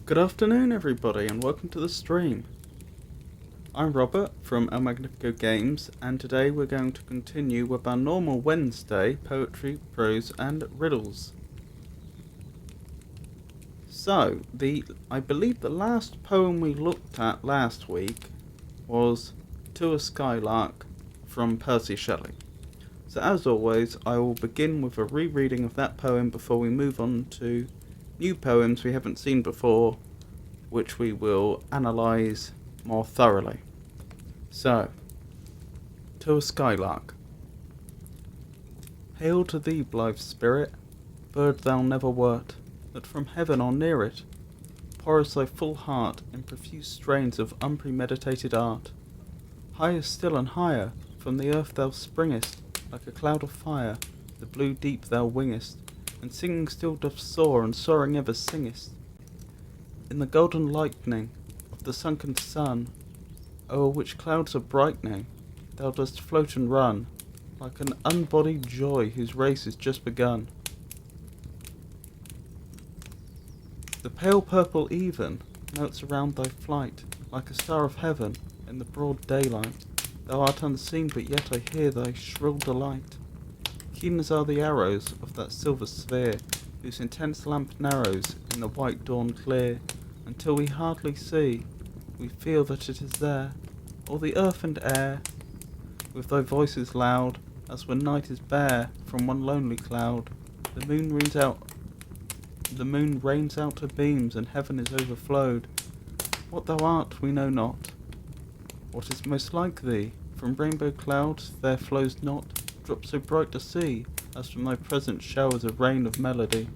Good afternoon everybody and welcome to the stream. I'm Robert from El Magnifico Games and today we're going to continue with our normal Wednesday poetry, prose and riddles. So, I believe the last poem we looked at last week was To a Skylark from Percy Shelley. So as always, I will begin with a rereading of that poem before we move on to new poems we haven't seen before, which we will analyse more thoroughly. So, To a Skylark. Hail to thee, blithe spirit, bird thou never wert, that from heaven or near it pourest thy full heart in profuse strains of unpremeditated art. Higher still and higher from the earth thou springest, like a cloud of fire, the blue deep thou wingest, and singing still dost soar, and soaring ever singest. In the golden lightning of the sunken sun, o'er which clouds are brightening, thou dost float and run, like an unbodied joy whose race is just begun. The pale purple even melts around thy flight, like a star of heaven in the broad daylight. Thou art unseen, but yet I hear thy shrill delight. Keen as are the arrows of that silver sphere, whose intense lamp narrows in the white dawn clear, until we hardly see, we feel that it is there, or the earth and air, with thy voices loud, as when night is bare from one lonely cloud, the moon rains out her beams, and heaven is overflowed. What thou art we know not. What is most like thee? From rainbow clouds there flows not drop so bright to see, as from thy presence showers a rain of melody.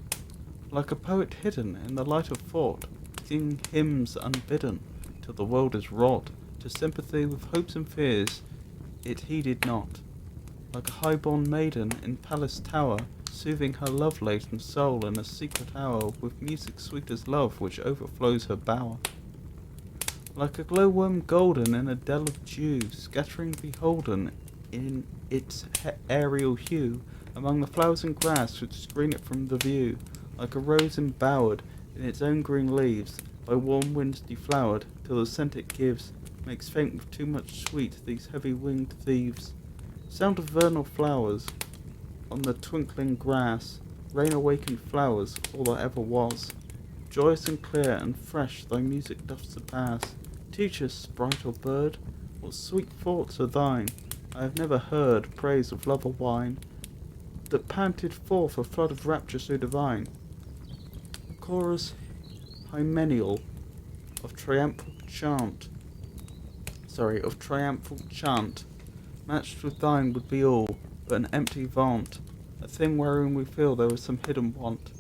Like a poet hidden in the light of thought, sing hymns unbidden, till the world is wrought to sympathy with hopes and fears it heeded not. Like a high-born maiden in palace tower, soothing her love-laden soul in a secret hour with music sweet as love which overflows her bower. Like a glowworm golden in a dell of dew, scattering beholden in its aerial hue among the flowers and grass which screen it from the view, like a rose embowered in its own green leaves, by warm winds deflowered, till the scent it gives makes faint with too much sweet these heavy-winged thieves. Sound of vernal flowers on the twinkling grass, rain-awakened flowers, all that ever was. Joyous and clear and fresh thy music doth surpass. Teach us, sprite or bird, what sweet thoughts are thine. I have never heard praise of love or wine, that panted forth a flood of rapture so divine. Chorus hymeneal of triumphal chant, matched with thine would be all, but an empty vaunt, a thing wherein we feel there is some hidden want.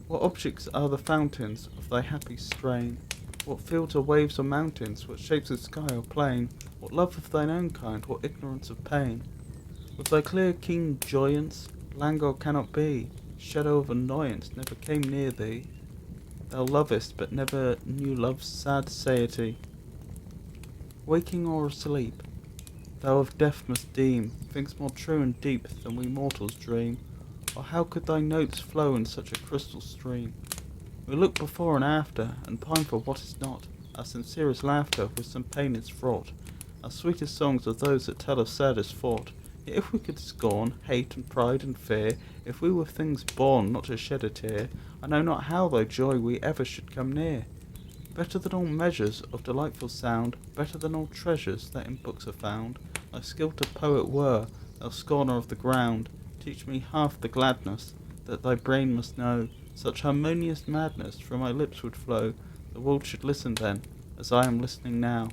What objects are the fountains of thy happy strain? What fields or waves or mountains? What shapes of sky or plain? What love of thine own kind? What ignorance of pain? With thy clear keen joyance, languor cannot be. Shadow of annoyance never came near thee. Thou lovest, but never knew love's sad satiety. Waking or asleep, thou of death must deem things more true and deep than we mortals dream. Or how could thy notes flow in such a crystal stream? We look before and after, and pine for what is not. Our sincerest laughter with some pain is fraught. Our sweetest songs are those that tell of saddest thought. Yet if we could scorn, hate, and pride, and fear, if we were things born not to shed a tear, I know not how thy joy we ever should come near. Better than all measures of delightful sound, better than all treasures that in books are found, thy skill to poet were, thou scorner of the ground. Teach me half the gladness that thy brain must know. Such harmonious madness from my lips would flow, the world should listen then, as I am listening now.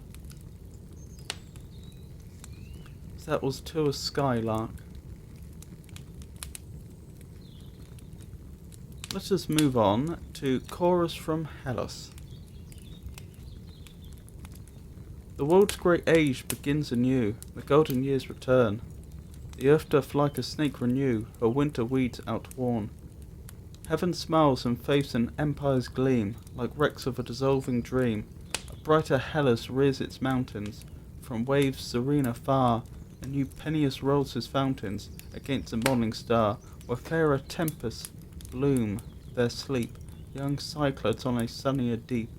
So that was To a Skylark. Let us move on to Chorus from Hellas. The world's great age begins anew, the golden years return. The earth doth like a snake renew her winter weeds outworn. Heaven smiles and faiths and empires gleam, like wrecks of a dissolving dream. A brighter Hellas rears its mountains, from waves serener far, and new Peneus rolls his fountains against the morning star, where fairer tempests bloom their sleep, young Cyclades on a sunnier deep.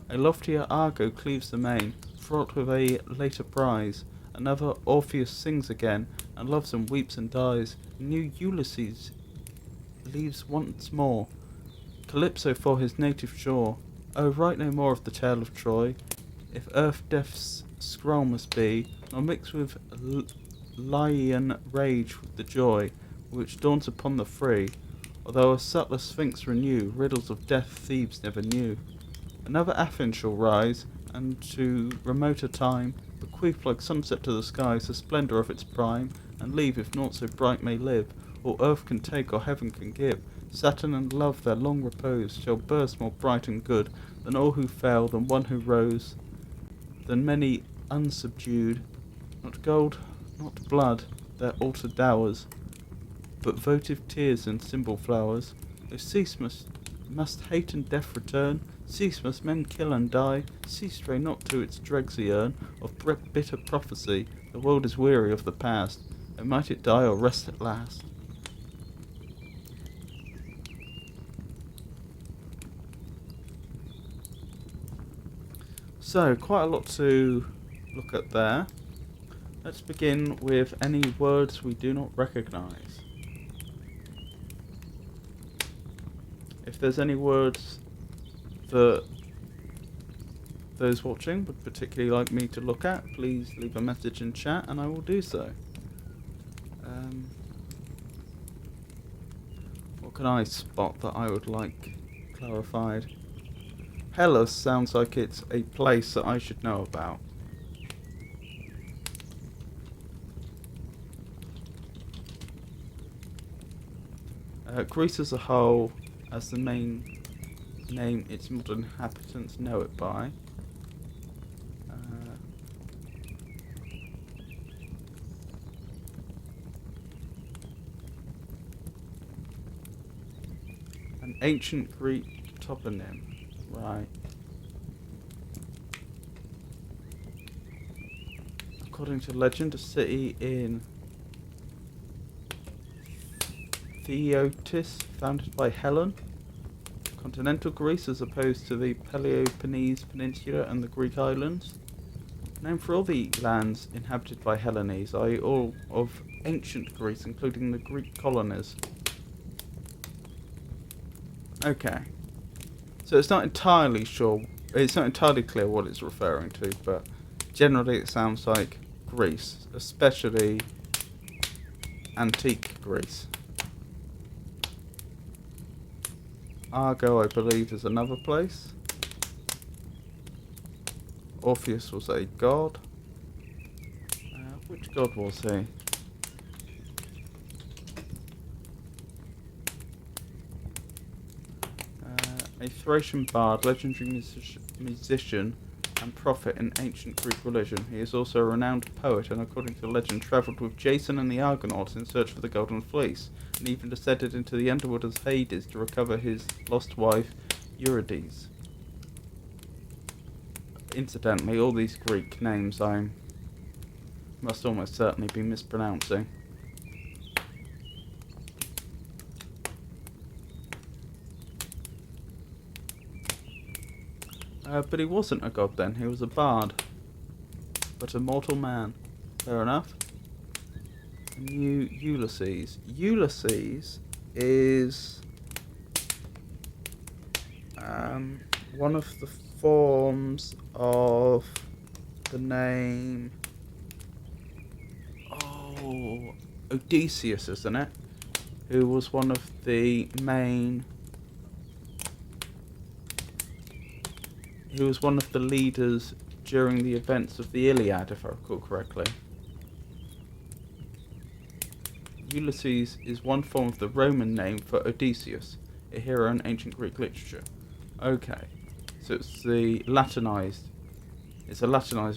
A loftier Argo cleaves the main, fraught with a later prize. Another Orpheus sings again, and loves and weeps and dies. New Ulysses leaves once more Calypso for his native shore. Oh, write no more of the tale of Troy, if earth death's scroll must be, nor mix with Laian rage with the joy which dawns upon the free. Although a subtler sphinx renew riddles of death Thebes never knew. Another Athens shall rise, and to remoter time bequeath like sunset to the skies the splendour of its prime, and leave, if naught so bright may live, all earth can take or heaven can give. Saturn and love their long repose shall burst more bright and good than all who fell, than one who rose, than many unsubdued. Not gold, not blood, their altar dowers, but votive tears and symbol flowers. Oh, cease must hate and death return, cease must men kill and die, cease stray not to its dregs the urn of bitter prophecy. The world is weary of the past, and might it die or rest at last. So, quite a lot to look at there. Let's begin with any words we do not recognise. If there's any words that those watching would particularly like me to look at, please leave a message in chat and I will do so. What can I spot that I would like clarified? Hellas sounds like it's a place that I should know about. Greece as a whole, as the main name its modern inhabitants know it by. An ancient Greek toponym, right. According to legend, a city in Theotis, founded by Helen. Continental Greece as opposed to the Peloponnese Peninsula and the Greek islands. Named for all the lands inhabited by Hellenes, i.e. all of ancient Greece, including the Greek colonies. Okay. So it's not entirely clear what it's referring to, but generally it sounds like Greece, especially antique Greece. Argo, I believe, is another place. Orpheus was a god. Which god was he? A Thracian bard, legendary musician and prophet in ancient Greek religion. He is also a renowned poet and, according to legend, travelled with Jason and the Argonauts in search for the Golden Fleece, and even descended into the underworld as Hades to recover his lost wife, Eurydice. Incidentally, all these Greek names I must almost certainly be mispronouncing. But he wasn't a god then, he was a bard. But a mortal man. Fair enough. New Ulysses. Ulysses is one of the forms of the name... Oh, Odysseus, isn't it? Who was one of the main... He was one of the leaders during the events of the Iliad, if I recall correctly. Ulysses is one form of the Roman name for Odysseus, a hero in ancient Greek literature. Okay, so it's a Latinized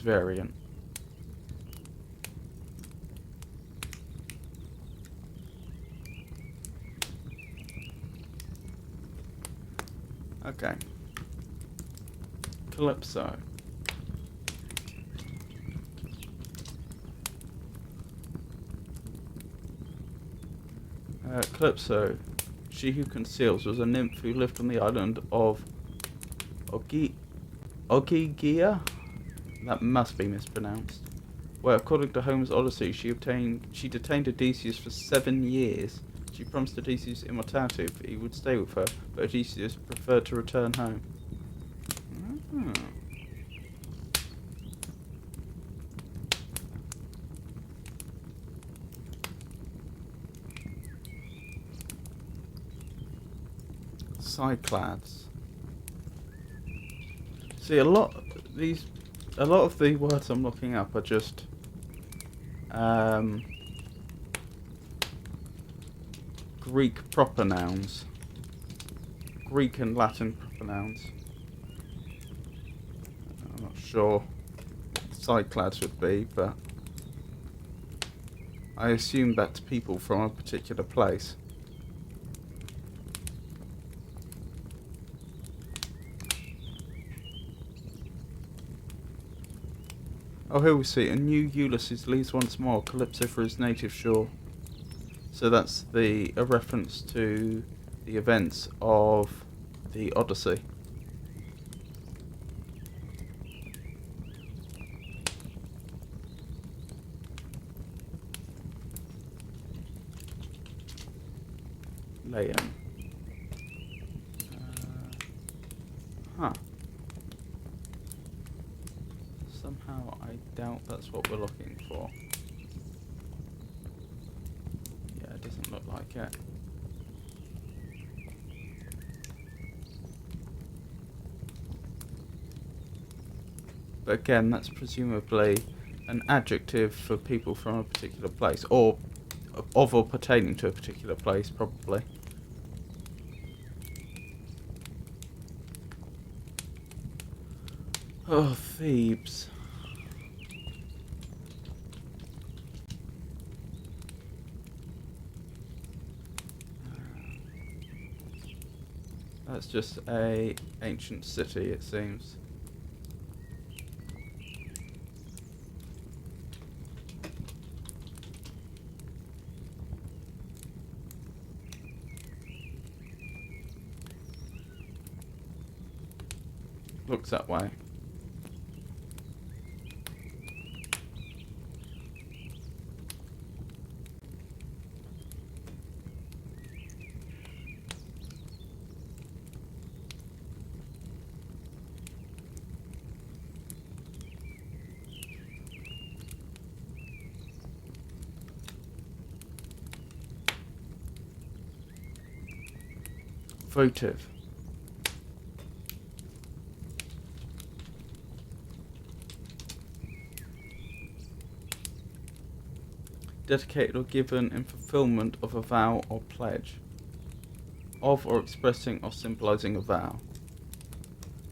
variant. Okay. Calypso. Calypso, she who conceals, was a nymph who lived on the island of Ogygia, that must be mispronounced, where, according to Homer's Odyssey, she detained Odysseus for 7 years. She promised Odysseus immortality if he would stay with her, but Odysseus preferred to return home. Cyclads. See, a lot of the words I'm looking up are just Greek proper nouns. Greek and Latin proper nouns. I'm not sure what Cyclads would be, but I assume that's people from a particular place. Oh, here we see, a new Ulysses leaves once more, Calypso for his native shore. So that's a reference to the events of the Odyssey. Layan. Huh. somehow I doubt that's what we're looking for. Yeah, it doesn't look like it. But again, that's presumably an adjective for people from a particular place, or of or pertaining to a particular place, probably. Oh, Thebes. That's just a ancient city, it seems. Looks that way. Votive. Dedicated or given in fulfillment of a vow or pledge. Of or expressing or symbolizing a vow.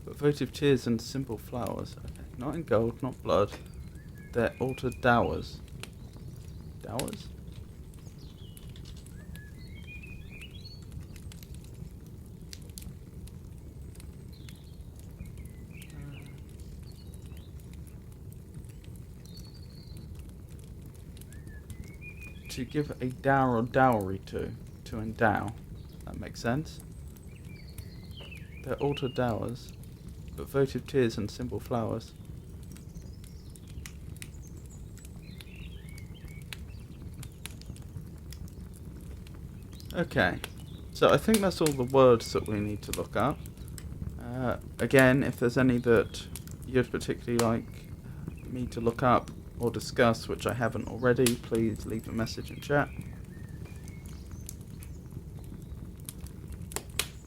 But votive tears and simple flowers. Okay, not in gold, not blood. They're altered dowers. Dowers? To give a dower or dowry to endow. That makes sense. They're altered dowers, but votive tears and simple flowers. Okay, so I think that's all the words that we need to look up. Again, if there's any that you'd particularly like me to look up or discuss, which I haven't already, please leave a message in chat.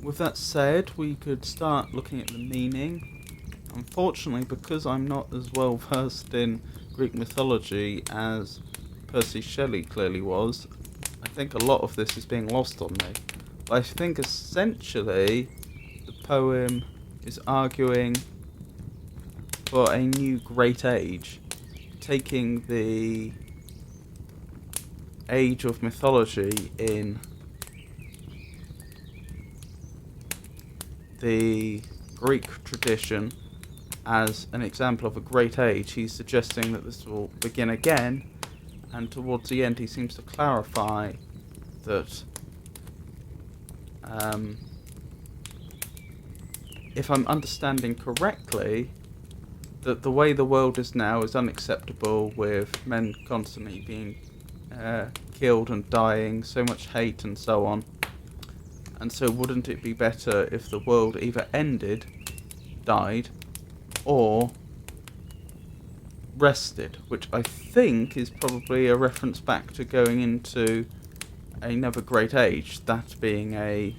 With that said, we could start looking at the meaning. Unfortunately, because I'm not as well versed in Greek mythology as Percy Shelley clearly was, I think a lot of this is being lost on me. But I think essentially the poem is arguing for a new great age, taking the age of mythology in the Greek tradition as an example of a great age. He's suggesting that this will begin again, and towards the end he seems to clarify that if I'm understanding correctly, that the way the world is now is unacceptable, with men constantly being killed and dying, so much hate and so on. And so wouldn't it be better if the world either ended, died, or rested, which I think is probably a reference back to going into another great age, that being a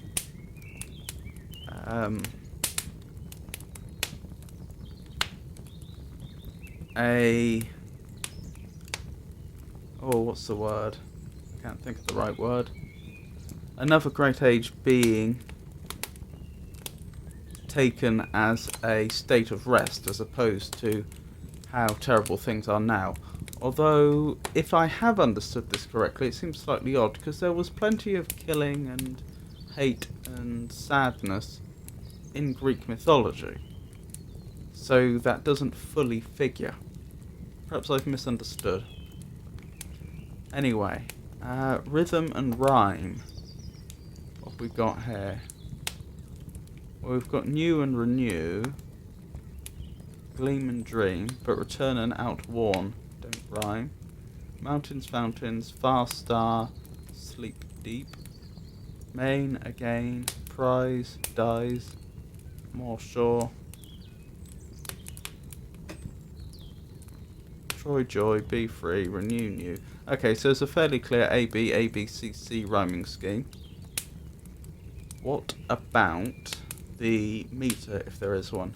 what's the word? Can't think of the right word. Another great age being taken as a state of rest as opposed to how terrible things are now. Although, if I have understood this correctly, it seems slightly odd, because there was plenty of killing and hate and sadness in Greek mythology. So that doesn't fully figure. Perhaps I've misunderstood. Anyway, rhythm and rhyme. What have we got here? Well, we've got new and renew, gleam and dream, but return and outworn don't rhyme. Mountains, fountains, far star, sleep deep. Main again, prize, dies, more sure. destroy joy, be free, renew new. Okay, so it's a fairly clear ABCC rhyming scheme. What about the meter, if there is one?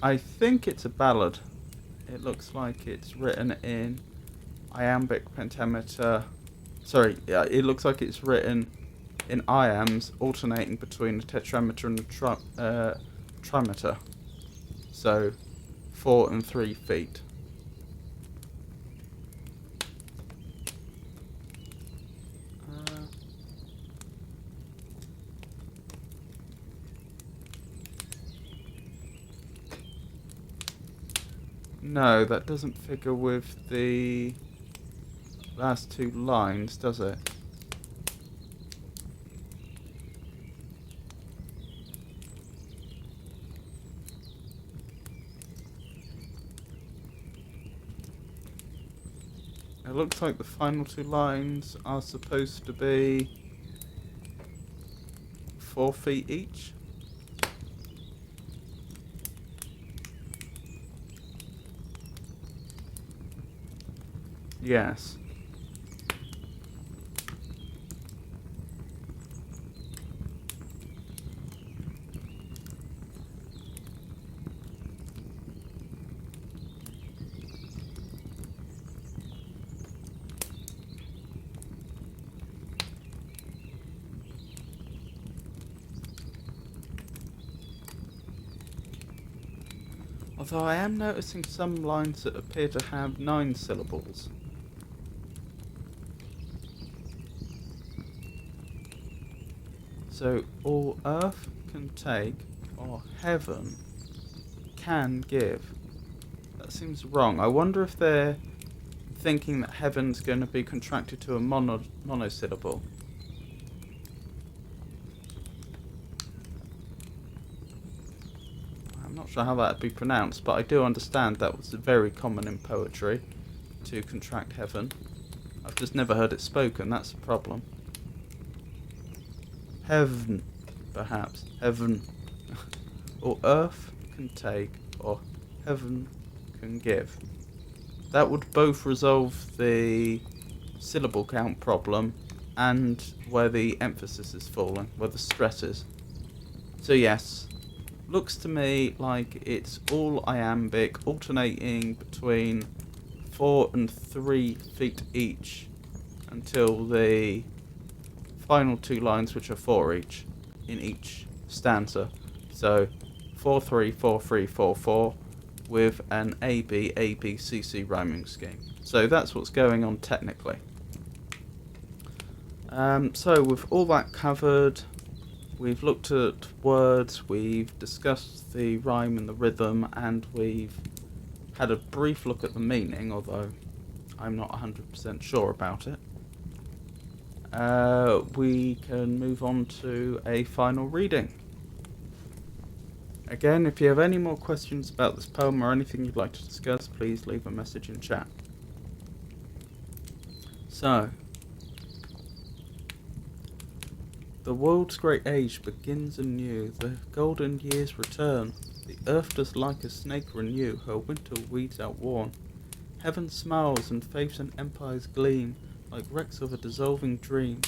I think it's a ballad. It looks like it's written in iambic pentameter. Sorry, yeah, it looks like it's written in iambs, alternating between a tetrameter and a trimeter. So, 4 and 3 feet. No, that doesn't figure with the last two lines, does it? It looks like the final two lines are supposed to be 4 feet each. Yes. Although I am noticing some lines that appear to have 9 syllables. So, all earth can take, or heaven can give. That seems wrong. I wonder if they're thinking that heaven's going to be contracted to a monosyllable. I'm not sure how that would be pronounced, but I do understand that was very common in poetry, to contract heaven. I've just never heard it spoken, that's the problem. Heaven, perhaps. Heaven. Or earth can take, or heaven can give. That would both resolve the syllable count problem and where the emphasis is falling, where the stress is. So yes, looks to me like it's all iambic, alternating between 4 and 3 feet each until the final two lines, which are 4 each in each stanza. So 4 3 4 3 4 4 with an ABCC rhyming scheme. So that's what's going on technically. So with all that covered, we've looked at words, we've discussed the rhyme and the rhythm, and we've had a brief look at the meaning, although I'm not 100% sure about it. We can move on to a final reading. Again, if you have any more questions about this poem or anything you'd like to discuss, please leave a message in chat. So, the world's great age begins anew, the golden years return, the earth does like a snake renew, her winter weeds outworn. Heaven smiles and faiths and empires gleam, like wrecks of a dissolving dream.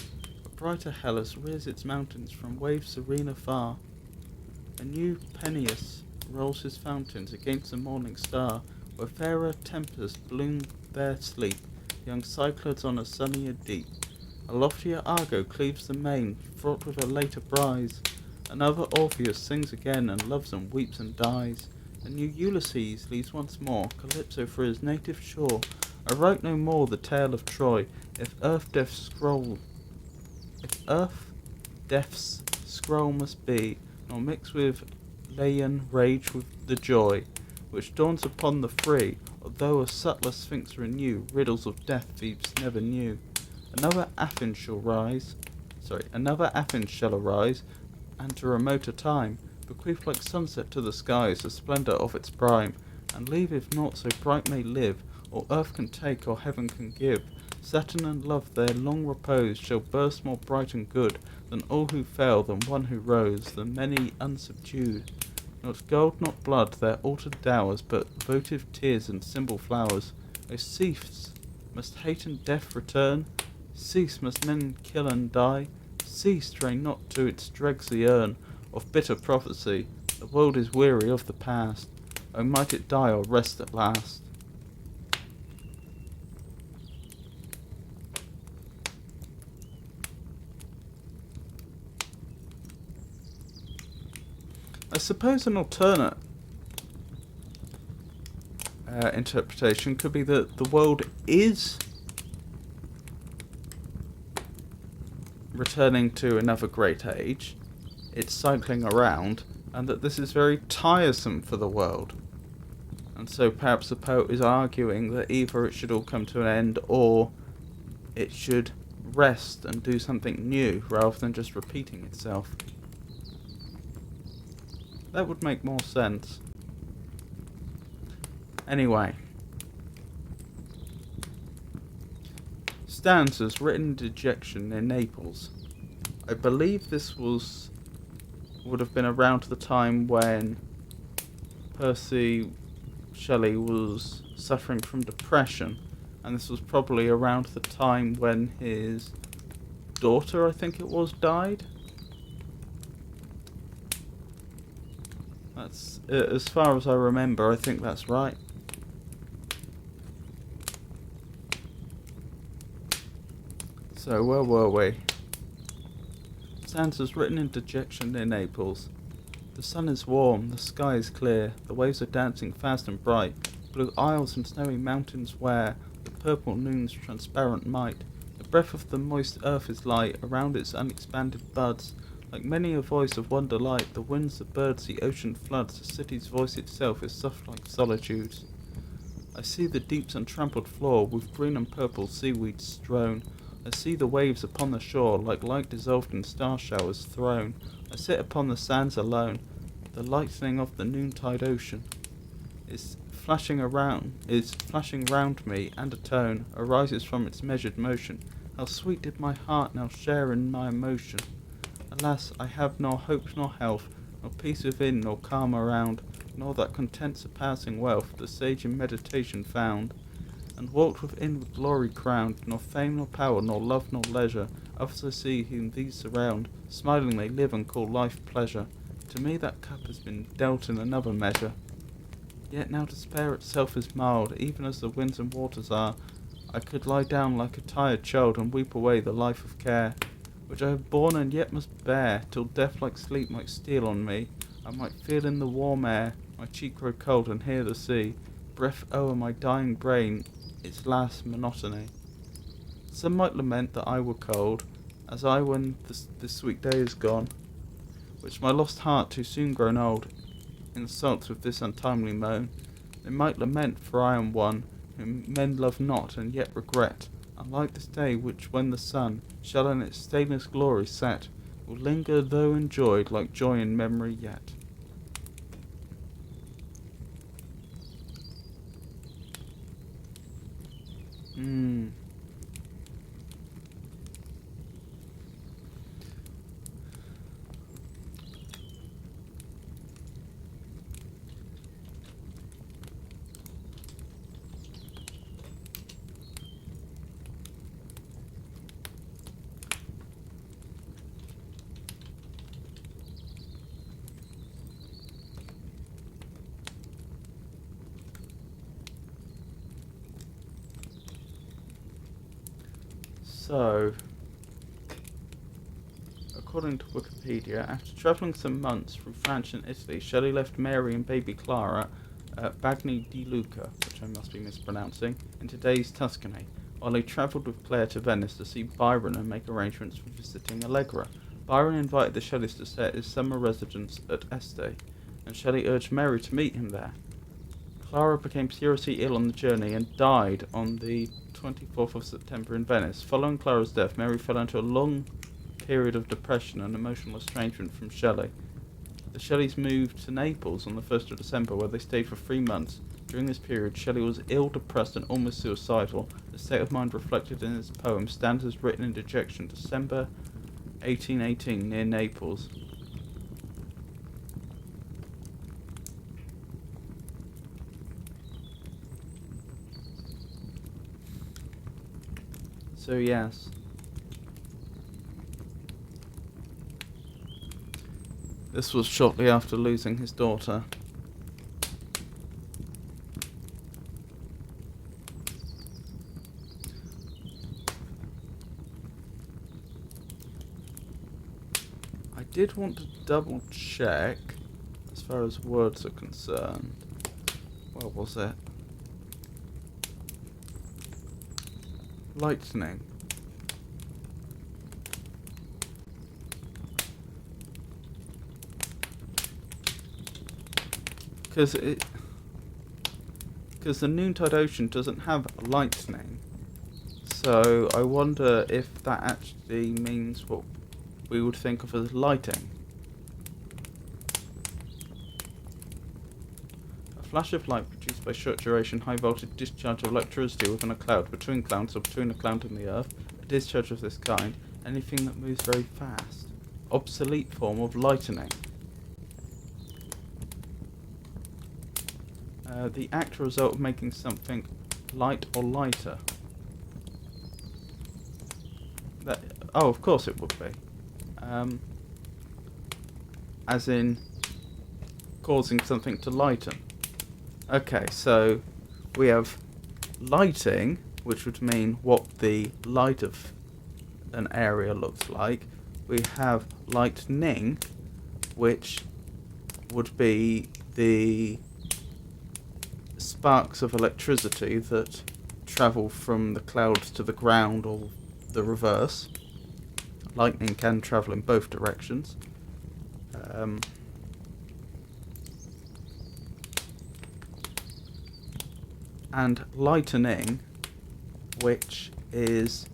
A brighter Hellas rears its mountains from waves serene afar. A new Peneus rolls his fountains against the morning star, where fairer tempests bloom their sleep, young Cyclades on a sunnier deep. A loftier Argo cleaves the main, fraught with a later prize. Another Orpheus sings again, and loves and weeps and dies. A new Ulysses leaves once more, Calypso for his native shore. I write no more the tale of Troy, if earth death's scroll must be, nor mix with Leian rage with the joy, which dawns upon the free, although a subtler sphinx renew, riddles of death Thebes never knew. Another Athens shall arise, and to remoter time, bequeath like sunset to the skies the splendour of its prime, and leave if naught so bright may live, or earth can take, or heaven can give. Saturn and love their long repose shall burst more bright and good than all who fell, than one who rose, than many unsubdued. Not gold, not blood, their altered dowers, but votive tears and symbol flowers. O cease, must hate and death return? Cease, must men kill and die? Cease, drain not to its dregs the urn of bitter prophecy. The world is weary of the past. O might it die or rest at last. I suppose an alternate interpretation could be that the world is returning to another great age, it's cycling around, and that this is very tiresome for the world. And so perhaps the poet is arguing that either it should all come to an end, or it should rest and do something new, rather than just repeating itself. That would make more sense. Anyway. Stanzas written in dejection in Naples. I believe this would have been around the time when Percy Shelley was suffering from depression, and this was probably around the time when his daughter, I think it was, died. That's as far as I remember. I think that's right. So where were we? Stanzas written in dejection in Naples. The sun is warm, the sky is clear, the waves are dancing fast and bright. Blue isles and snowy mountains wear the purple noon's transparent might. The breath of the moist earth is light around its unexpanded buds. Like many a voice of wonder light, the winds, the birds, the ocean floods, the city's voice itself is soft like solitudes. I see the deep's untrampled floor, with green and purple seaweeds strewn. I see the waves upon the shore, like light dissolved in star showers thrown. I sit upon the sands alone, the lightning of the noontide ocean is flashing round me, and a tone arises from its measured motion. How sweet did my heart now share in my emotion! Alas, I have nor hope nor health, nor peace within, nor calm around, nor that content surpassing wealth the sage in meditation found, and walked within with glory crowned, nor fame nor power, nor love nor leisure. Others I see whom these surround, smiling they live and call life pleasure. To me that cup has been dealt in another measure. Yet now despair itself is mild, even as the winds and waters are. I could lie down like a tired child and weep away the life of care, which I have borne and yet must bear, till death like sleep might steal on me. I might feel in the warm air my cheek grow cold and hear the sea breath o'er my dying brain its last monotony. Some might lament that I were cold, as I when this sweet day is gone, which my lost heart too soon grown old insults with this untimely moan. They might lament, for I am one whom men love not and yet regret, unlike this day which when the sun shall in its stainless glory set, will linger though enjoyed like joy in memory yet. So, according to Wikipedia, after travelling some months through France and Italy, Shelley left Mary and baby Clara at Bagni di Lucca, which I must be mispronouncing, in today's Tuscany, while he travelled with Claire to Venice to see Byron and make arrangements for visiting Allegra. Byron invited the Shelleys to stay at his summer residence at Este, and Shelley urged Mary to meet him there. Clara became seriously ill on the journey and died on the 24th of September in Venice. Following Clara's death, Mary fell into a long period of depression and emotional estrangement from Shelley. The Shelleys moved to Naples on the 1st of December, where they stayed for 3 months. During this period, Shelley was ill, depressed, and almost suicidal. The state of mind reflected in his poem stands as written in dejection, December 1818, near Naples. So yes. This was shortly after losing his daughter. I did want to double check as far as words are concerned. Where was it? Lightning. Because the noontide ocean doesn't have lightning, so I wonder if that actually means what we would think of as lighting. A flash of light produced by short duration high voltage discharge of electricity within a cloud, between clouds, or between a cloud and the earth. A discharge of this kind, anything that moves very fast. Obsolete form of lightning. The act or result of making something light or lighter. Oh, of course it would be. As in causing something to lighten. Okay, so we have lighting, which would mean what the light of an area looks like. We have lightning, which would be the sparks of electricity that travel from the clouds to the ground, or the reverse. Lightning can travel in both directions. And lightening, which is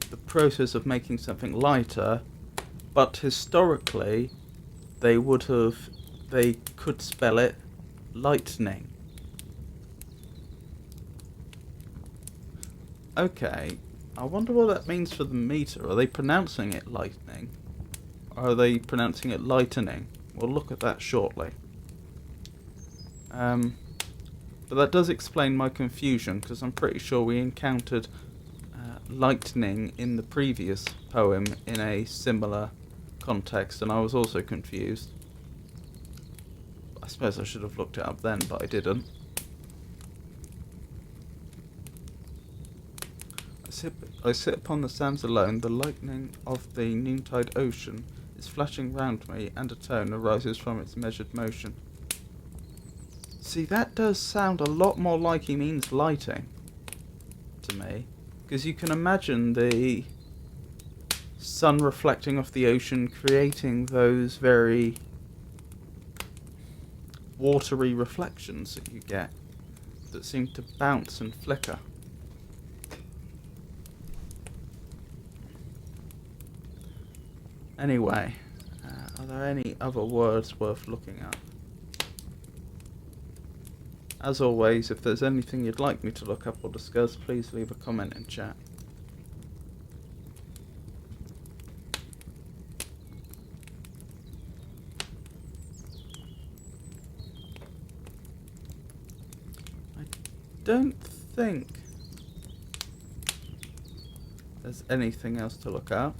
the process of making something lighter, but historically they could spell it lightning. Okay, I wonder what that means for the meter. Are they pronouncing it lightning? Or are they pronouncing it lightening? We'll look at that shortly. But that does explain my confusion, because I'm pretty sure we encountered lightning in the previous poem in a similar context, and I was also confused. I suppose I should have looked it up then, but I didn't. I sit upon the sands alone, the lightning of the noontide ocean is flashing round me, and a tone arises from its measured motion. See, that does sound a lot more like he means lighting to me, because you can imagine the sun reflecting off the ocean, creating those very watery reflections that you get, that seem to bounce and flicker. Anyway, are there any other words worth looking up? As always, if there's anything you'd like me to look up or discuss, please leave a comment in chat. I don't think there's anything else to look up.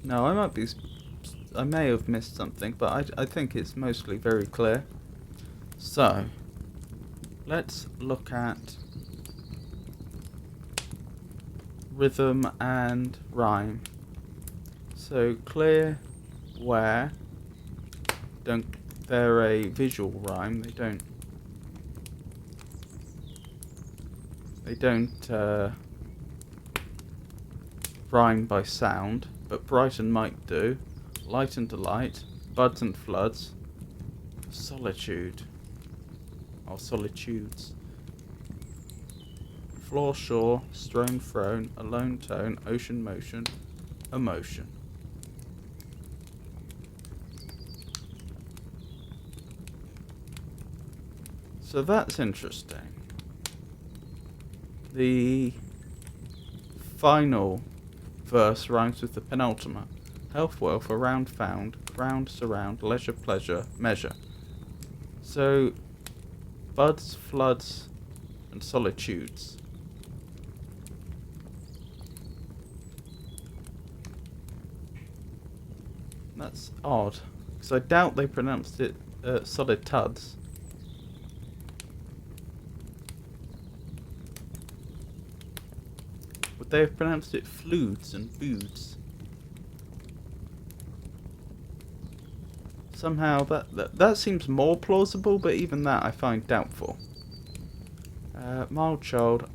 No, I may have missed something, but I think it's mostly very clear. So, let's look at rhythm and rhyme. So, clear, where, they're a visual rhyme, they don't rhyme by sound, but bright and might do. Light and delight, buds and floods, solitude, or solitudes. Floor, shore, strown, thrown, alone, tone, ocean, motion, emotion. So that's interesting. The final verse rhymes with the penultimate. Health, wealth, around found, ground, surround, leisure, pleasure, measure. So, buds, floods, and solitudes. That's odd, because I doubt they pronounced it solid tuds. Would they have pronounced it fludes and boods? Somehow that seems more plausible, but even that I find doubtful. Mild child,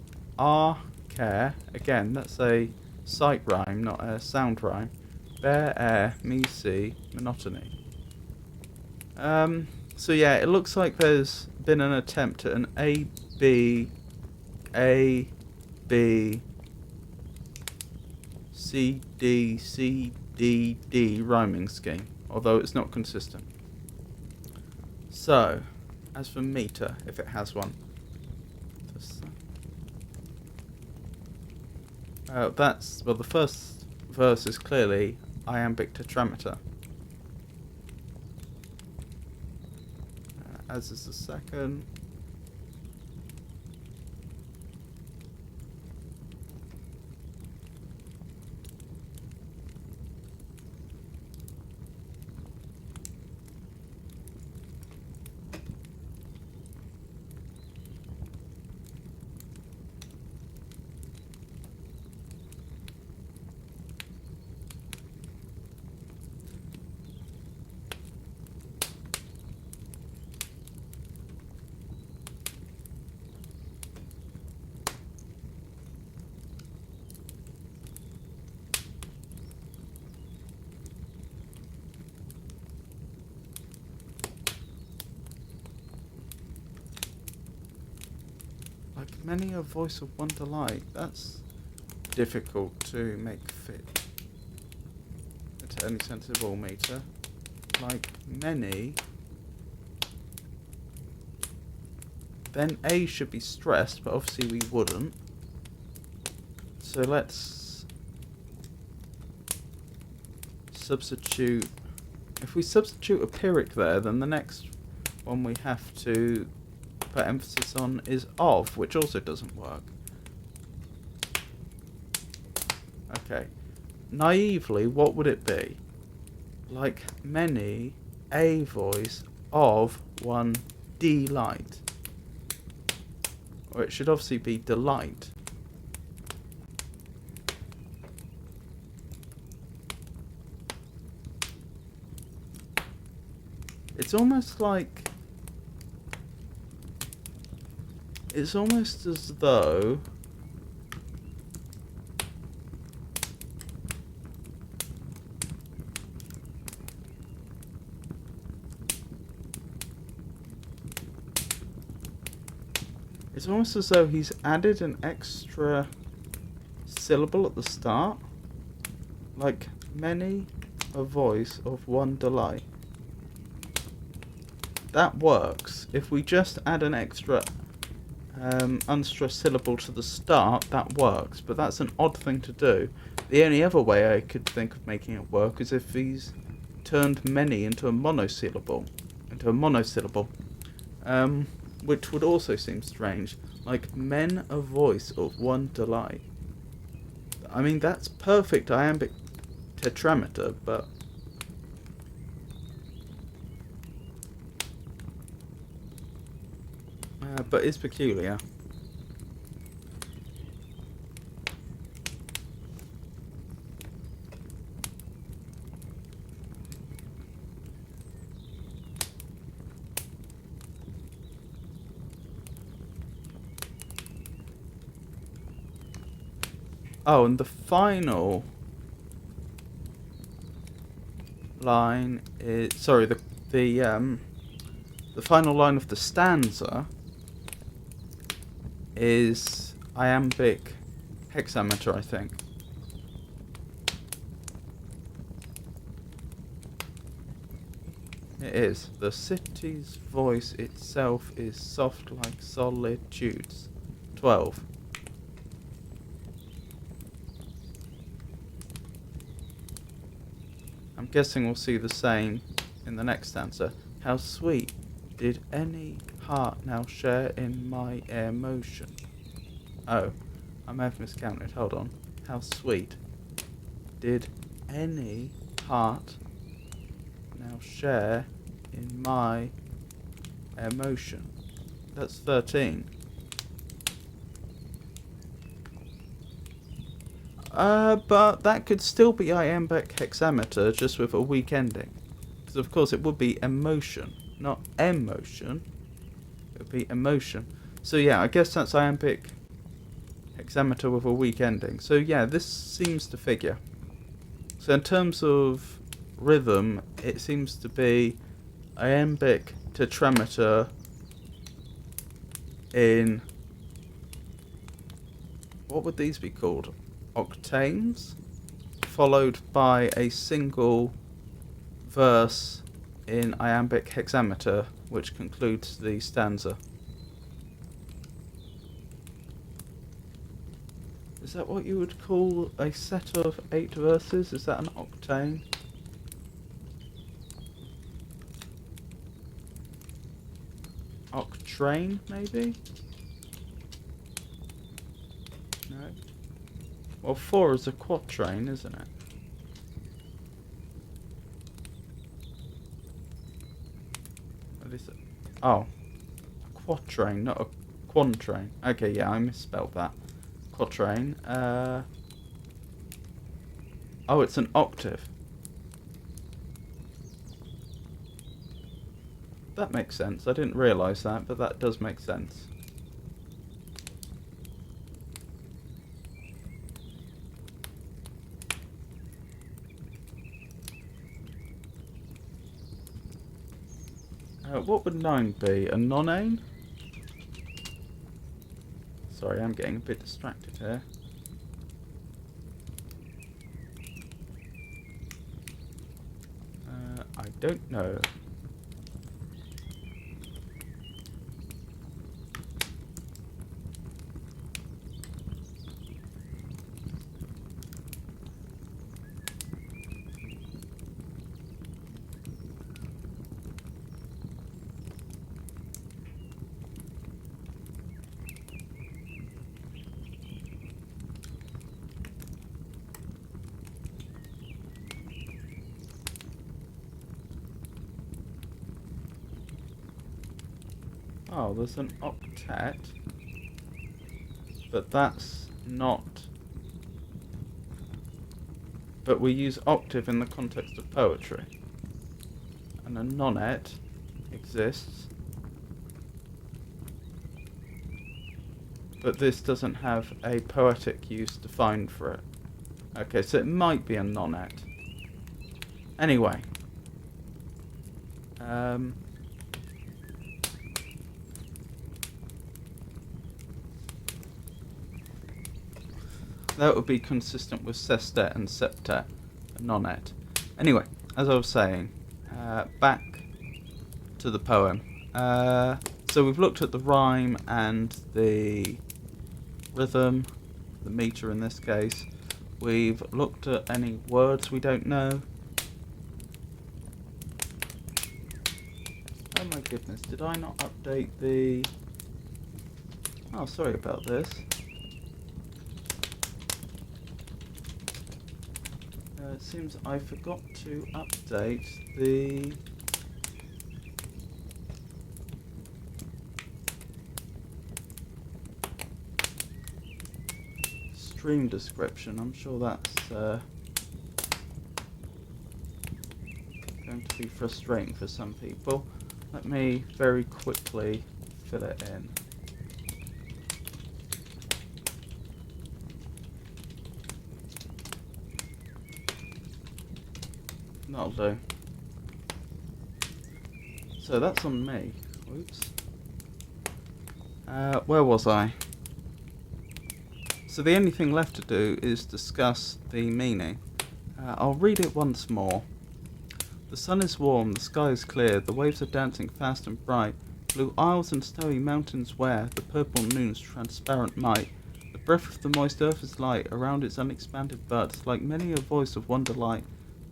care. Again, that's a sight rhyme, not a sound rhyme. Bear, air, me, see, monotony. So yeah, it looks like there's been an attempt at an A, B, C, D, D rhyming scheme, although it's not consistent. So, as for meter, if it has one. The first verse is clearly iambic tetrameter. As is the second. Like many a voice of one delight, that's difficult to make fit into any sensible meter. Like many, then A should be stressed, but obviously we wouldn't. So let's substitute. If we substitute a Pyrrhic there, then the next one we have to put emphasis on is of, which also doesn't work. Okay. Naively, what would it be? Like many, a voice of one delight. Or it should obviously be delight. It's almost like... It's almost as though... It's almost as though he's added an extra syllable at the start. Like, many a voice of one delight. That works. If we just add an extra unstressed syllable to the start, that works. But that's an odd thing to do. The only other way I could think of making it work is if he's turned many into a monosyllable. Which would also seem strange. Like, men a voice of one delight. I mean, that's perfect iambic tetrameter, but... but is peculiar. Oh, and the final line is... Sorry, the final line of the stanza is iambic hexameter, I think. It is. The city's voice itself is soft like solitudes. 12. I'm guessing we'll see the same in the next stanza. How sweet did any heart now share in my emotion? Oh, I may have miscounted. Hold on. How sweet did any heart now share in my emotion? That's 13. But that could still be iambic hexameter, just with a weak ending. Because of course it would be emotion, not emotion. It would be emotion. So yeah, I guess that's iambic hexameter with a weak ending. So yeah, this seems to figure. So in terms of rhythm, it seems to be iambic tetrameter in... what would these be called? Octaves, followed by a single verse in iambic hexameter, which concludes the stanza. Is that what you would call a set of 8 verses? Is that an octave? Octrain, maybe? No. Well, 4 is a quatrain, isn't it? What is it? Oh. A quatrain, not a quantrain. Okay, yeah, I misspelled that. Quatrain. Oh, it's an octave. That makes sense. I didn't realise that, but that does make sense. What would 9 be? A nonane? Sorry, I'm getting a bit distracted here. I don't know. Oh, there's an octet, but that's not... But we use octave in the context of poetry. And a nonet exists, but this doesn't have a poetic use defined for it. Okay, so it might be a nonet. Anyway. That would be consistent with sestet and septet, nonet. Anyway, as I was saying, back to the poem. So we've looked at the rhyme and the rhythm, the meter in this case. We've looked at any words we don't know. Oh my goodness, did I not update the... Oh, sorry about this. It seems I forgot to update the stream description. I'm sure that's going to be frustrating for some people. Let me very quickly fill it in. That'll do. So that's on me. Oops. Where was I? So the only thing left to do is discuss the meaning. I'll read it once more. The sun is warm, the sky is clear, the waves are dancing fast and bright. Blue isles and snowy mountains wear the purple noon's transparent might. The breath of the moist earth is light, around its unexpanded buds, like many a voice of wonder light.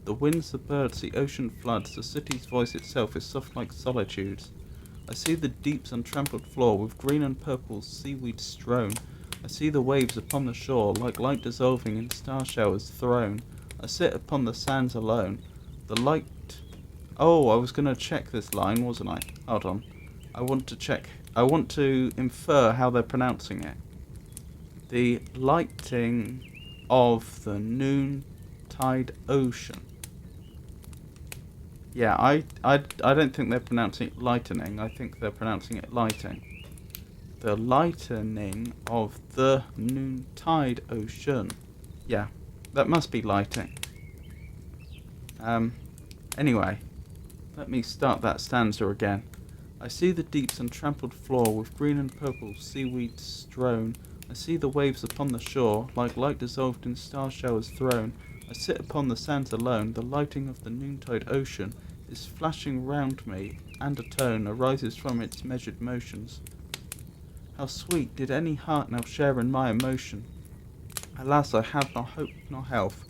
The winds, the birds, the ocean floods, the city's voice itself is soft like solitudes. I see the deep's untrampled floor, with green and purple seaweed strewn. I see the waves upon the shore, like light dissolving in star showers thrown. I sit upon the sands alone. The light... Oh, I was going to check this line, wasn't I? Hold on. I want to infer how they're pronouncing it. The lighting of the noontide ocean. Yeah, I don't think they're pronouncing it lightening. I think they're pronouncing it lighting. The lightening of the noontide ocean. Yeah, that must be lighting. Anyway, let me start that stanza again. I see the deep's untrampled floor, with green and purple seaweed strewn. I see the waves upon the shore, like light dissolved in star showers thrown. I sit upon the sands alone, the lighting of the noontide ocean is flashing round me, and a tone arises from its measured motions. How sweet did any heart now share in my emotion! Alas, I have nor hope nor health,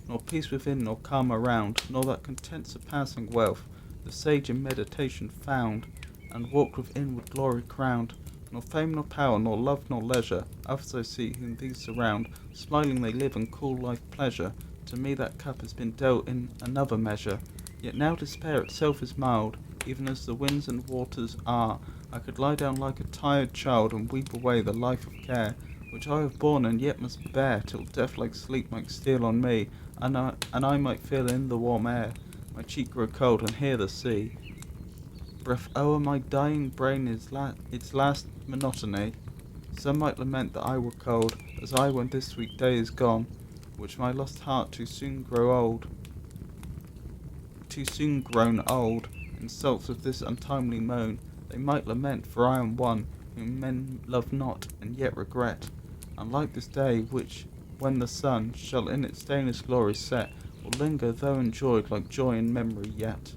nor peace within nor calm around, nor that content surpassing wealth the sage in meditation found, and walked with inward glory crowned. Nor fame nor power, nor love nor leisure, others I see whom these surround, smiling they live and call life pleasure. To me that cup has been dealt in another measure, yet now despair itself is mild, even as the winds and waters are. I could lie down like a tired child and weep away the life of care, which I have borne and yet must bear, till death like sleep might steal on me, and I might feel in the warm air my cheek grow cold and hear the sea breath o'er my dying brain its last monotony. Some might lament that I were cold, as I when this sweet day is gone, which my lost heart too soon grown old, insults with this untimely moan. They might lament, for I am one whom men love not, and yet regret, unlike this day, which, when the sun shall in its stainless glory set, will linger though enjoyed like joy in memory yet.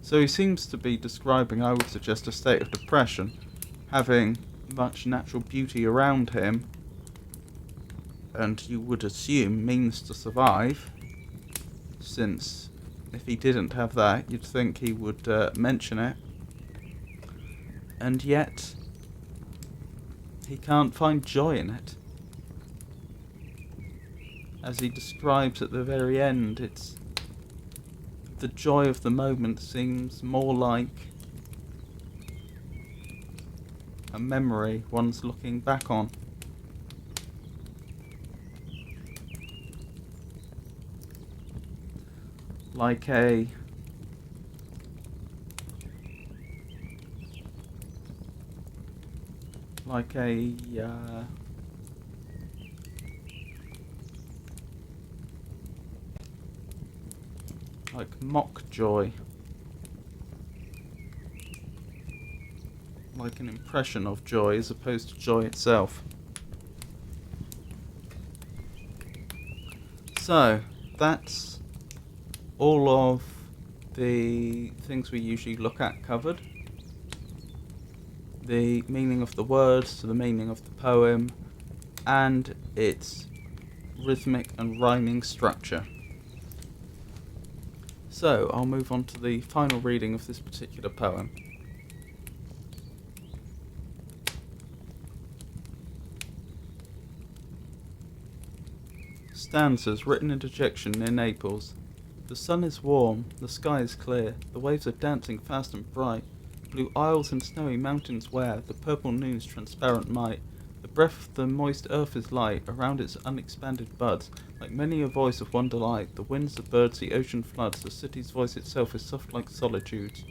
So he seems to be describing, I would suggest, a state of depression, having much natural beauty around him, and you would assume means to survive, since if he didn't have that, you'd think he would mention it, and yet he can't find joy in it. As he describes at the very end, it's the joy of the moment seems more like a memory one's looking back on. Like a like mock joy, like an impression of joy as opposed to joy itself. So that's all of the things we usually look at covered. The meaning of the words to the meaning of the poem, and its rhythmic and rhyming structure. So I'll move on to the final reading of this particular poem. Stanzas written in dejection near Naples. The sun is warm, the sky is clear, the waves are dancing fast and bright. Blue isles and snowy mountains wear the purple noon's transparent might. The breath of the moist earth is light, around its unexpanded buds, like many a voice of one delight. The winds, the birds, the ocean floods, the city's voice itself is soft like solitudes.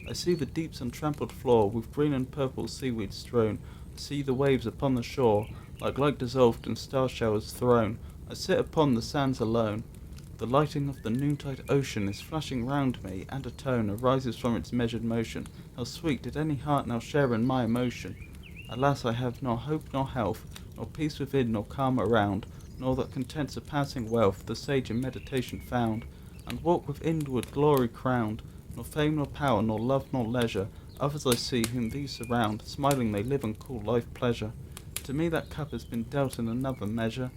I see the deep's untrampled floor, with green and purple seaweed strewn. I see the waves upon the shore, like light dissolved in star showers thrown. I sit upon the sands alone. The lighting of the noontide ocean is flashing round me, and a tone arises from its measured motion. How sweet did any heart now share in my emotion! Alas, I have nor hope nor health, nor peace within nor calm around, nor that content surpassing wealth the sage in meditation found, and walk with inward glory crowned, nor fame nor power, nor love nor leisure. Others I see whom these surround, smiling they live and call life pleasure. To me that cup has been dealt in another measure,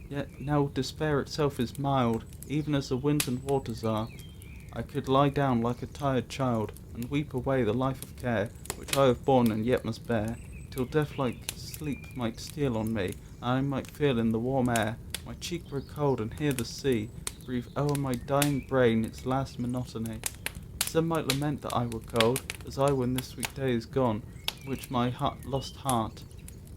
yet now despair itself is mild, even as the winds and waters are. I could lie down like a tired child, and weep away the life of care, which I have borne and yet must bear, till death-like sleep might steal on me, and I might feel in the warm air my cheek grow cold, and hear the sea breathe o'er my dying brain its last monotony. Some might lament that I were cold, as I when this sweet day is gone, which my lost heart,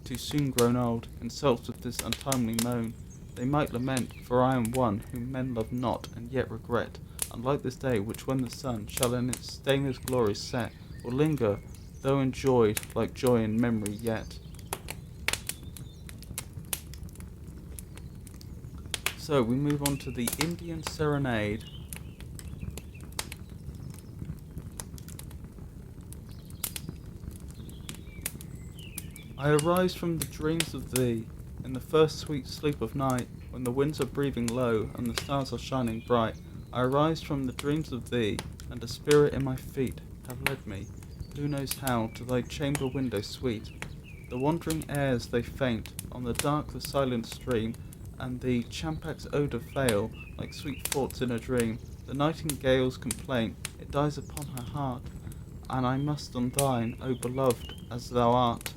too soon grown old, consults with this untimely moan. They might lament, for I am one whom men love not, and yet regret, unlike this day, which when the sun shall in its stainless glory set, will linger, though enjoyed, like joy in memory yet. So we move on to the Indian Serenade. I arise from the dreams of thee, in the first sweet sleep of night, when the winds are breathing low, and the stars are shining bright. I arise from the dreams of thee, and a spirit in my feet have led me, who knows how, to thy chamber window sweet. The wandering airs they faint, on the dark the silent stream, and the champak's odour fail, like sweet thoughts in a dream. The nightingale's complaint, it dies upon her heart, and I must on thine, O beloved, as thou art.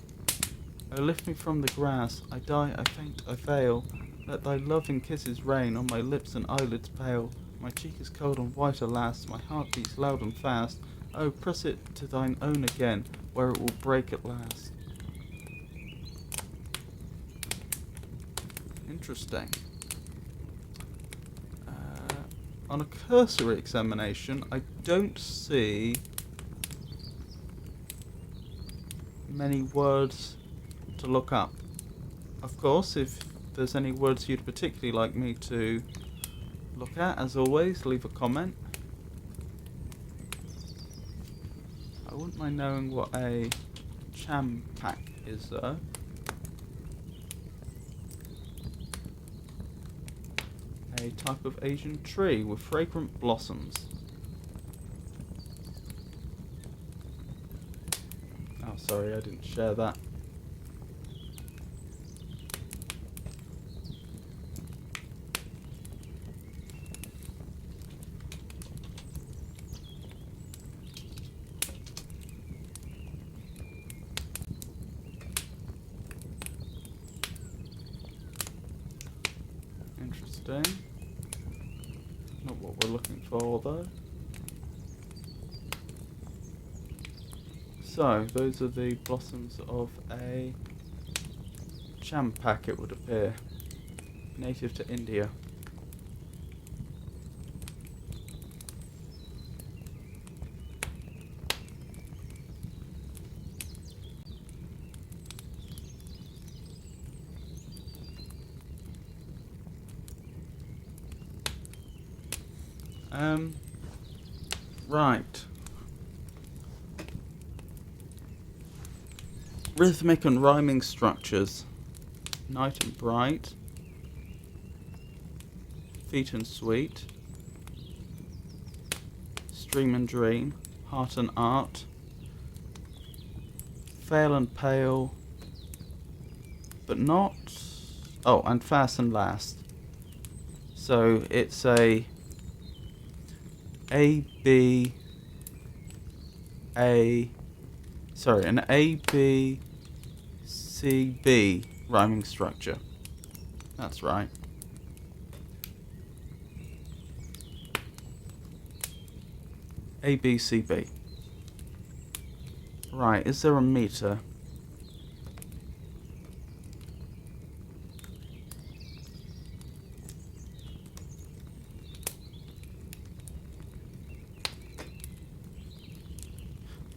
O lift me from the grass, I die, I faint, I fail. Let thy loving kisses rain on my lips and eyelids pale. My cheek is cold and white, alas, my heart beats loud and fast. Oh, press it to thine own again, where it will break at last. Interesting. On a cursory examination, I don't see many words to look up. Of course, if there's any words you'd particularly like me to look at, as always, leave a comment. I wouldn't mind knowing what a champak is, though. A type of Asian tree with fragrant blossoms. Oh, sorry, I didn't share that. Interesting. Not what we're looking for, though. So, those are the blossoms of a champak, it would appear. Native to India. Right. Rhythmic and rhyming structures. Night and bright. Feet and sweet. Stream and dream. Heart and art. Fail and pale. But not... Oh, and fast and last. So it's an A, B, C, B rhyming structure. That's right. A, B, C, B. Right, is there a meter?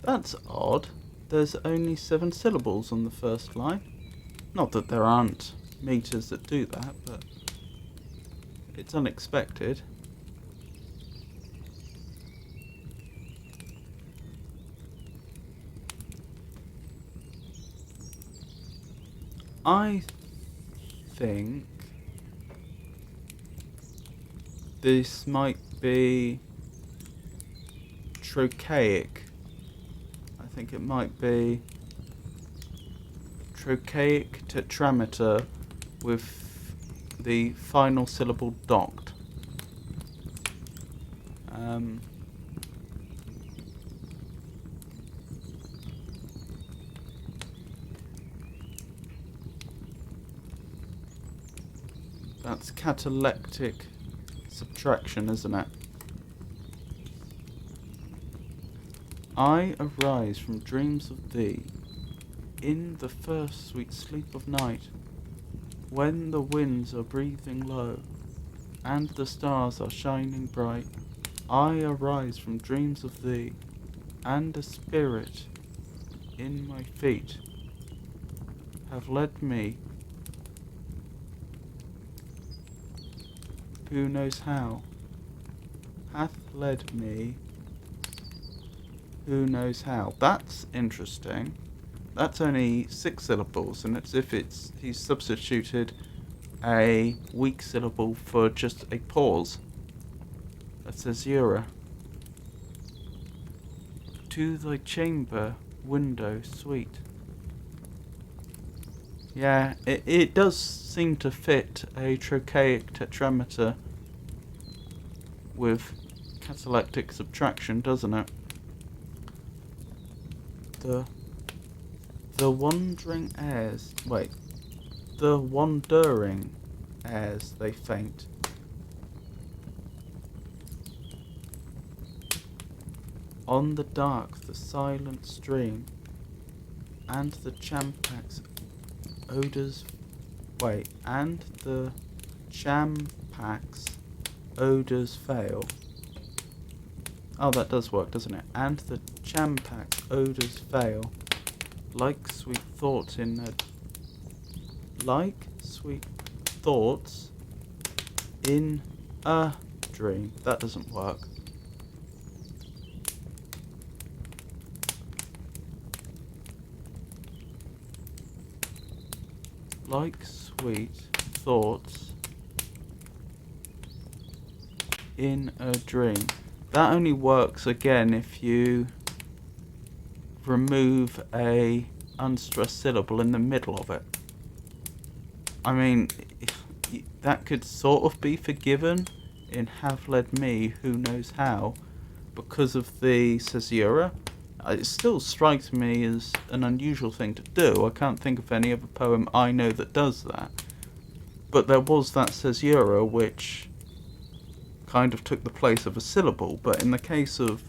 That's odd. There's only 7 syllables on the first line. Not that there aren't meters that do that, but it's unexpected. I think This might be trochaic. I think it might be trochaic tetrameter with the final syllable docked. That's catalectic subtraction, isn't it? I arise from dreams of thee in the first sweet sleep of night, when the winds are breathing low and the stars are shining bright. I arise from dreams of thee, and a spirit in my feet have led me, who knows how, hath led me, who knows how. That's interesting. That's only 6 syllables, and it's if he's substituted a weak syllable for just a pause. A caesura. To thy chamber window sweet. Yeah, it does seem to fit a trochaic tetrameter with catalectic subtraction, doesn't it? The wandering airs. Wait. The wandering airs they faint. On the dark, the silent stream, and the champak's odors. Wait, and the champak's odors fail. Oh, that does work, doesn't it? And the champak's odors fail, like sweet thoughts in a, like sweet thoughts in a dream. That doesn't work. Like sweet thoughts in a dream. That only works again if you remove a unstressed syllable in the middle of it. I mean, that could sort of be forgiven in have led me, who knows how, because of the caesura. It still strikes me as an unusual thing to do. I can't think of any other poem I know that does that. But there was that caesura which kind of took the place of a syllable. But in the case of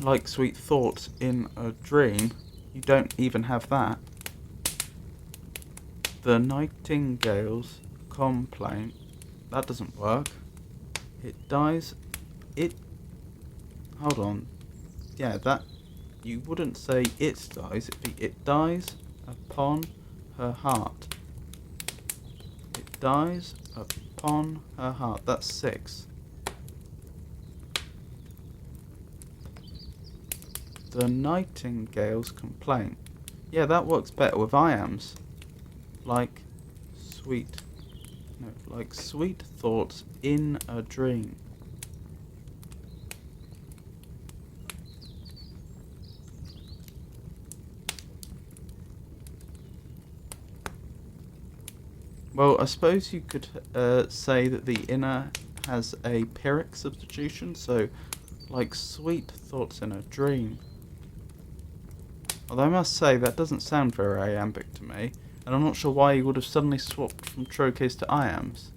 like sweet thoughts in a dream, you don't even have that. The nightingale's complaint. That doesn't work. It dies. Hold on. Yeah, that... You wouldn't say it dies. It'd be it dies upon her heart. It dies upon her heart. That's 6. The nightingale's complaint. Yeah, that works better with iams. Like sweet... No, like sweet thoughts in a dream. Well, I suppose you could say that the inner has a Pyrrhic substitution, so like sweet thoughts in a dream. Although I must say that doesn't sound very iambic to me, and I'm not sure why you would have suddenly swapped from trochees to iams.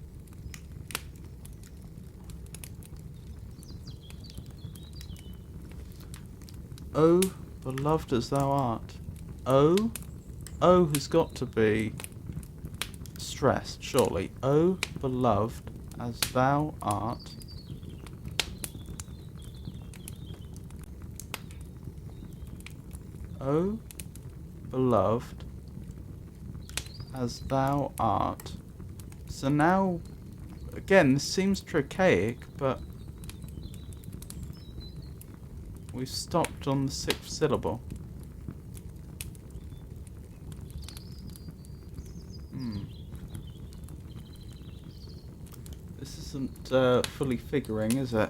Oh, beloved as thou art. Oh has got to be stressed, surely. Oh, beloved as thou art. Oh, beloved as thou art. So now, again, this seems trochaic, but we've stopped on the 6th syllable. fully figuring, is it?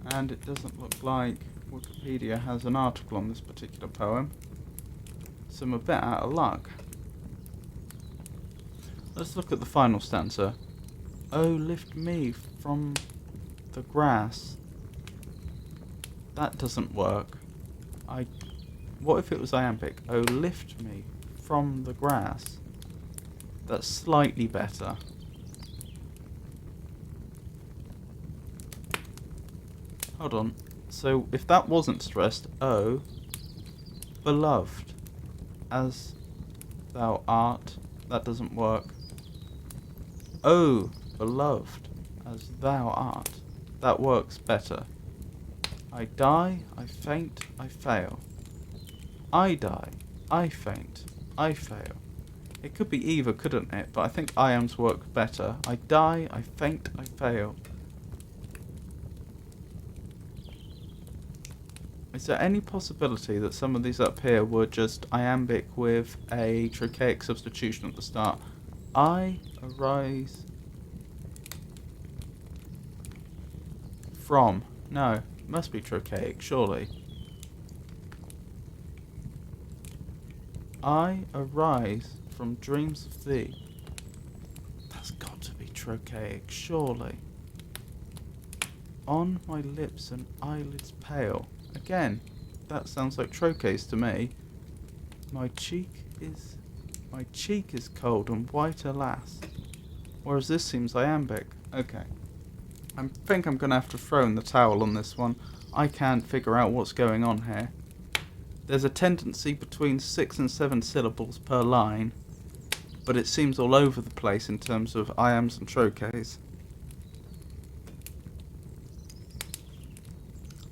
And it doesn't look like Wikipedia has an article on this particular poem, so I'm a bit out of luck. Let's look at the final stanza. Oh, lift me from the grass. That doesn't work. What if it was iambic? Oh, lift me from the grass. That's slightly better. Hold on. So if that wasn't stressed, oh, beloved, as thou art, that doesn't work. Oh, beloved, as thou art, that works better. I die, I faint, I fail. I die, I faint, I fail. It could be either, couldn't it? But I think iams work better. I die, I faint, I fail. Is there any possibility that some of these up here were just iambic with a trochaic substitution at the start? I arise from. No, it must be trochaic, surely. I arise from dreams of thee. That's got to be trochaic, surely. On my lips and eyelids pale. Again, that sounds like trochaic to me. My cheek is cold and white, alas. Whereas this seems iambic. Okay. I think I'm going to have to throw in the towel on this one. I can't figure out what's going on here. There's a tendency between 6 and 7 syllables per line, but it seems all over the place in terms of iams and trochaics.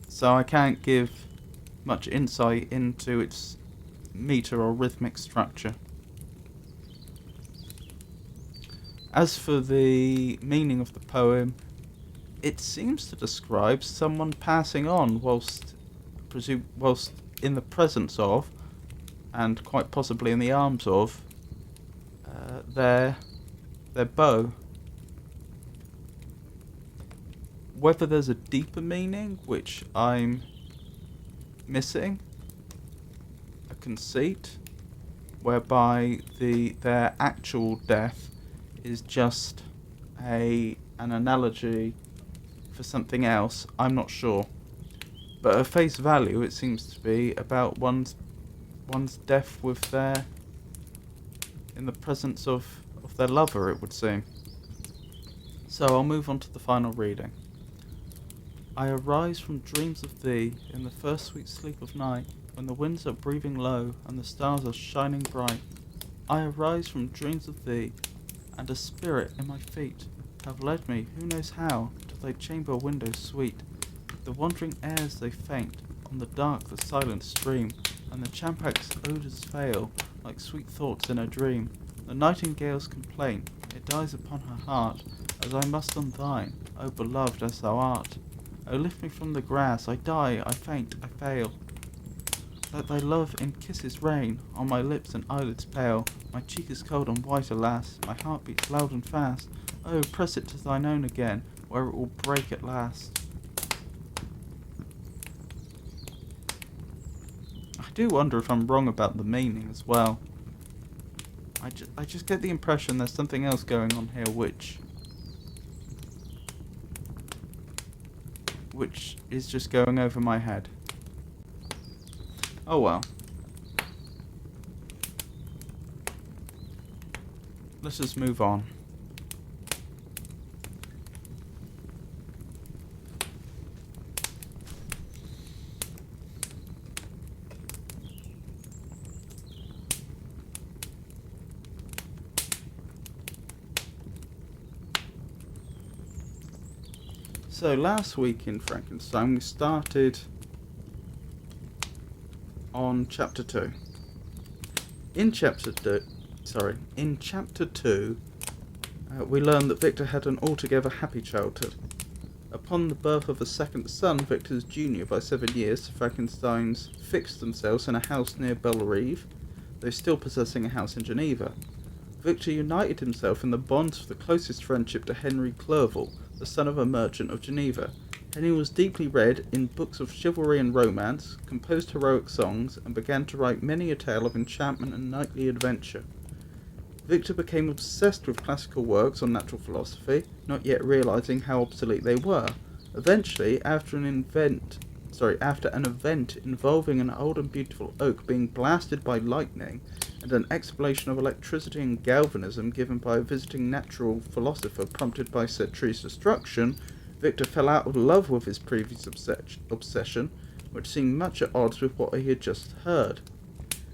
So I can't give much insight into its meter or rhythmic structure. As for the meaning of the poem, it seems to describe someone passing on whilst in the presence of, and quite possibly in the arms of, their beau. Whether there's a deeper meaning, which I'm missing, a conceit, whereby their actual death is just an analogy for something else, I'm not sure. But at face value, it seems to be about one's death in the presence of their lover, it would seem. So I'll move on to the final reading. I arise from dreams of thee in the first sweet sleep of night, when the winds are breathing low and the stars are shining bright. I arise from dreams of thee, and a spirit in my feet have led me, who knows how, to thy chamber window sweet. The wandering airs they faint on the dark, the silent stream, and the champak's odours fail like sweet thoughts in a dream. The nightingale's complaint, it dies upon her heart, as I must on thine, O beloved as thou art. O lift me from the grass, I die, I faint, I fail. Let thy love in kisses rain on my lips and eyelids pale. My cheek is cold and white, alas, my heart beats loud and fast. Oh, press it to thine own again, where it will break at last. I do wonder if I'm wrong about the meaning as well. I just get the impression there's something else going on here which is just going over my head. Oh well. Let's just move on. So last week in Frankenstein we started on chapter 2. In chapter 2, we learn that Victor had an altogether happy childhood. Upon the birth of a second son, Victor's junior by 7 years, the Frankensteins fixed themselves in a house near Bellerive, though still possessing a house in Geneva. Victor united himself in the bonds of the closest friendship to Henry Clerval, the son of a merchant of Geneva. Henry was deeply read in books of chivalry and romance, composed heroic songs, and began to write many a tale of enchantment and knightly adventure. Victor became obsessed with classical works on natural philosophy, not yet realizing how obsolete they were. Eventually, after an event involving an old and beautiful oak being blasted by lightning, and an explanation of electricity and galvanism given by a visiting natural philosopher prompted by said tree's destruction, Victor fell out of love with his previous obsession, which seemed much at odds with what he had just heard.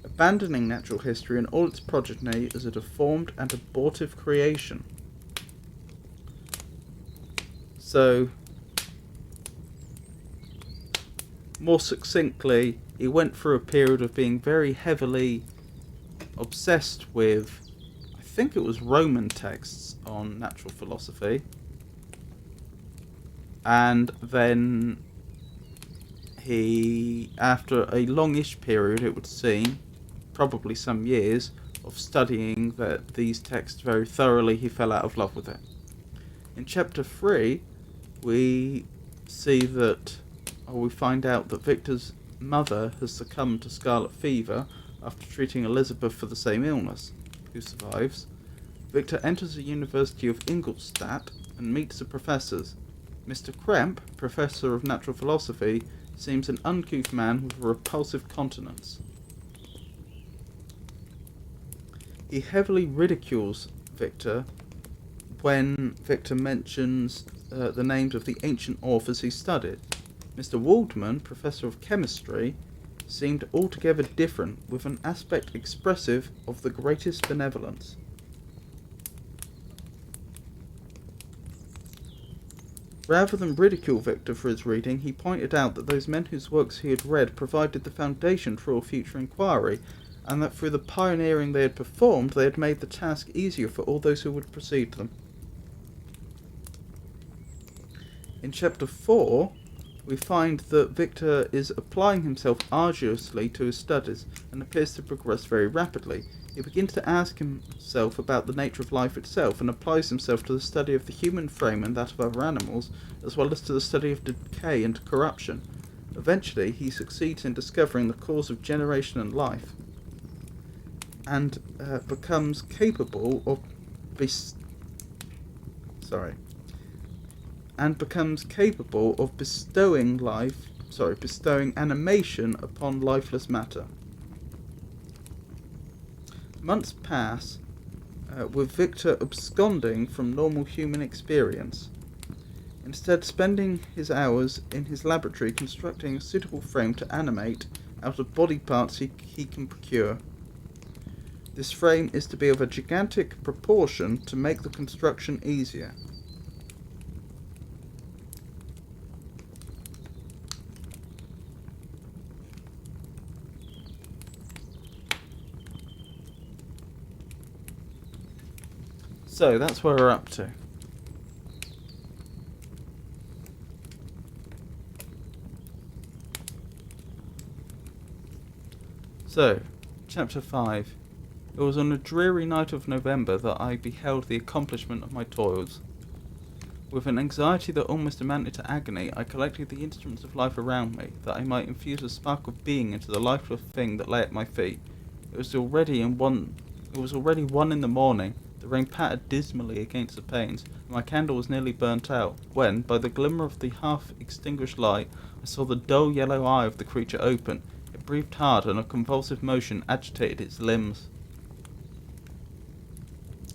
Abandoning natural history and all its progeny as a deformed and abortive creation. So, more succinctly, he went through a period of being very heavily obsessed with, I think it was Roman texts on natural philosophy, and then he, after a longish period, it would seem, probably some years, of studying these texts very thoroughly, he fell out of love with it. In chapter 3, we find out that Victor's mother has succumbed to scarlet fever after treating Elizabeth for the same illness, who survives. Victor enters the University of Ingolstadt and meets the professors. Mr. Kremp, professor of natural philosophy, seems an uncouth man with a repulsive countenance. He heavily ridicules Victor when Victor mentions the names of the ancient authors he studied. Mr. Waldman, professor of chemistry, seemed altogether different, with an aspect expressive of the greatest benevolence. Rather than ridicule Victor for his reading, he pointed out that those men whose works he had read provided the foundation for all future inquiry, and that through the pioneering they had performed, they had made the task easier for all those who would precede them. In chapter 4, we find that Victor is applying himself arduously to his studies, and appears to progress very rapidly. He begins to ask himself about the nature of life itself, and applies himself to the study of the human frame and that of other animals, as well as to the study of decay and corruption. Eventually, he succeeds in discovering the cause of generation and life, and becomes capable of bestowing animation upon lifeless matter. Months pass, with Victor absconding from normal human experience, instead spending his hours in his laboratory constructing a suitable frame to animate out of body parts he can procure. This frame is to be of a gigantic proportion to make the construction easier. So that's where we're up to. So, chapter 5. It was on a dreary night of November that I beheld the accomplishment of my toils. With an anxiety that almost amounted to agony, I collected the instruments of life around me, that I might infuse a spark of being into the lifeless thing that lay at my feet. It was already 1 in the morning. The rain pattered dismally against the panes, and my candle was nearly burnt out, when, by the glimmer of the half-extinguished light, I saw the dull yellow eye of the creature open. It breathed hard, and a convulsive motion agitated its limbs.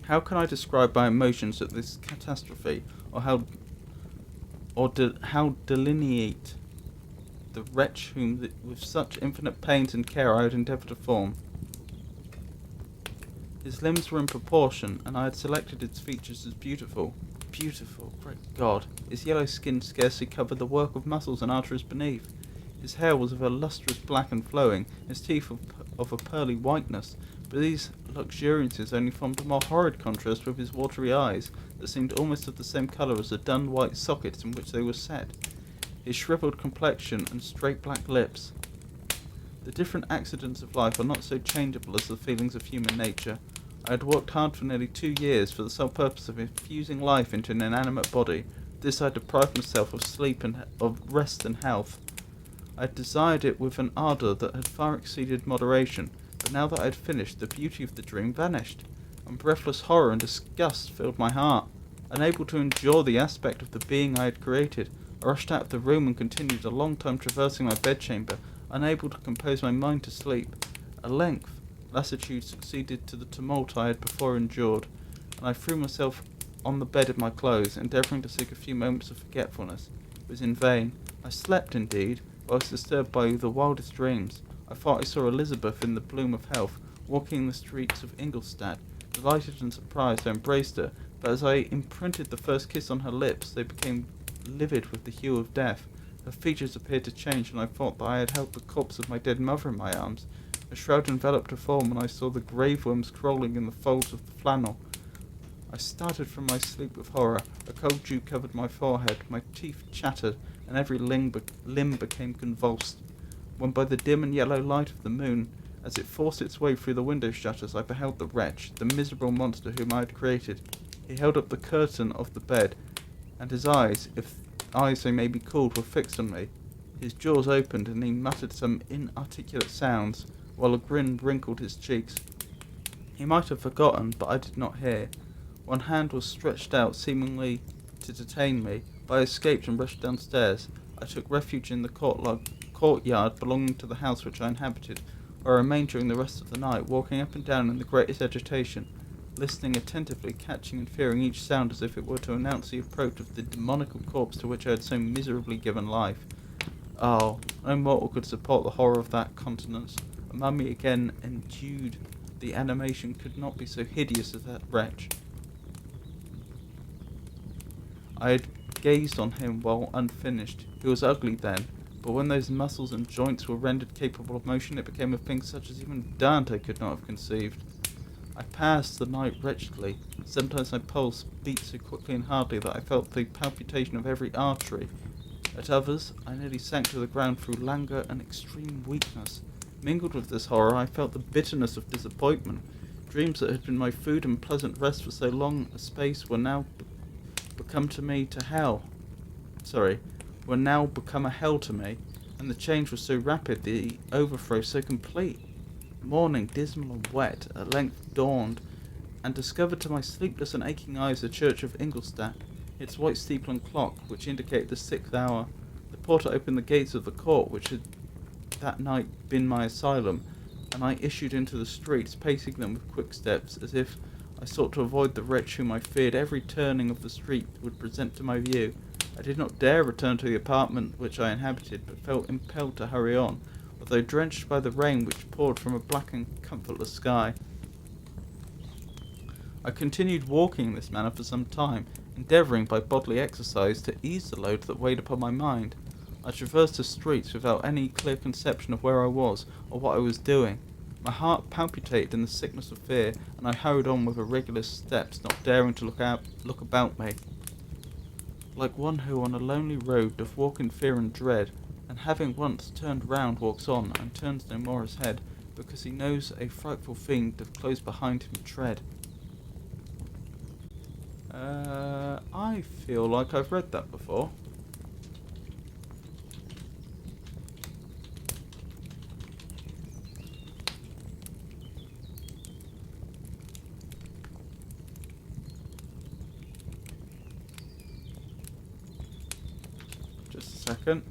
How can I describe by emotions at this catastrophe, or how delineate the wretch whom with such infinite pains and care I had endeavoured to form? His limbs were in proportion, and I had selected its features as beautiful. Beautiful, great God! His yellow skin scarcely covered the work of muscles and arteries beneath. His hair was of a lustrous black and flowing, his teeth of a pearly whiteness, but these luxuriances only formed a more horrid contrast with his watery eyes that seemed almost of the same colour as the dun white sockets in which they were set, his shrivelled complexion and straight black lips. The different accidents of life are not so changeable as the feelings of human nature. I had worked hard for nearly 2 years for the sole purpose of infusing life into an inanimate body. This I deprived myself of sleep and of rest and health. I had desired it with an ardour that had far exceeded moderation, but now that I had finished, the beauty of the dream vanished, and breathless horror and disgust filled my heart. Unable to endure the aspect of the being I had created, I rushed out of the room and continued a long time traversing my bedchamber, unable to compose my mind to sleep. At length, lassitude succeeded to the tumult I had before endured, and I threw myself on the bed in my clothes, endeavouring to seek a few moments of forgetfulness. It was in vain. I slept, indeed, but I was disturbed by the wildest dreams. I thought I saw Elizabeth in the bloom of health, walking in the streets of Ingolstadt. Delighted and surprised, I embraced her, but as I imprinted the first kiss on her lips, they became livid with the hue of death. Her features appeared to change, and I thought that I had held the corpse of my dead mother in my arms. A shroud enveloped her form, and I saw the grave worms crawling in the folds of the flannel. I started from my sleep with horror. A cold dew covered my forehead, my teeth chattered, and every limb became convulsed, when by the dim and yellow light of the moon, as it forced its way through the window shutters, I beheld the wretch, the miserable monster whom I had created. He held up the curtain of the bed, and his eyes, if eyes they may be called, were fixed on me. His jaws opened, and he muttered some inarticulate sounds, while a grin wrinkled his cheeks. He might have forgotten, but I did not hear. One hand was stretched out, seemingly to detain me, but I escaped and rushed downstairs. I took refuge in the courtyard belonging to the house which I inhabited, where I remained during the rest of the night, walking up and down in the greatest agitation, listening attentively, catching and fearing each sound as if it were to announce the approach of the demoniacal corpse to which I had so miserably given life. Oh, no mortal could support the horror of that countenance. A mummy again endued. The animation could not be so hideous as that wretch. I had gazed on him while unfinished. He was ugly then, but when those muscles and joints were rendered capable of motion, it became a thing such as even Dante could not have conceived. I passed the night wretchedly. Sometimes my pulse beat so quickly and hardly that I felt the palpitation of every artery. At others, I nearly sank to the ground through languor and extreme weakness. Mingled with this horror, I felt the bitterness of disappointment. Dreams that had been my food and pleasant rest for so long a space were now become a hell to me, and the change was so rapid, the overthrow so complete. Morning, dismal and wet, at length dawned, and discovered to my sleepless and aching eyes the church of Ingolstadt, its white steeple and clock, which indicated the 6th hour. The porter opened the gates of the court, which had that night been my asylum, and I issued into the streets, pacing them with quick steps, as if I sought to avoid the wretch whom I feared every turning of the street would present to my view. I did not dare return to the apartment which I inhabited, but felt impelled to hurry on, although drenched by the rain which poured from a black and comfortless sky. I continued walking in this manner for some time, endeavouring by bodily exercise to ease the load that weighed upon my mind. I traversed the streets without any clear conception of where I was or what I was doing. My heart palpitated in the sickness of fear, and I hurried on with irregular steps, not daring to look about me. Like one who on a lonely road doth walk in fear and dread, and having once turned round walks on, and turns no more his head, because he knows a frightful fiend doth close behind him tread. I feel like I've read that before. Just a second.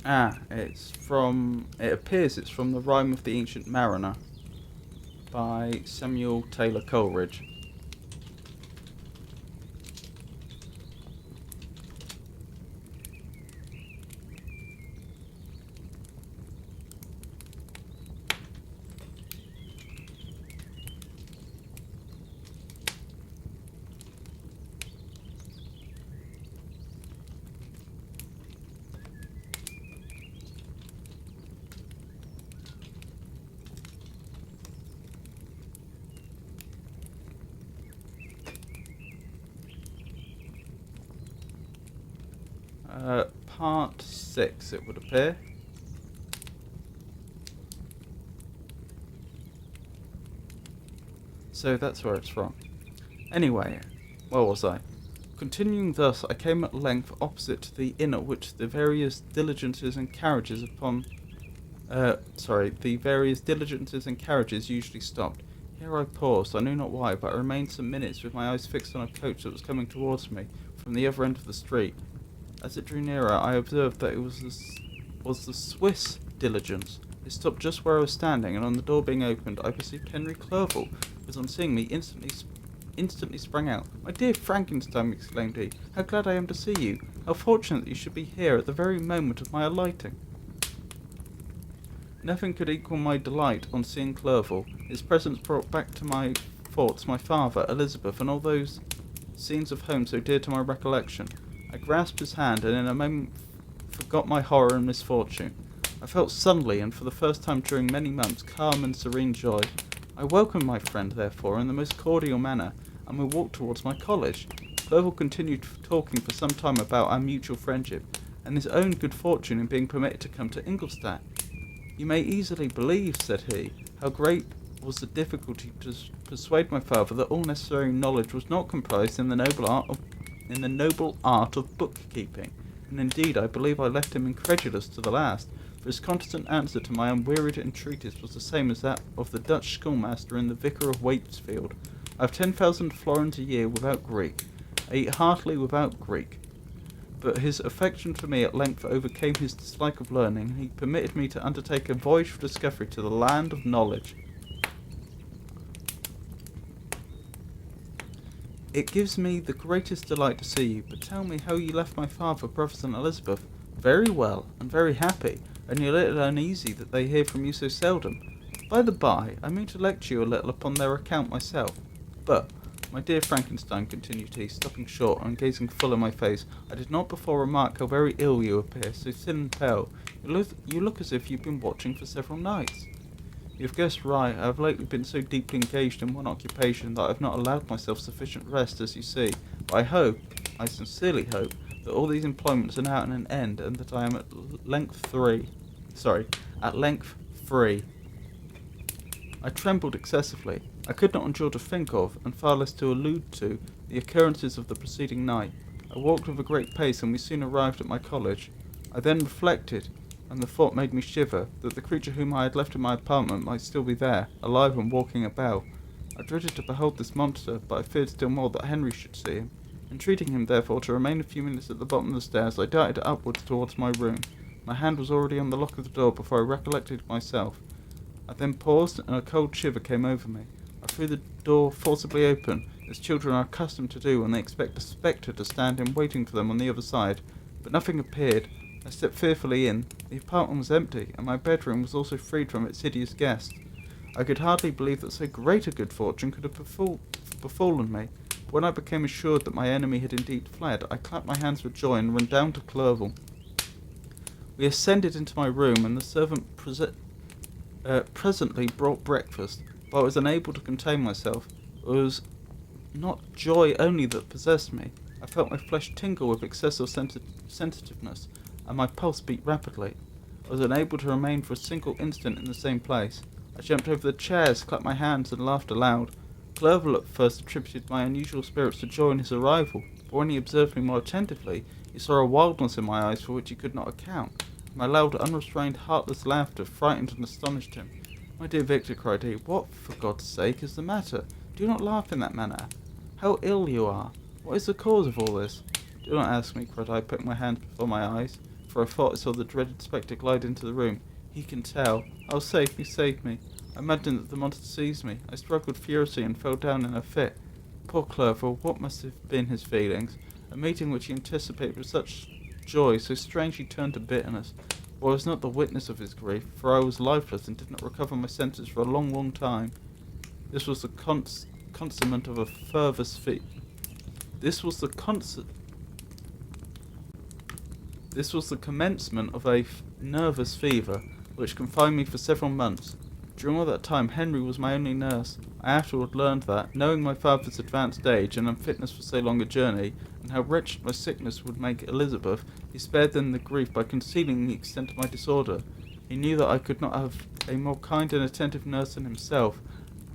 It appears it's from The Rime of the Ancient Mariner by Samuel Taylor Coleridge. Part 6, it would appear. So that's where it's from. Anyway, where was I? Continuing thus, I came at length opposite to the inn at which the various diligences and carriages usually stopped. Here I paused, I knew not why, but I remained some minutes with my eyes fixed on a coach that was coming towards me from the other end of the street. As it drew nearer, I observed that it was the Swiss diligence. It stopped just where I was standing, and on the door being opened, I perceived Henry Clerval, who, on seeing me, instantly sprang out. "My dear Frankenstein," exclaimed he, "how glad I am to see you! How fortunate that you should be here at the very moment of my alighting!" Nothing could equal my delight on seeing Clerval. His presence brought back to my thoughts my father, Elizabeth, and all those scenes of home so dear to my recollection. I grasped his hand, and in a moment forgot my horror and misfortune. I felt suddenly, and for the first time during many months, calm and serene joy. I welcomed my friend, therefore, in the most cordial manner, and we walked towards my college. Clerval continued talking for some time about our mutual friendship, and his own good fortune in being permitted to come to Ingolstadt. "You may easily believe," said he, "how great was the difficulty to persuade my father that all necessary knowledge was not comprised in the noble art of bookkeeping, and indeed I believe I left him incredulous to the last, for his constant answer to my unwearied entreaties was the same as that of the Dutch schoolmaster in the Vicar of Wakefield. I have 10,000 florins a year without Greek. I eat heartily without Greek. But his affection for me at length overcame his dislike of learning, and he permitted me to undertake a voyage of discovery to the land of knowledge. It gives me the greatest delight to see you, but tell me how you left my father, brothers, and Elizabeth." "Very well, and very happy, only a little uneasy that they hear from you so seldom. By the by, I mean to lecture you a little upon their account myself. But, my dear Frankenstein," continued he, stopping short and gazing full in my face, "I did not before remark how very ill you appear, so thin and pale. You look as if you had been watching for several nights." "You have guessed right. I have lately been so deeply engaged in one occupation that I have not allowed myself sufficient rest, as you see. But I sincerely hope, that all these employments are now at an end, and that I am at length free. I trembled excessively. I could not endure to think of, and far less to allude to, the occurrences of the preceding night. I walked with a great pace, and we soon arrived at my college. I then reflected, and the thought made me shiver, that the creature whom I had left in my apartment might still be there, alive and walking about. I dreaded to behold this monster, but I feared still more that Henry should see him. Entreating him, therefore, to remain a few minutes at the bottom of the stairs, I darted upwards towards my room. My hand was already on the lock of the door before I recollected myself. I then paused, and a cold shiver came over me. I threw the door forcibly open, as children are accustomed to do when they expect a spectre to stand in waiting for them on the other side, but nothing appeared. I stepped fearfully in. The apartment was empty, and my bedroom was also freed from its hideous guest. I could hardly believe that so great a good fortune could have befallen me. When I became assured that my enemy had indeed fled, I clapped my hands with joy and ran down to Clerval. We ascended into my room, and the servant presently brought breakfast, but I was unable to contain myself. It was not joy only that possessed me. I felt my flesh tingle with excessive sensitiveness, and my pulse beat rapidly. I was unable to remain for a single instant in the same place. I jumped over the chairs, clapped my hands, and laughed aloud. Clerval at first attributed my unusual spirits to joy in his arrival, but when he observed me more attentively, he saw a wildness in my eyes for which he could not account. My loud, unrestrained, heartless laughter frightened and astonished him. "My dear Victor," cried he, "what, for God's sake, is the matter? Do not laugh in that manner. How ill you are! What is the cause of all this?" "Do not ask me," cried I, putting my hands before my eyes, for I thought I saw the dreaded spectre glide into the room. He can tell. Oh, save me, save me. I imagined that the monster seized me. I struggled furiously and fell down in a fit. Poor Clerval, what must have been his feelings? A meeting which he anticipated with such joy so strangely turned to bitterness. For I was not the witness of his grief, for I was lifeless and did not recover my senses for a long, long time. This was the consummate of a fervous fever. This was the commencement of a nervous fever, which confined me for several months. During all that time, Henry was my only nurse. I afterward learned that, knowing my father's advanced age and unfitness for so long a journey, and how wretched my sickness would make Elizabeth, he spared them the grief by concealing the extent of my disorder. He knew that I could not have a more kind and attentive nurse than himself,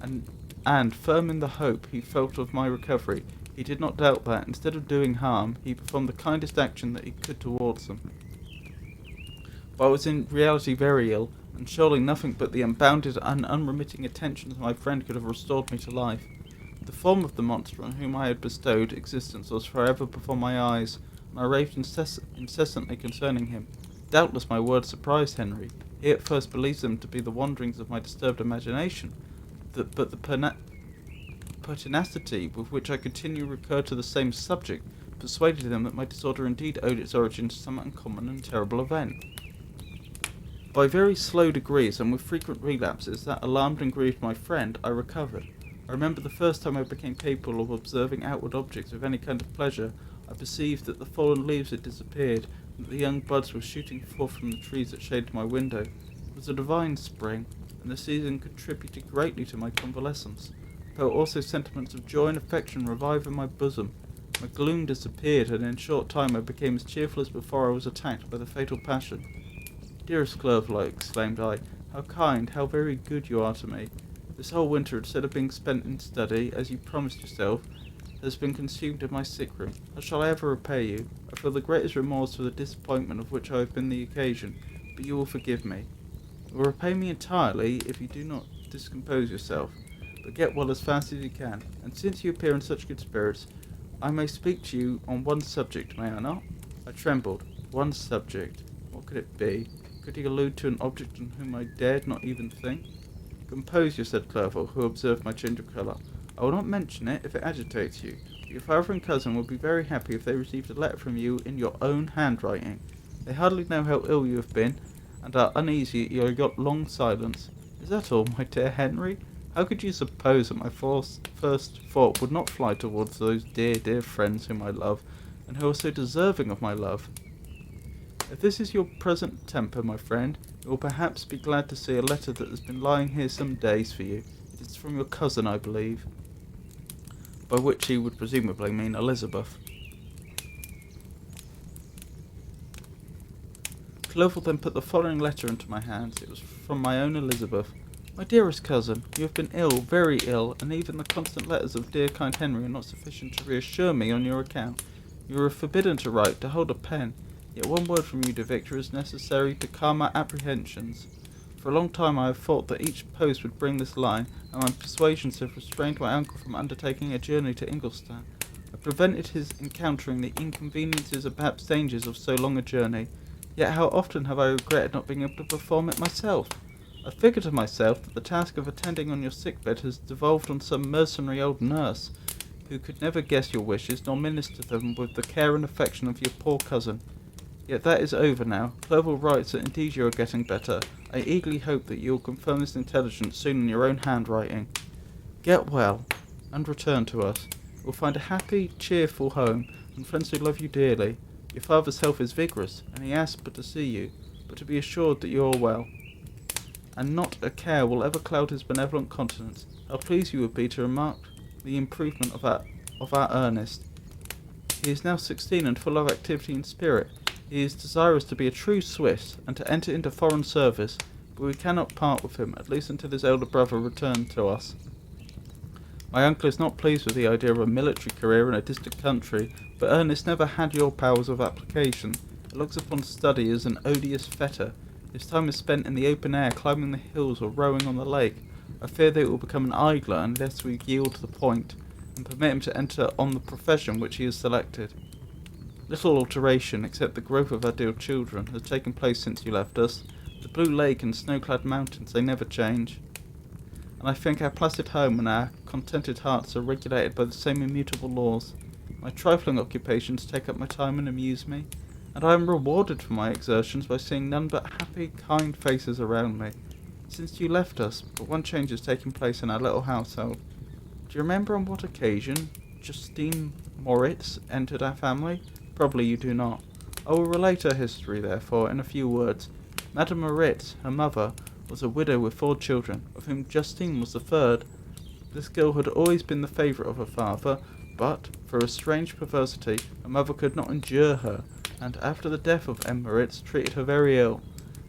and firm in the hope he felt of my recovery, he did not doubt that, instead of doing harm, he performed the kindest action that he could towards them. But I was in reality very ill, and surely nothing but the unbounded and unremitting attentions of my friend could have restored me to life. The form of the monster on whom I had bestowed existence was forever before my eyes, and I raved incessantly concerning him. Doubtless my words surprised Henry. He at first believed them to be the wanderings of my disturbed imagination, but the pertinacity with which I continually recurred to the same subject persuaded him that my disorder indeed owed its origin to some uncommon and terrible event. By very slow degrees, and with frequent relapses that alarmed and grieved my friend, I recovered. I remember the first time I became capable of observing outward objects with any kind of pleasure. I perceived that the fallen leaves had disappeared, and that the young buds were shooting forth from the trees that shaded my window. It was a divine spring, and the season contributed greatly to my convalescence. I felt also sentiments of joy and affection revive in my bosom. My gloom disappeared, and in a short time I became as cheerful as before I was attacked by the fatal passion. Dearest Clerval, exclaimed I, how kind, how very good you are to me. This whole winter, instead of being spent in study, as you promised yourself, has been consumed in my sick room. How shall I ever repay you? I feel the greatest remorse for the disappointment of which I have been the occasion, but you will forgive me. You will repay me entirely if you do not discompose yourself, but get well as fast as you can, and since you appear in such good spirits, I may speak to you on one subject, may I not? I trembled. One subject. What could it be? Could he allude to an object on whom I dared not even think? Compose you, said Clerval, who observed my change of colour. I will not mention it if it agitates you, but your father and cousin will be very happy if they received a letter from you in your own handwriting. They hardly know how ill you have been, and are uneasy at your long silence. Is that all, my dear Henry? How could you suppose that my first thought would not fly towards those dear, dear friends whom I love, and who are so deserving of my love? If this is your present temper, my friend, you will perhaps be glad to see a letter that has been lying here some days for you. It is from your cousin, I believe, by which he would presumably mean Elizabeth. Clerval then put the following letter into my hands. It was from my own Elizabeth. My dearest cousin, you have been ill, very ill, and even the constant letters of dear kind Henry are not sufficient to reassure me on your account. You are forbidden to write, to hold a pen. Yet one word from you, dear Victor, is necessary to calm my apprehensions. For a long time I have thought that each post would bring this line, and my persuasions have restrained my uncle from undertaking a journey to Ingolstadt. I prevented his encountering the inconveniences and perhaps dangers of so long a journey. Yet how often have I regretted not being able to perform it myself? I figure to myself that the task of attending on your sickbed has devolved on some mercenary old nurse, who could never guess your wishes, nor minister them with the care and affection of your poor cousin. Yet that is over now. Clerval writes that indeed you are getting better. I eagerly hope that you will confirm this intelligence soon in your own handwriting. Get well, and return to us. You will find a happy, cheerful home, and friends who love you dearly. Your father's health is vigorous, and he asks but to see you, but to be assured that you are well, and not a care will ever cloud his benevolent countenance. How pleased you would be to remark the improvement of our Ernest. He is now 16 and full of activity and spirit. He is desirous to be a true Swiss, and to enter into foreign service, but we cannot part with him, at least until his elder brother return to us. My uncle is not pleased with the idea of a military career in a distant country, but Ernest never had your powers of application. He looks upon study as an odious fetter. His time is spent in the open air, climbing the hills or rowing on the lake. I fear that he will become an idler unless we yield the point, and permit him to enter on the profession which he has selected. Little alteration, except the growth of our dear children, has taken place since you left us. The blue lake and snow-clad mountains, they never change. And I think our placid home and our contented hearts are regulated by the same immutable laws. My trifling occupations take up my time and amuse me, and I am rewarded for my exertions by seeing none but happy, kind faces around me. Since you left us, but one change has taken place in our little household. Do you remember on what occasion Justine Moritz entered our family? Probably you do not. I will relate her history, therefore, in a few words. Madame Moritz, her mother, was a widow with 4 children, of whom Justine was the third. This girl had always been the favourite of her father, but, for a strange perversity, her mother could not endure her, and after the death of M. Moritz, treated her very ill.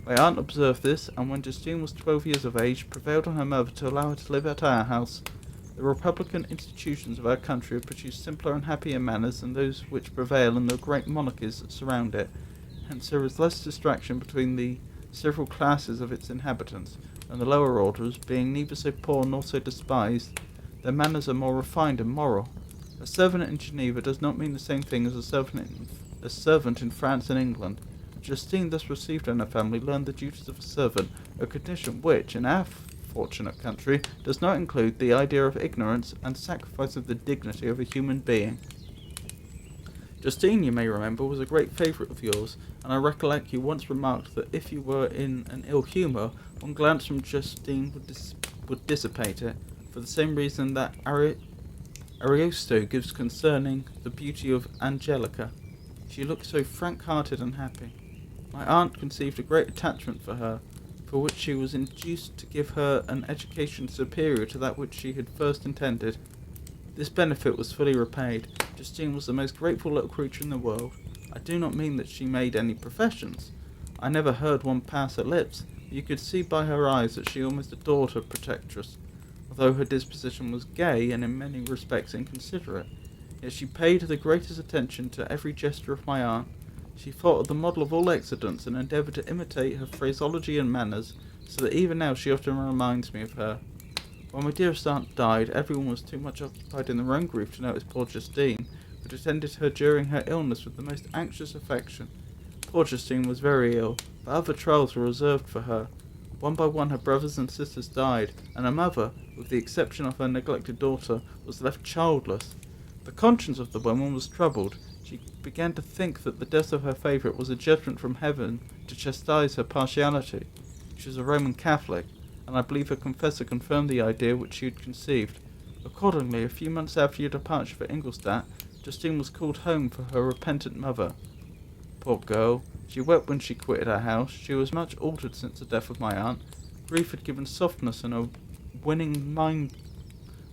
My aunt observed this, and when Justine was 12 years of age, prevailed on her mother to allow her to live at our house. The republican institutions of our country have produced simpler and happier manners than those which prevail in the great monarchies that surround it. Hence there is less distraction between the several classes of its inhabitants, and the lower orders, being neither so poor nor so despised, their manners are more refined and moral. A servant in Geneva does not mean the same thing as a servant in France and England. Justine thus received in her family learned the duties of a servant, a condition which, in our fortunate country, does not include the idea of ignorance and sacrifice of the dignity of a human being. Justine, you may remember, was a great favourite of yours, and I recollect you once remarked that if you were in an ill humour, one glance from Justine would dissipate it, for the same reason that Ariosto gives concerning the beauty of Angelica. She looked so frank-hearted and happy. My aunt conceived a great attachment for her, for which she was induced to give her an education superior to that which she had first intended. This benefit was fully repaid. Justine was the most grateful little creature in the world. I do not mean that she made any professions. I never heard one pass her lips, but you could see by her eyes that she almost adored her protectress. Although her disposition was gay and in many respects inconsiderate, yet she paid the greatest attention to every gesture of my aunt. She thought of the model of all accidents and endeavoured to imitate her phraseology and manners, so that even now she often reminds me of her. When my dearest aunt died, everyone was too much occupied in their own grief to notice poor Justine, but attended her during her illness with the most anxious affection. Poor Justine was very ill, but other trials were reserved for her. One by one her brothers and sisters died, and her mother, with the exception of her neglected daughter, was left childless. The conscience of the woman was troubled. She began to think that the death of her favourite was a judgment from heaven to chastise her partiality. She was a Roman Catholic, and I believe her confessor confirmed the idea which she had conceived. Accordingly, a few months after your departure for Ingolstadt, Justine was called home for her repentant mother. Poor girl, she wept when she quitted our house. She was much altered since the death of my aunt. Grief had given softness and a winning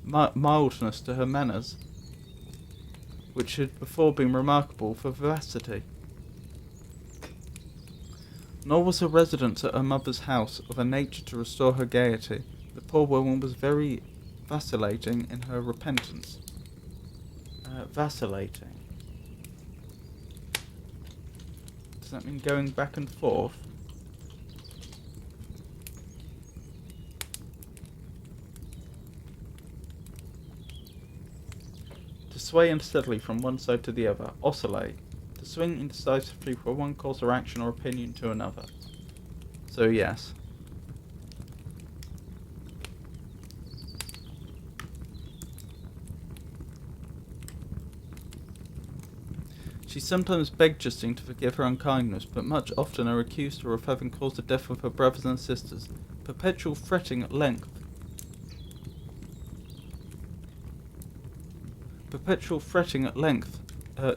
mildness to her manners, which had before been remarkable for vivacity. Nor was her residence at her mother's house of a nature to restore her gaiety. The poor woman was very vacillating in her repentance. Vacillating. Does that mean going back and forth? To sway unsteadily from one side to the other, oscillate. To swing indecisively from one course or action or opinion to another. So yes. She sometimes begged Justine to forgive her unkindness, but much oftener accused her of having caused the death of her brothers and sisters. Perpetual fretting at length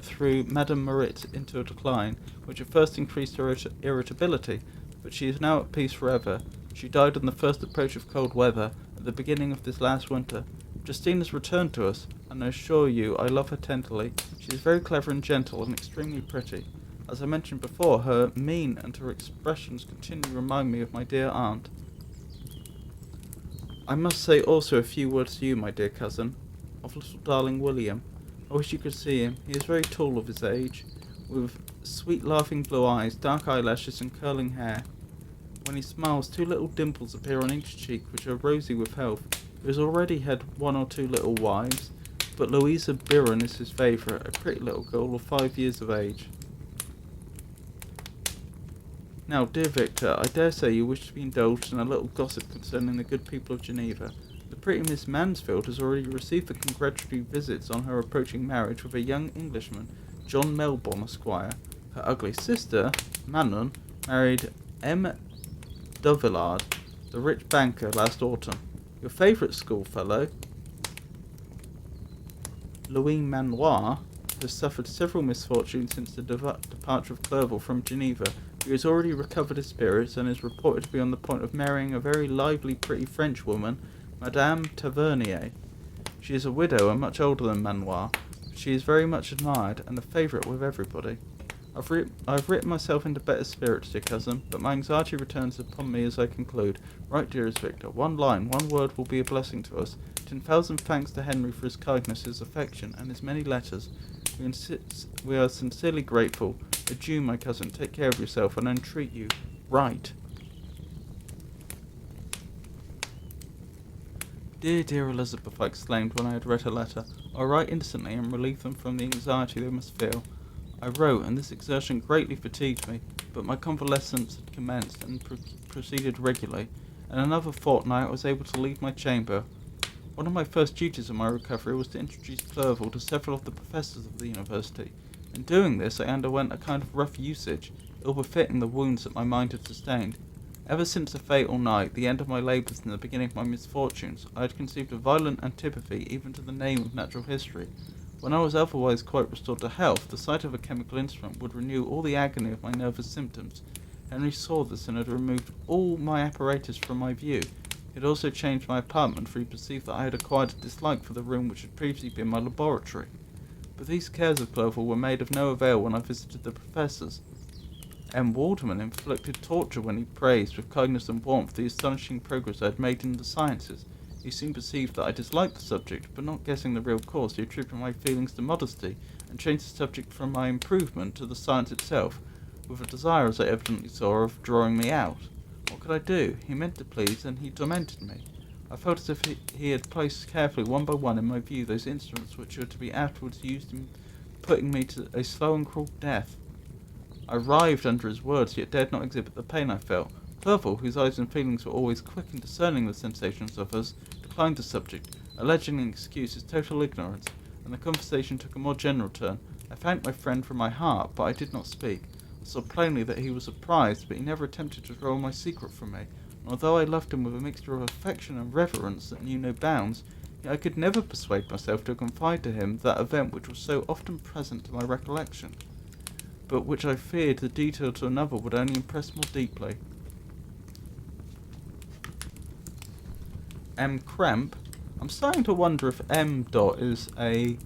threw Madame Moritz into a decline, which at first increased her irritability, but she is now at peace forever. She died on the first approach of cold weather, at the beginning of this last winter. Justine has returned to us, and I assure you I love her tenderly. She is very clever and gentle, and extremely pretty. As I mentioned before, her mien and her expressions continually remind me of my dear aunt. I must say also a few words to you, my dear cousin, of little darling William. I wish you could see him. He is very tall of his age, with sweet laughing blue eyes, dark eyelashes and curling hair. When he smiles, 2 little dimples appear on each cheek, which are rosy with health. He has already had 1 or 2 little wives, but Louisa Biron is his favourite, a pretty little girl of 5 years of age. Now, dear Victor, I dare say you wish to be indulged in a little gossip concerning the good people of Geneva. The pretty Miss Mansfield has already received the congratulatory visits on her approaching marriage with a young Englishman, John Melbourne, Esquire. Her ugly sister, Manon, married M. Dovillard, the rich banker, last autumn. Your favourite schoolfellow, Louis Manoir, has suffered several misfortunes since the departure of Clerval from Geneva. He has already recovered his spirits and is reported to be on the point of marrying a very lively, pretty French woman, Madame Tavernier. She is a widow and much older than Manoir, but she is very much admired and a favourite with everybody. I've written myself into better spirits, dear cousin, but my anxiety returns upon me as I conclude. Right, dearest Victor, one line, one word will be a blessing to us. 10,000 thanks to Henry for his kindness, his affection, and his many letters. We are sincerely grateful. Adieu, my cousin, take care of yourself, and I entreat you, write. Dear, dear Elizabeth, I exclaimed when I had read her letter. I'll write instantly and relieve them from the anxiety they must feel. I wrote, and this exertion greatly fatigued me, but my convalescence had commenced and proceeded regularly. In another fortnight I was able to leave my chamber. One of my first duties on my recovery was to introduce Clerval to several of the professors of the university. In doing this I underwent a kind of rough usage, ill-befitting the wounds that my mind had sustained. Ever since the fatal night, the end of my labours and the beginning of my misfortunes, I had conceived a violent antipathy even to the name of natural history. When I was otherwise quite restored to health, the sight of a chemical instrument would renew all the agony of my nervous symptoms. Henry saw this and had removed all my apparatus from my view. He had also changed my apartment, for he perceived that I had acquired a dislike for the room which had previously been my laboratory. But these cares of Clerval were made of no avail when I visited the professors. M. Waldman inflicted torture when he praised with kindness and warmth the astonishing progress I had made in the sciences. He soon perceived that I disliked the subject, but not guessing the real cause, he attributed my feelings to modesty, and changed the subject from my improvement to the science itself, with a desire, as I evidently saw, of drawing me out. What could I do? He meant to please, and he tormented me. I felt as if he had placed carefully, one by one, in my view, those instruments which were to be afterwards used in putting me to a slow and cruel death. I writhed under his words, yet dared not exhibit the pain I felt. Clerval, whose eyes and feelings were always quick in discerning the sensations of others, declined the subject, alleging in excuse his total ignorance, and the conversation took a more general turn. I thanked my friend from my heart, but I did not speak. I saw plainly that he was surprised, but he never attempted to draw my secret from me, and although I loved him with a mixture of affection and reverence that knew no bounds, yet I could never persuade myself to confide to him that event which was so often present to my recollection, but which I feared the detail to another would only impress more deeply. M. Cramp. I'm starting to wonder if M. is a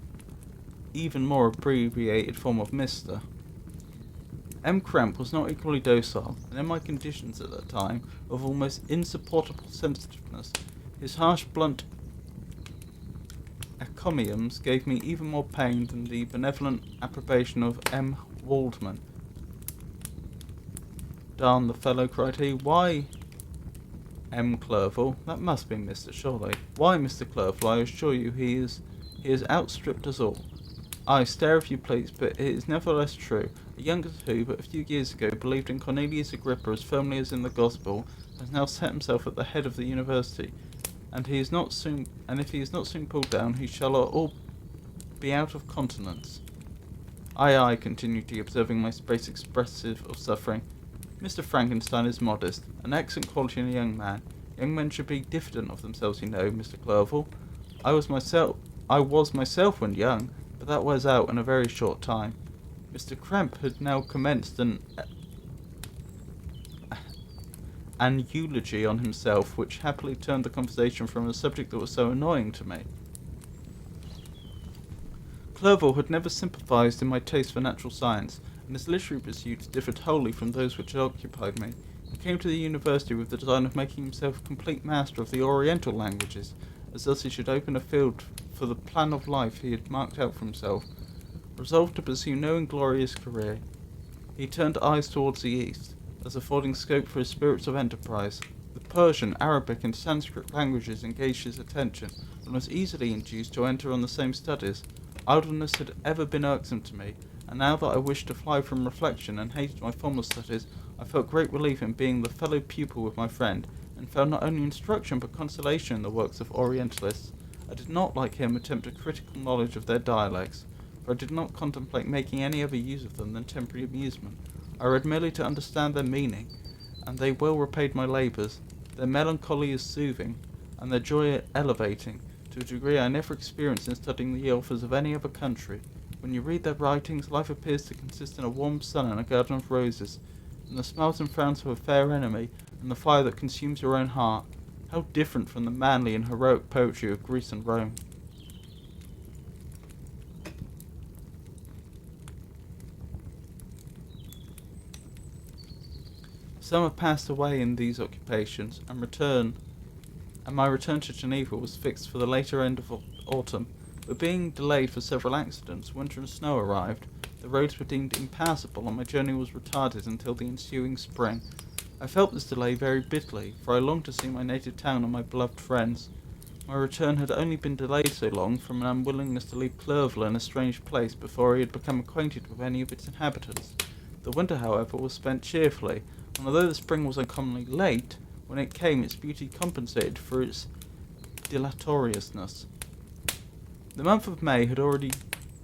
even more abbreviated form of Mr. M. Cramp was not equally docile, and in my conditions at that time of almost insupportable sensitiveness, his harsh, blunt encomiums gave me even more pain than the benevolent approbation of M. Waldman. Darn the fellow, cried he. Why, M. Clerval, that must be Mr. surely. Why, Mr. Clerval, I assure you he has outstripped us all. Aye, stare if you please, but it is nevertheless true. A youngster who, but a few years ago, believed in Cornelius Agrippa as firmly as in the Gospel, has now set himself at the head of the university, and if he is not soon pulled down, he shall all be out of countenance. Aye, aye, continued he, observing my face expressive of suffering. Mr. Frankenstein is modest, an excellent quality in a young man. Young men should be diffident of themselves, you know, Mr. Clerval. I was myself when young, but that wears out in a very short time. Mr. Cramp had now commenced an eulogy on himself, which happily turned the conversation from a subject that was so annoying to me. Clerval had never sympathized in my taste for natural science, and his literary pursuits differed wholly from those which had occupied me. He came to the university with the design of making himself complete master of the Oriental languages, as thus he should open a field for the plan of life he had marked out for himself. Resolved to pursue no inglorious career, he turned eyes towards the east, as affording scope for his spirits of enterprise. The Persian, Arabic, and Sanskrit languages engaged his attention, and was easily induced to enter on the same studies. Idleness had ever been irksome to me, and now that I wished to fly from reflection and hated my former studies, I felt great relief in being the fellow pupil with my friend, and found not only instruction but consolation in the works of Orientalists. I did not, like him, attempt a critical knowledge of their dialects, for I did not contemplate making any other use of them than temporary amusement. I read merely to understand their meaning, and they well repaid my labours. Their melancholy is soothing, and their joy elevating, to a degree I never experienced in studying the authors of any other country. When you read their writings, life appears to consist in a warm sun and a garden of roses, and the smiles and frowns of a fair enemy, and the fire that consumes your own heart. How different from the manly and heroic poetry of Greece and Rome. Summer passed away in these occupations, and my return to Geneva was fixed for the later end of autumn, but being delayed for several accidents, winter and snow arrived, the roads were deemed impassable, and my journey was retarded until the ensuing spring. I felt this delay very bitterly, for I longed to see my native town and my beloved friends. My return had only been delayed so long from an unwillingness to leave Clerval in a strange place before I had become acquainted with any of its inhabitants. The winter, however, was spent cheerfully, and although the spring was uncommonly late, when it came its beauty compensated for its dilatoriousness. The month of May had already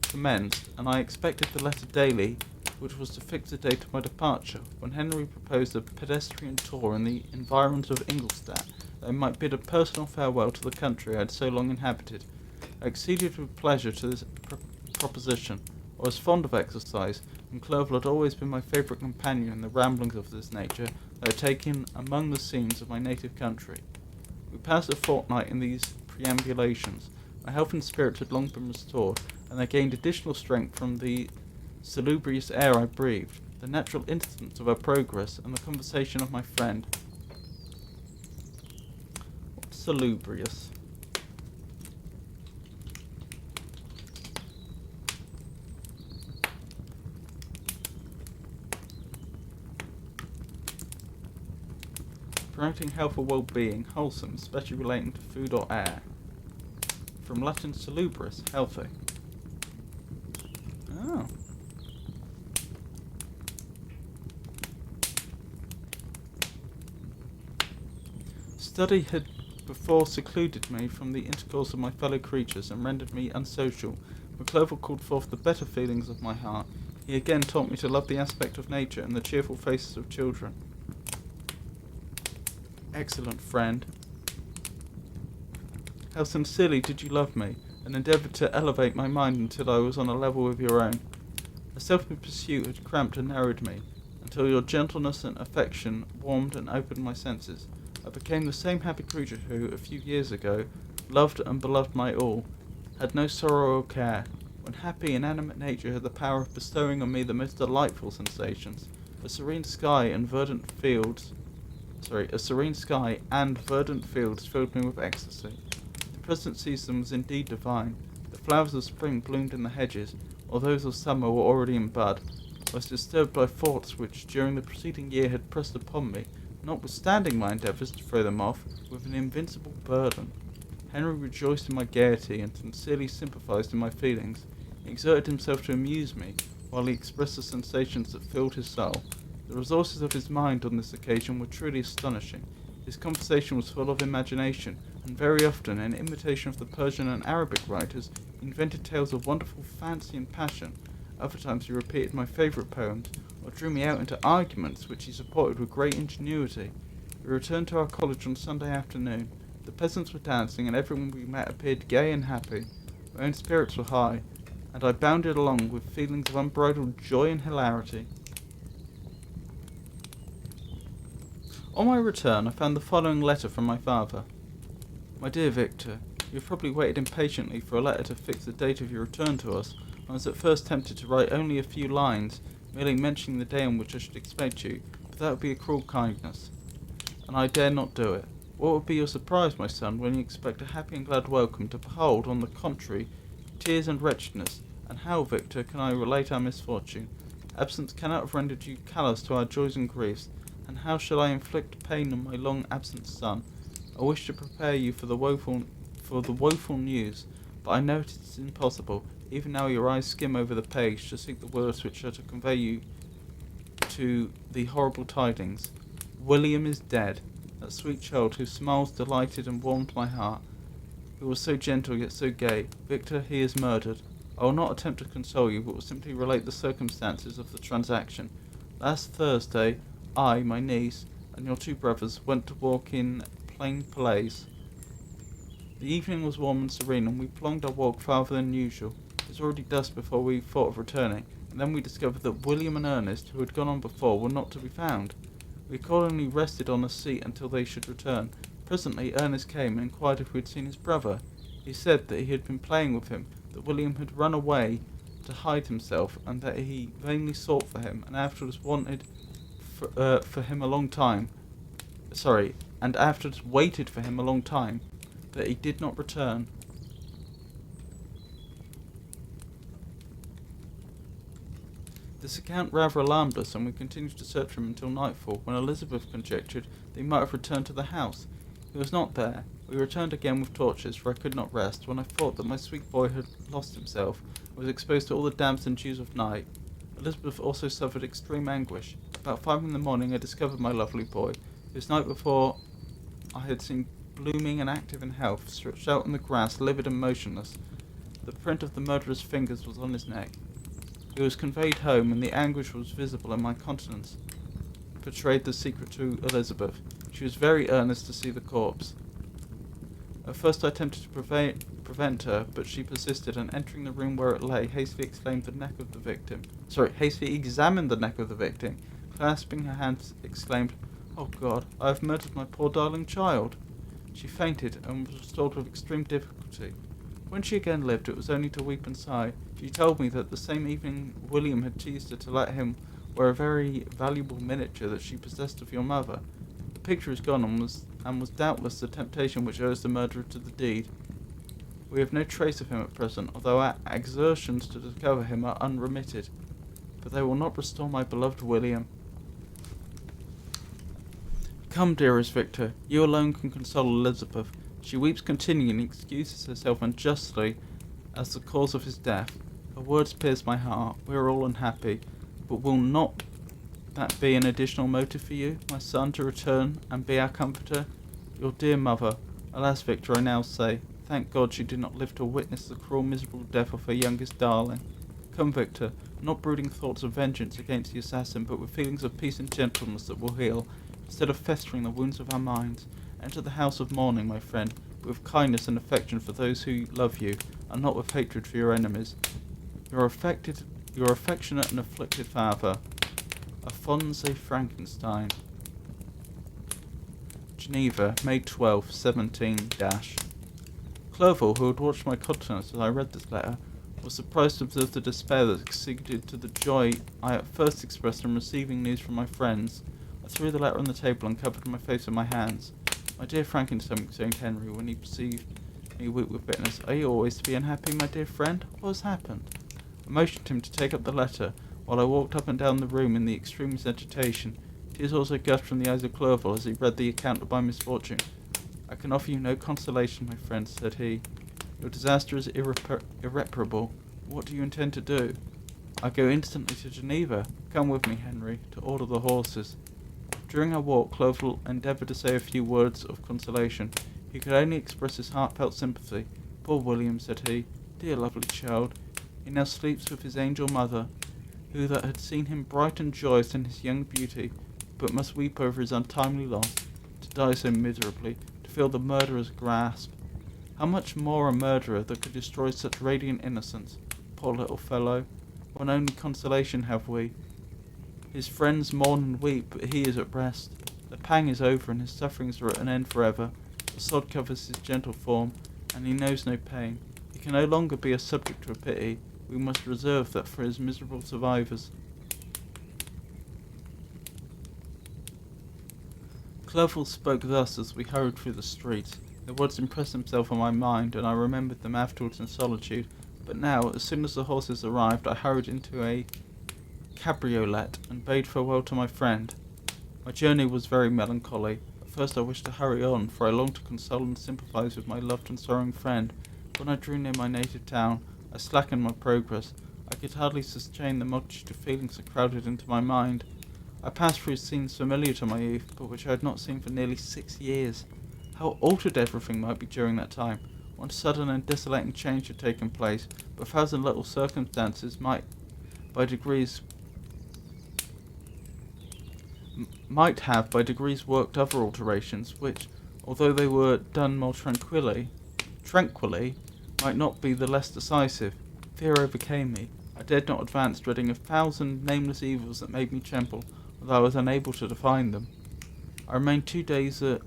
commenced, and I expected the letter daily, which was to fix the date of my departure, when Henry proposed a pedestrian tour in the environs of Ingolstadt, that I might bid a personal farewell to the country I had so long inhabited. I acceded with pleasure to this proposition. I was fond of exercise, and Clerval had always been my favourite companion in the ramblings of this nature that I had taken among the scenes of my native country. We passed a fortnight in these perambulations. My health and spirits had long been restored, and I gained additional strength from the salubrious air I breathed, the natural incidents of our progress, and the conversation of my friend. What's salubrious? Promoting health or well-being, wholesome, especially relating to food or air. From Latin salubris, healthy. Oh. Study had before secluded me from the intercourse of my fellow creatures and rendered me unsocial. When Clerval called forth the better feelings of my heart, he again taught me to love the aspect of nature and the cheerful faces of children. Excellent friend. How sincerely did you love me, and endeavoured to elevate my mind until I was on a level with your own. A selfish pursuit had cramped and narrowed me, until your gentleness and affection warmed and opened my senses. I became the same happy creature who, a few years ago, loved and beloved my all, had no sorrow or care, when happy inanimate nature had the power of bestowing on me the most delightful sensations. A serene sky and verdant fields filled me with ecstasy. The present season was indeed divine. The flowers of spring bloomed in the hedges, while those of summer were already in bud. I was disturbed by thoughts which during the preceding year had pressed upon me, notwithstanding my endeavours to throw them off, with an invincible burden. Henry rejoiced in my gaiety and sincerely sympathized in my feelings. He exerted himself to amuse me, while he expressed the sensations that filled his soul. The resources of his mind on this occasion were truly astonishing. His conversation was full of imagination, and very often, in imitation of the Persian and Arabic writers, he invented tales of wonderful fancy and passion. Other times he repeated my favourite poems, or drew me out into arguments which he supported with great ingenuity. We returned to our college on Sunday afternoon. The peasants were dancing, and everyone we met appeared gay and happy. My own spirits were high, and I bounded along with feelings of unbridled joy and hilarity. On my return, I found the following letter from my father. My dear Victor, you have probably waited impatiently for a letter to fix the date of your return to us. I was at first tempted to write only a few lines, merely mentioning the day on which I should expect you, but that would be a cruel kindness, and I dare not do it. What would be your surprise, my son, when you expect a happy and glad welcome, to behold, on the contrary, tears and wretchedness? And how, Victor, can I relate our misfortune? Absence cannot have rendered you callous to our joys and griefs, and how shall I inflict pain on my long-absent son? I wish to prepare you for for the woeful news, but I know it is impossible. Even now your eyes skim over the page to seek the words which are to convey you to the horrible tidings. William is dead, that sweet child whose smiles delighted and warmed my heart, who was so gentle yet so gay. Victor, he is murdered. I will not attempt to console you, but will simply relate the circumstances of the transaction. Last Thursday, I, my niece, and your 2 brothers went to walk in Plain Place. The evening was warm and serene, and we prolonged our walk farther than usual. It was already dusk before we thought of returning, and then we discovered that William and Ernest, who had gone on before, were not to be found. We accordingly rested on a seat until they should return. Presently Ernest came and inquired if we had seen his brother. He said that he had been playing with him, that William had run away to hide himself, and that he vainly sought for him, and afterwards waited for him a long time, but he did not return. This account rather alarmed us, and we continued to search for him until nightfall, when Elizabeth conjectured that he might have returned to the house. He was not there. We returned again with torches, for I could not rest, when I thought that my sweet boy had lost himself, and was exposed to all the damps and dews of night. Elizabeth also suffered extreme anguish. About 5 in the morning I discovered my lovely boy, whose night before I had seen blooming and active in health, stretched out on the grass, livid and motionless. The print of the murderer's fingers was on his neck. He was conveyed home, and the anguish was visible in my countenance betrayed the secret to Elizabeth. She was very earnest to see the corpse. At first I attempted to prevent her, but she persisted, and entering the room where it lay, hastily examined the neck of the victim. Clasping her hands, exclaimed, "Oh God, I have murdered my poor darling child." She fainted, and was restored with extreme difficulty. When she again lived, it was only to weep and sigh. She told me that the same evening William had teased her to let him wear a very valuable miniature that she possessed of your mother. The picture is gone, and was doubtless the temptation which urged the murderer to the deed. We have no trace of him at present, although our exertions to discover him are unremitted. But they will not restore my beloved William. Come, dearest Victor, you alone can console Elizabeth. She weeps continually and excuses herself unjustly as the cause of his death. Her words pierce my heart. We are all unhappy, but will not that be an additional motive for you, my son, to return and be our comforter? Your dear mother. Alas, Victor, I now say, thank God she did not live to witness the cruel, miserable death of her youngest darling. Come, Victor, not brooding thoughts of vengeance against the assassin, but with feelings of peace and gentleness that will heal, instead of festering the wounds of our minds. Enter the house of mourning, my friend, with kindness and affection for those who love you, and not with hatred for your enemies. Your affectionate and afflicted father, Alphonse Frankenstein. Geneva, May 12, 17 Clerval, who had watched my countenance as I read this letter, was surprised to observe the despair that succeeded to the joy I at first expressed on receiving news from my friends. I threw the letter on the table and covered my face with my hands. "My dear Frankenstein," exclaimed Henry, when he perceived me weep with bitterness, "are you always to be unhappy, my dear friend? What has happened?" I motioned him to take up the letter, while I walked up and down the room in the extremest agitation. Tears also gushed from the eyes of Clerval as he read the account of my misfortune. "I can offer you no consolation, my friend," said he. "Your disaster is irreparable. What do you intend to do?" "I go instantly to Geneva. Come with me, Henry, to order the horses." During our walk, Clerval endeavoured to say a few words of consolation. He could only express his heartfelt sympathy. "Poor William," said he, "dear lovely child, he now sleeps with his angel mother, who that had seen him bright and joyous in his young beauty, but must weep over his untimely loss, to die so miserably, to feel the murderer's grasp. How much more a murderer that could destroy such radiant innocence? Poor little fellow, one only consolation have we. His friends mourn and weep, but he is at rest. The pang is over, and his sufferings are at an end forever. The sod covers his gentle form, and he knows no pain. He can no longer be a subject to a pity. We must reserve that for his miserable survivors." Clerval spoke thus as we hurried through the streets. The words impressed themselves on my mind, and I remembered them afterwards in solitude. But now, as soon as the horses arrived, I hurried into a cabriolet and bade farewell to my friend. My journey was very melancholy. At first I wished to hurry on, for I longed to console and sympathize with my loved and sorrowing friend. When I drew near my native town, I slackened my progress. I could hardly sustain the multitude of feelings that crowded into my mind. I passed through scenes familiar to my youth, but which I had not seen for nearly 6 years. How altered everything might be during that time! One sudden and desolating change had taken place, but 1,000 little circumstances might have by degrees worked other alterations, which, although they were done more tranquilly, might not be the less decisive. Fear overcame me. I dared not advance, dreading 1,000 nameless evils that made me tremble, although I was unable to define them. I remained 2 days at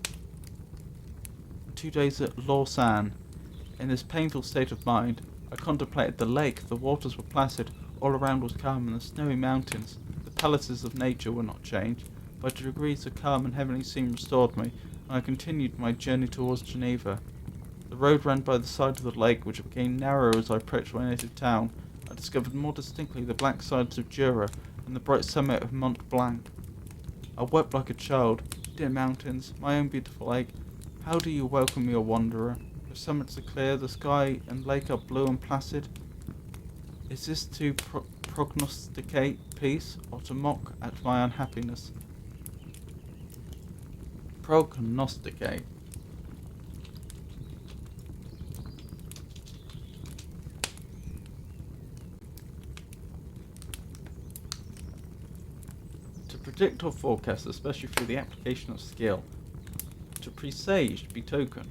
Lausanne. In this painful state of mind, I contemplated the lake. The waters were placid, all around was calm, and the snowy mountains, the palaces of nature, were not changed. By degrees the calm and heavenly scene restored me, and I continued my journey towards Geneva. The road ran by the side of the lake, which became narrower as I approached my native town. I discovered more distinctly the black sides of Jura and the bright summit of Mont Blanc. I wept like a child. Dear mountains, my own beautiful lake, how do you welcome your wanderer? The summits are clear, the sky and lake are blue and placid. Is this to prognosticate peace, or to mock at my unhappiness? Prognosticate. To predict or forecast, especially through the application of skill. To presage, betoken.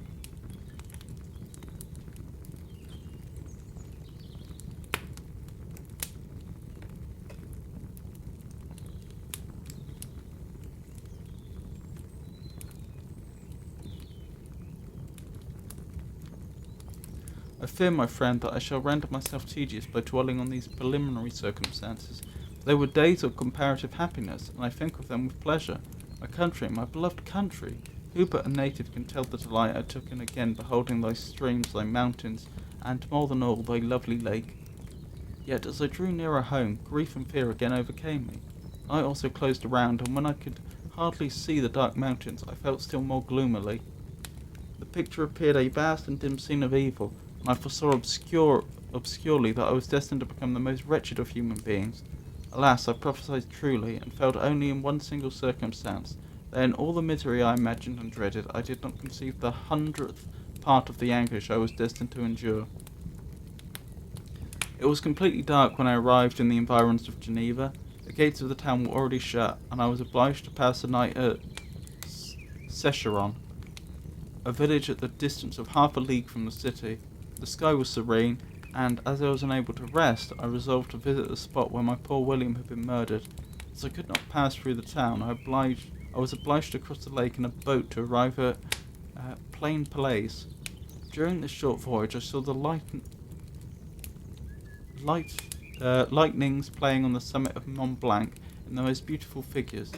I fear, my friend, that I shall render myself tedious by dwelling on these preliminary circumstances. They were days of comparative happiness, and I think of them with pleasure. My country, my beloved country! Who but a native can tell the delight I took in again beholding thy streams, thy mountains, and, more than all, thy lovely lake? Yet, as I drew nearer home, grief and fear again overcame me. Night also closed around, and when I could hardly see the dark mountains, I felt still more gloomily. The picture appeared a vast and dim scene of evil, and I foresaw obscurely that I was destined to become the most wretched of human beings. Alas, I prophesied truly, and failed only in one single circumstance, that in all the misery I imagined and dreaded, I did not conceive the 100th part of the anguish I was destined to endure. It was completely dark when I arrived in the environs of Geneva. The gates of the town were already shut, and I was obliged to pass the night at Secheron, a village at the distance of half a league from the city. The sky was serene, and as I was unable to rest, I resolved to visit the spot where my poor William had been murdered. As I could not pass through the town, I was obliged to cross the lake in a boat to arrive at Plain Palais. During this short voyage, I saw the lightnings playing on the summit of Mont Blanc in the most beautiful figures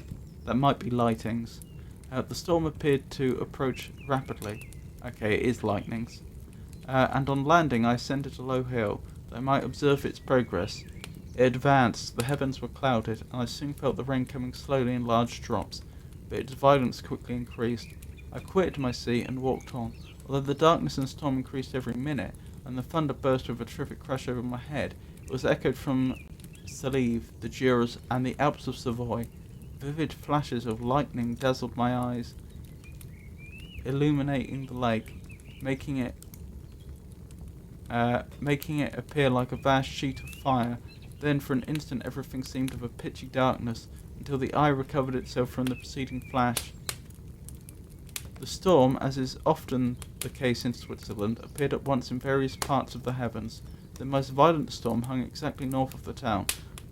that might be lightings. The storm appeared to approach rapidly. Okay, it is lightnings. And on landing, I ascended a low hill that I might observe its progress. It advanced, the heavens were clouded, and I soon felt the rain coming slowly in large drops, but its violence quickly increased. I quitted my seat and walked on. Although the darkness and storm increased every minute, and the thunder burst with a terrific crash over my head, it was echoed from Salive, the Juras, and the Alps of Savoy. Vivid flashes of lightning dazzled my eyes, illuminating the lake, making it appear like a vast sheet of fire. Then for an instant everything seemed of a pitchy darkness, until the eye recovered itself from the preceding flash. The storm, as is often the case in Switzerland, appeared at once in various parts of the heavens. The most violent storm hung exactly north of the town,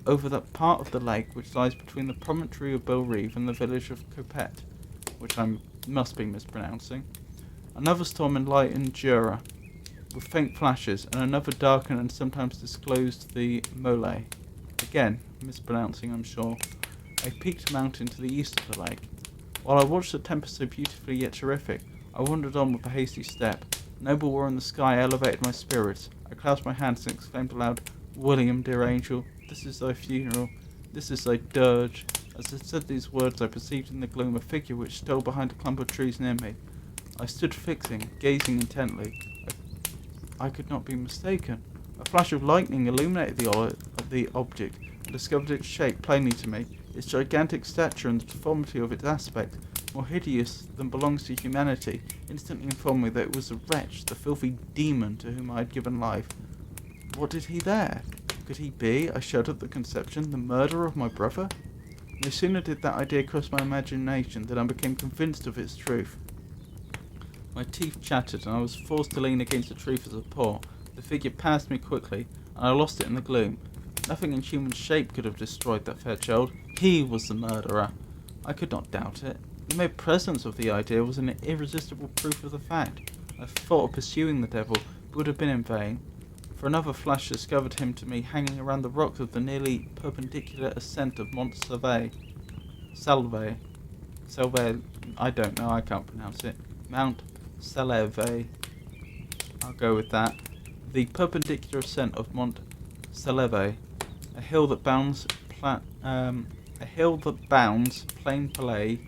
over that part of the lake which lies between the promontory of Bellerive and the village of Copette, which I must be mispronouncing. Another storm enlightened Jura, with faint flashes, and another darkened and sometimes disclosed the Mole. Again, mispronouncing, I'm sure. A peaked mountain to the east of the lake. While I watched the tempest so beautifully yet terrific, I wandered on with a hasty step. Noble war in the sky elevated my spirits. I clasped my hands and exclaimed aloud, "William, dear angel, this is thy funeral, this is thy dirge." As I said these words, I perceived in the gloom a figure which stole behind a clump of trees near me. I stood gazing intently. I could not be mistaken. A flash of lightning illuminated the object, and discovered its shape plainly to me. Its gigantic stature and the deformity of its aspect, more hideous than belongs to humanity, instantly informed me that it was the wretch, the filthy demon to whom I had given life. What did he there? Could he be, I shuddered at the conception, the murderer of my brother? No sooner did that idea cross my imagination than I became convinced of its truth. My teeth chattered, and I was forced to lean against a tree for support. The figure passed me quickly, and I lost it in the gloom. Nothing in human shape could have destroyed that fair child. He was the murderer. I could not doubt it. The mere presence of the idea was an irresistible proof of the fact. I thought of pursuing the devil, but would have been in vain, for another flash discovered him to me hanging around the rocks of the nearly perpendicular ascent of Mont Salve. Salve, I don't know, I can't pronounce it. Mount Salve. I'll go with that. The perpendicular ascent of Mont Salve, a hill that bounds Plain Palais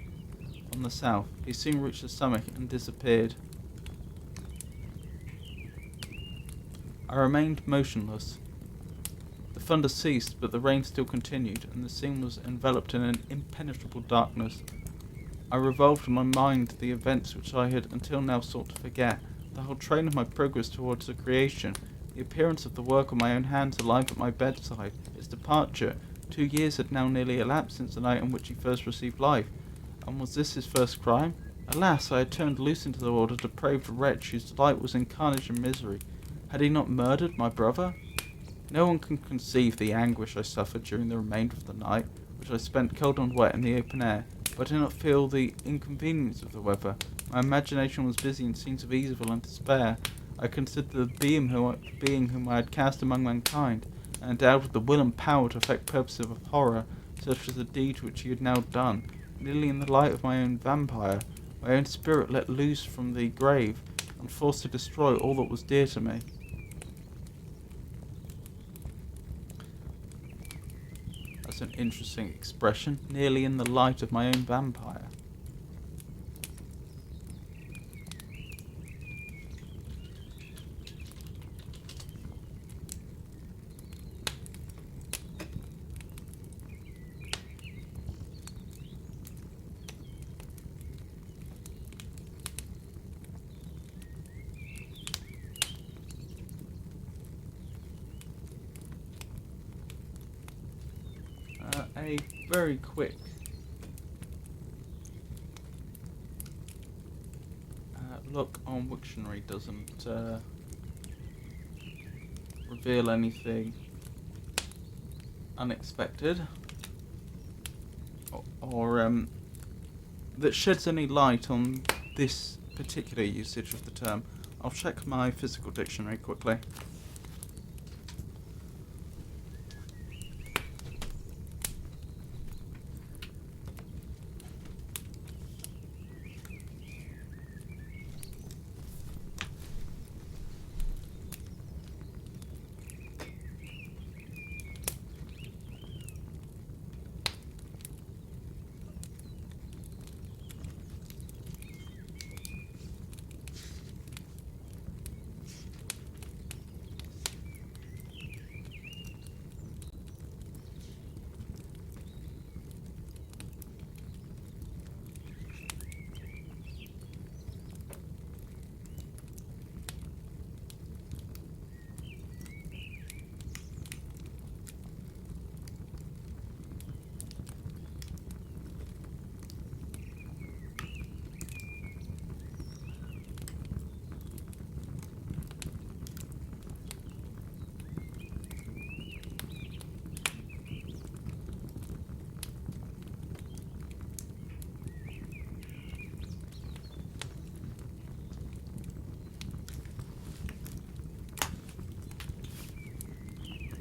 on the south. He soon reached the summit and disappeared. I remained motionless. The thunder ceased, but the rain still continued, and the scene was enveloped in an impenetrable darkness. I revolved in my mind the events which I had until now sought to forget, the whole train of my progress towards the creation, the appearance of the work of my own hands alive at my bedside, its departure. 2 years had now nearly elapsed since the night on which he first received life, and was this his first crime? Alas, I had turned loose into the world a depraved wretch whose delight was in carnage and misery. Had he not murdered my brother? No one can conceive the anguish I suffered during the remainder of the night, which I spent cold and wet in the open air, but I did not feel the inconvenience of the weather. My imagination was busy in scenes of evil and despair. I considered the being whom I had cast among mankind, and endowed with the will and power to effect purposes of horror, such as the deed which he had now done, nearly in the light of my own vampire, my own spirit let loose from the grave, and forced to destroy all that was dear to me. That's an interesting expression, nearly in the light of my own vampire. A very quick look on Wiktionary doesn't reveal anything unexpected or that sheds any light on this particular usage of the term. I'll check my physical dictionary quickly.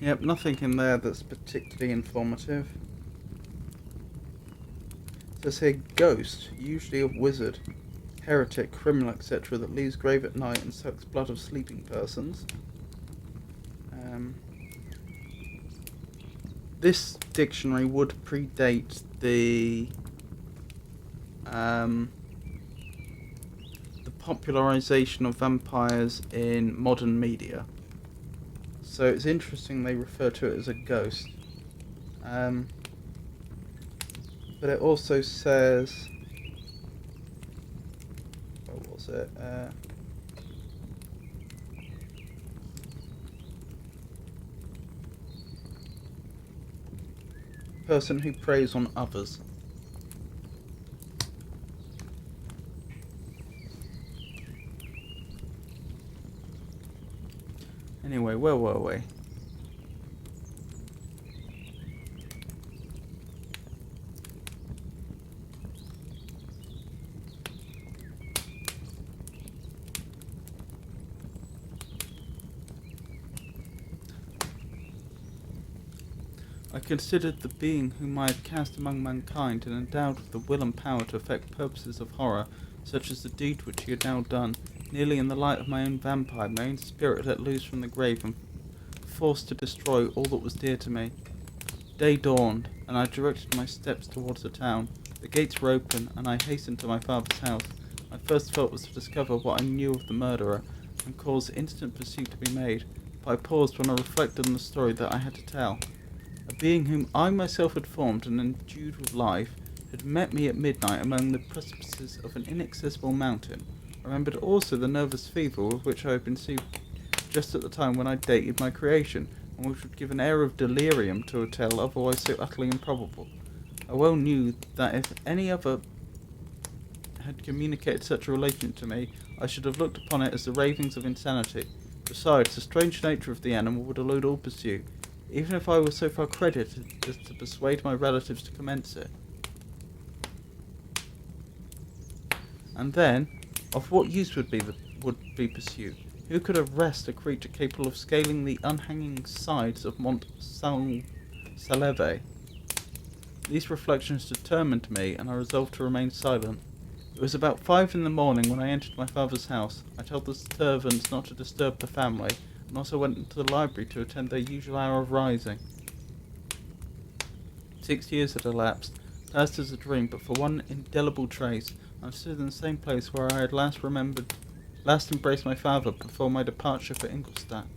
Yep, nothing in there that's particularly informative. It says here, ghost, usually a wizard, heretic, criminal, etc., that leaves grave at night and sucks blood of sleeping persons. this dictionary would predate the popularization of vampires in modern media. So it's interesting they refer to it as a ghost. But it also says, what was it? Person who preys on others. Anyway, where were we? I considered the being whom I had cast among mankind and endowed with the will and power to effect purposes of horror, such as the deed which he had now done, nearly in the light of my own vampire, my own spirit let loose from the grave and forced to destroy all that was dear to me. Day dawned, and I directed my steps towards the town. The gates were open, and I hastened to my father's house. My first thought was to discover what I knew of the murderer, and cause instant pursuit to be made, but I paused when I reflected on the story that I had to tell. A being whom I myself had formed and endued with life had met me at midnight among the precipices of an inaccessible mountain. I remembered also the nervous fever with which I had been seized just at the time when I dated my creation, and which would give an air of delirium to a tale otherwise so utterly improbable. I well knew that if any other had communicated such a relation to me, I should have looked upon it as the ravings of insanity. Besides, the strange nature of the animal would elude all pursuit, even if I were so far credited as to persuade my relatives to commence it. And then, of what use would be pursuit? Who could arrest a creature capable of scaling the unhanging sides of Mont Saleve? These reflections determined me, and I resolved to remain silent. It was about 5 in the morning when I entered my father's house. I told the servants not to disturb the family, and also went into the library to attend their usual hour of rising. 6 years had elapsed, passed as a dream, but for one indelible trace. I stood in the same place where I had last embraced my father before my departure for Ingolstadt.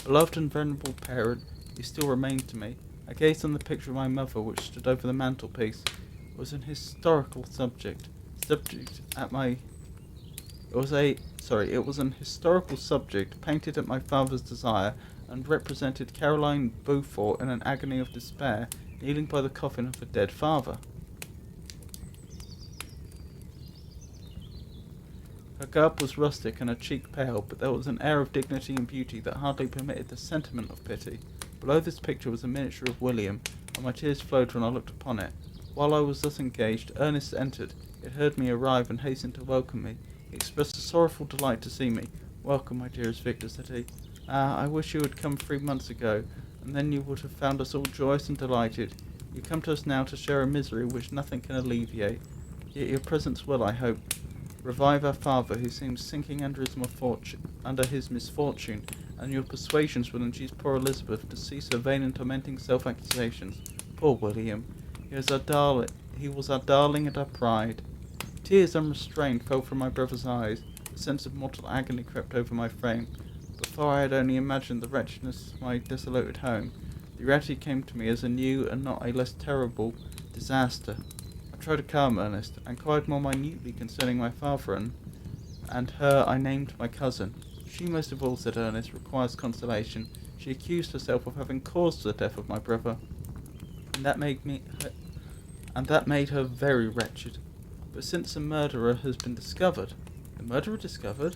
Beloved and venerable parent, you still remained to me. I gazed on the picture of my mother which stood over the mantelpiece. It was an historical subject. It was an historical subject painted at my father's desire, and represented Caroline Beaufort in an agony of despair, kneeling by the coffin of her dead father. Her garb was rustic and her cheek pale, but there was an air of dignity and beauty that hardly permitted the sentiment of pity. Below this picture was a miniature of William, and my tears flowed when I looked upon it. While I was thus engaged, Ernest entered. He had heard me arrive and hastened to welcome me. He expressed a sorrowful delight to see me. "Welcome, my dearest Victor," said he. "Ah, I wish you had come 3 months ago, and then you would have found us all joyous and delighted. You come to us now to share a misery which nothing can alleviate. Yet your presence will, I hope, revive our father, who seems sinking under his misfortune, and your persuasions will induce poor Elizabeth to cease her vain and tormenting self-accusations. Poor William! He was our darling and our pride." Tears unrestrained fell from my brother's eyes. A sense of mortal agony crept over my frame. Before I had only imagined the wretchedness of my desolated home, the reality came to me as a new and not a less terrible disaster. I tried to calm Ernest, and inquired more minutely concerning my father, and her I named my cousin. "She most of all," said Ernest, "requires consolation. She accused herself of having caused the death of my brother, and that made her very wretched. But since the murderer has been discovered—" "The murderer discovered?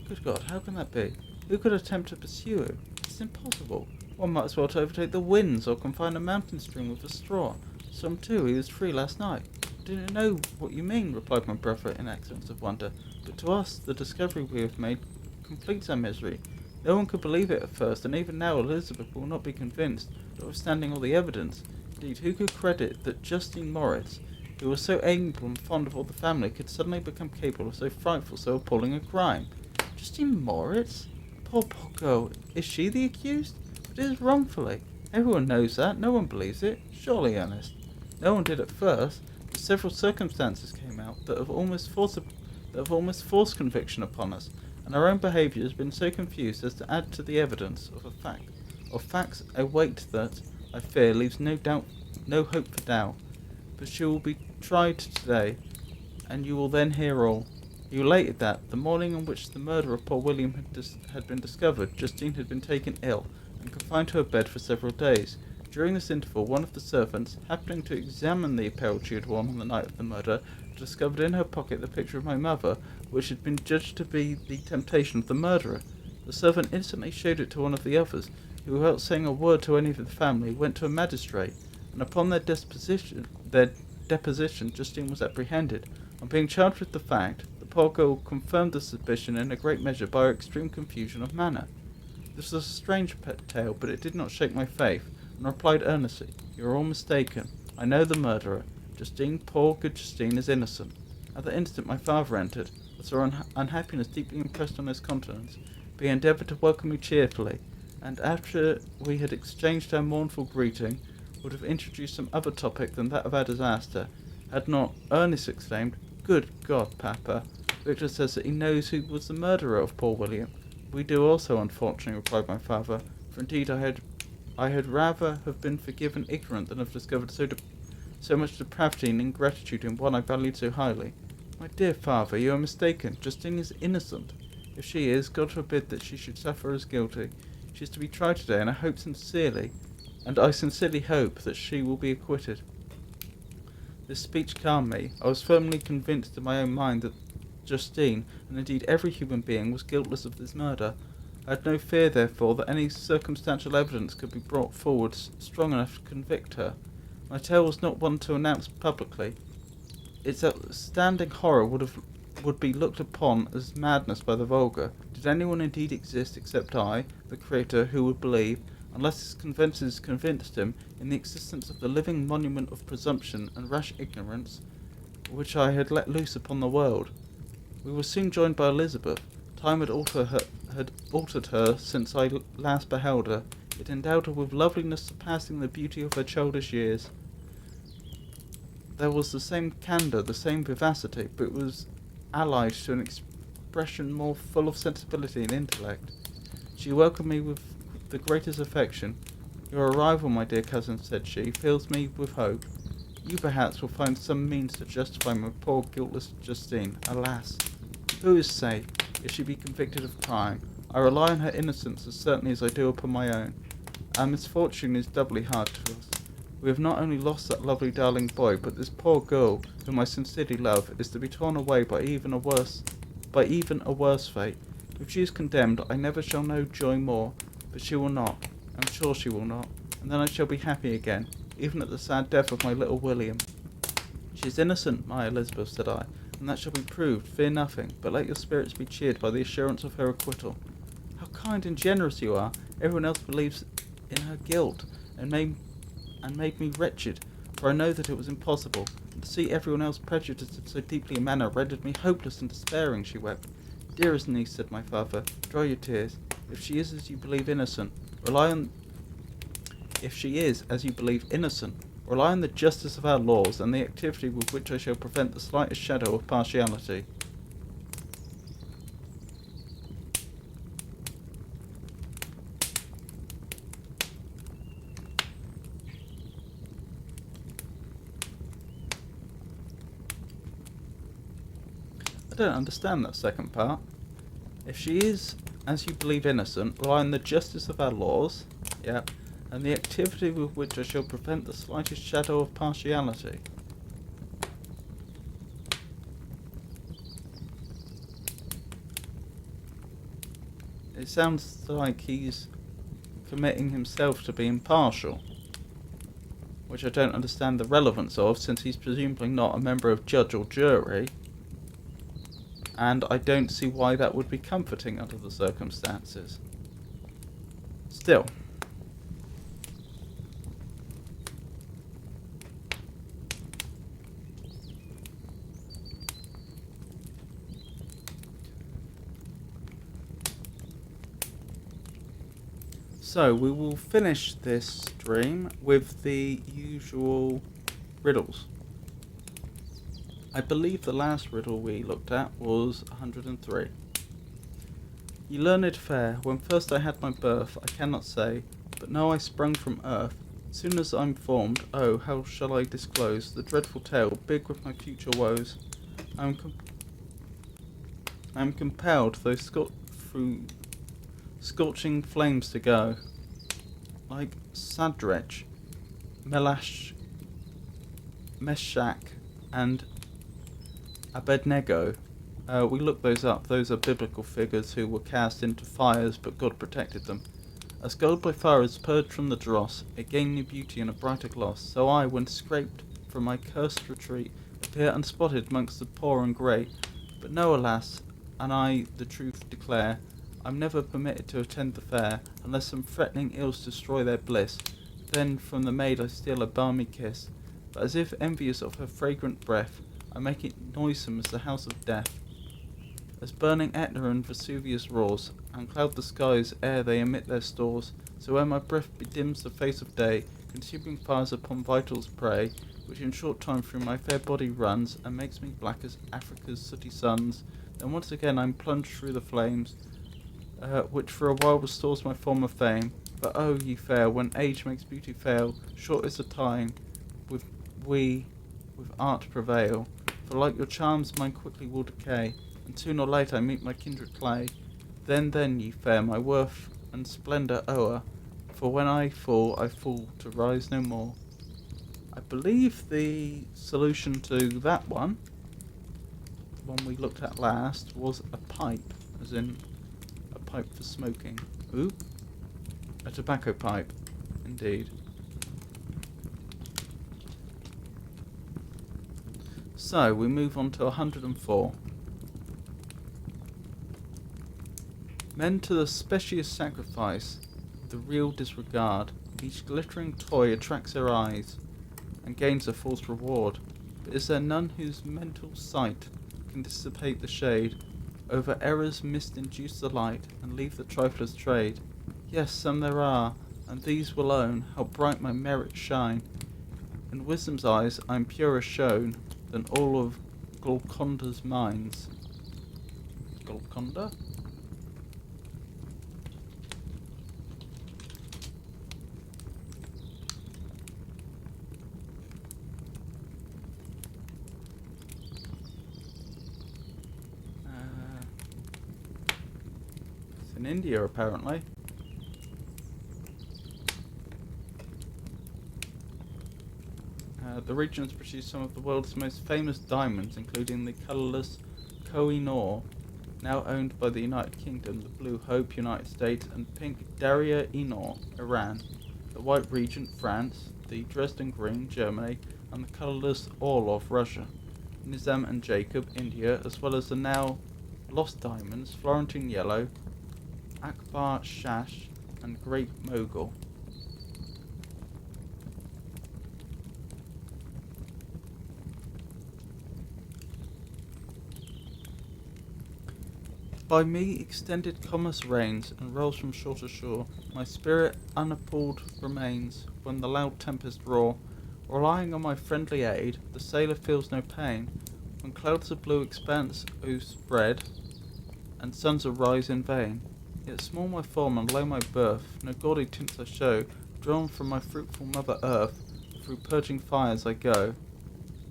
Good God, how can that be? Who could attempt to pursue him? It's impossible. One might as well overtake the winds, or confine a mountain stream with a straw. Some too, he was free last night." "I do not know what you mean," replied my brother in accents of wonder, "but to us the discovery we have made completes our misery. No one could believe it at first, and even now Elizabeth will not be convinced, notwithstanding all the evidence. Indeed, who could credit that Justine Moritz, who was so amiable and fond of all the family, could suddenly become capable of so frightful, so appalling a crime?" "Justine Moritz? Poor girl, is she the accused? But it is wrongfully. Everyone knows that. No one believes it. Surely, Ernest. No one did at first, but several circumstances came out that have almost forced conviction upon us, and our own behaviour has been so confused as to add to the evidence of facts a weight that, I fear, leaves no hope for doubt. But she will be tried today, and you will then hear all. He related that, the morning on which the murder of poor William had been discovered, Justine had been taken ill, and confined to her bed for several days. During this interval, one of the servants, happening to examine the apparel she had worn on the night of the murder, discovered in her pocket the picture of my mother, which had been judged to be the temptation of the murderer. The servant instantly showed it to one of the others, who, without saying a word to any of the family, went to a magistrate, and upon their deposition, Justine was apprehended. On being charged with the fact, the poor girl confirmed the suspicion in a great measure by her extreme confusion of manner. This was a strange tale, but it did not shake my faith, and I replied earnestly, "You are all mistaken. I know the murderer. Justine, poor good Justine, is innocent." At the instant my father entered, but saw unhappiness deeply impressed on his countenance. But he endeavoured to welcome me cheerfully, and after we had exchanged our mournful greeting, would have introduced some other topic than that of our disaster, had not Ernest exclaimed, "Good God, Papa! Victor says that he knows who was the murderer of poor William." "We do also, unfortunately," replied my father, "for indeed I had rather have been forgiven ignorant than have discovered so much depravity and ingratitude in one I valued so highly." "My dear father, you are mistaken. Justine is innocent. If she is, God forbid that she should suffer as guilty. She is to be tried today, and I sincerely hope that she will be acquitted." This speech calmed me. I was firmly convinced in my own mind that Justine, and indeed every human being, was guiltless of this murder. I had no fear, therefore, that any circumstantial evidence could be brought forward strong enough to convict her. My tale was not one to announce publicly. Its outstanding horror would be looked upon as madness by the vulgar. Did anyone indeed exist except I, the creator, who would believe, unless his senses convinced him, in the existence of the living monument of presumption and rash ignorance which I had let loose upon the world? We were soon joined by Elizabeth. Time had altered her since I last beheld her. It endowed her with loveliness surpassing the beauty of her childish years. There was the same candour, the same vivacity, but it was allied to an expression more full of sensibility and intellect. She welcomed me with the greatest affection. "Your arrival, my dear cousin," said she, "fills me with hope. You perhaps will find some means to justify my poor guiltless Justine. Alas! Who is safe, if she be convicted of crime? I rely on her innocence as certainly as I do upon my own. Our misfortune is doubly hard to us. We have not only lost that lovely darling boy, but this poor girl, whom I sincerely love, is to be torn away by even a worse fate. If she is condemned, I never shall know joy more, but she will not. I am sure she will not, and then I shall be happy again, even at the sad death of my little William." "She is innocent, my Elizabeth," said I, "and that shall be proved. Fear nothing, but let your spirits be cheered by the assurance of her acquittal." "How kind and generous you are! Everyone else believes in her guilt, and made me wretched, for I know that it was impossible, and to see everyone else prejudiced in so deeply a manner rendered me hopeless and despairing," she wept. "Dearest niece," said my father, "dry your tears. If she is, as you believe, innocent, rely on the justice of our laws and the activity with which I shall prevent the slightest shadow of partiality." I don't understand that second part. "If she is, as you believe, innocent, rely on the justice of our laws," yep, "and the activity with which I shall prevent the slightest shadow of partiality." It sounds like he's committing himself to be impartial, which I don't understand the relevance of, since he's presumably not a member of judge or jury, and I don't see why that would be comforting under the circumstances. Still. So we will finish this dream with the usual riddles. I believe the last riddle we looked at was 103. Ye learned fair, when first I had my birth, I cannot say, but now I sprung from earth. Soon as I'm formed, oh, how shall I disclose the dreadful tale, big with my future woes? I am compelled, though through scorching flames to go, like Sadrech, Meshach, and Abednego. We looked those up. Those are biblical figures who were cast into fires, but God protected them. As gold by fire is purged from the dross, it gained new beauty and a brighter gloss. So I, when scraped from my cursed retreat, appear unspotted amongst the poor and great. But no, alas, and I the truth declare, I'm never permitted to attend the fair, unless some threatening ills destroy their bliss. Then from the maid I steal a balmy kiss, but as if envious of her fragrant breath, I make it noisome as the house of death. As burning Etna and Vesuvius roars, and cloud the skies ere they emit their stores, so when my breath bedims the face of day, consuming fires upon vitals prey, which in short time through my fair body runs, and makes me black as Africa's sooty suns, then once again I'm plunged through the flames, which for a while restores my former fame. But oh, ye fair, when age makes beauty fail, short is the time with art prevail, for like your charms mine quickly will decay, and soon or late I meet my kindred clay. Then, ye fair, my worth and splendour o'er, for when I fall to rise no more. I believe the solution to that one we looked at last, was a pipe, as in a pipe for smoking. Ooh, a tobacco pipe, indeed. So, we move on to 104. Men to the specious sacrifice, the real disregard, each glittering toy attracts their eyes, and gains a false reward. But is there none whose mental sight can dissipate the shade, over error's mist induce the light, and leave the trifler's trade? Yes, some there are, and these will own how bright my merits shine. In wisdom's eyes I'm purer shown than all of Golconda's minds. Golconda? It's in India, apparently. The region has produced some of the world's most famous diamonds, including the colourless Koh-i-Noor, now owned by the United Kingdom, the Blue Hope, United States, and pink Darya-i-Noor, Iran, the White Regent, France, the Dresden Green, Germany, and the colourless Orlov, Russia, Nizam and Jacob, India, as well as the now lost diamonds, Florentine Yellow, Akbar Shash, and Great Mogul. By me extended commerce reigns, and rolls from shore to shore. My spirit unappalled remains, when the loud tempest roar. Relying on my friendly aid, the sailor feels no pain, when clouds of blue expanse spread, and suns arise in vain. Yet small my form and low my birth, no gaudy tints I show, drawn from my fruitful mother earth, through purging fires I go.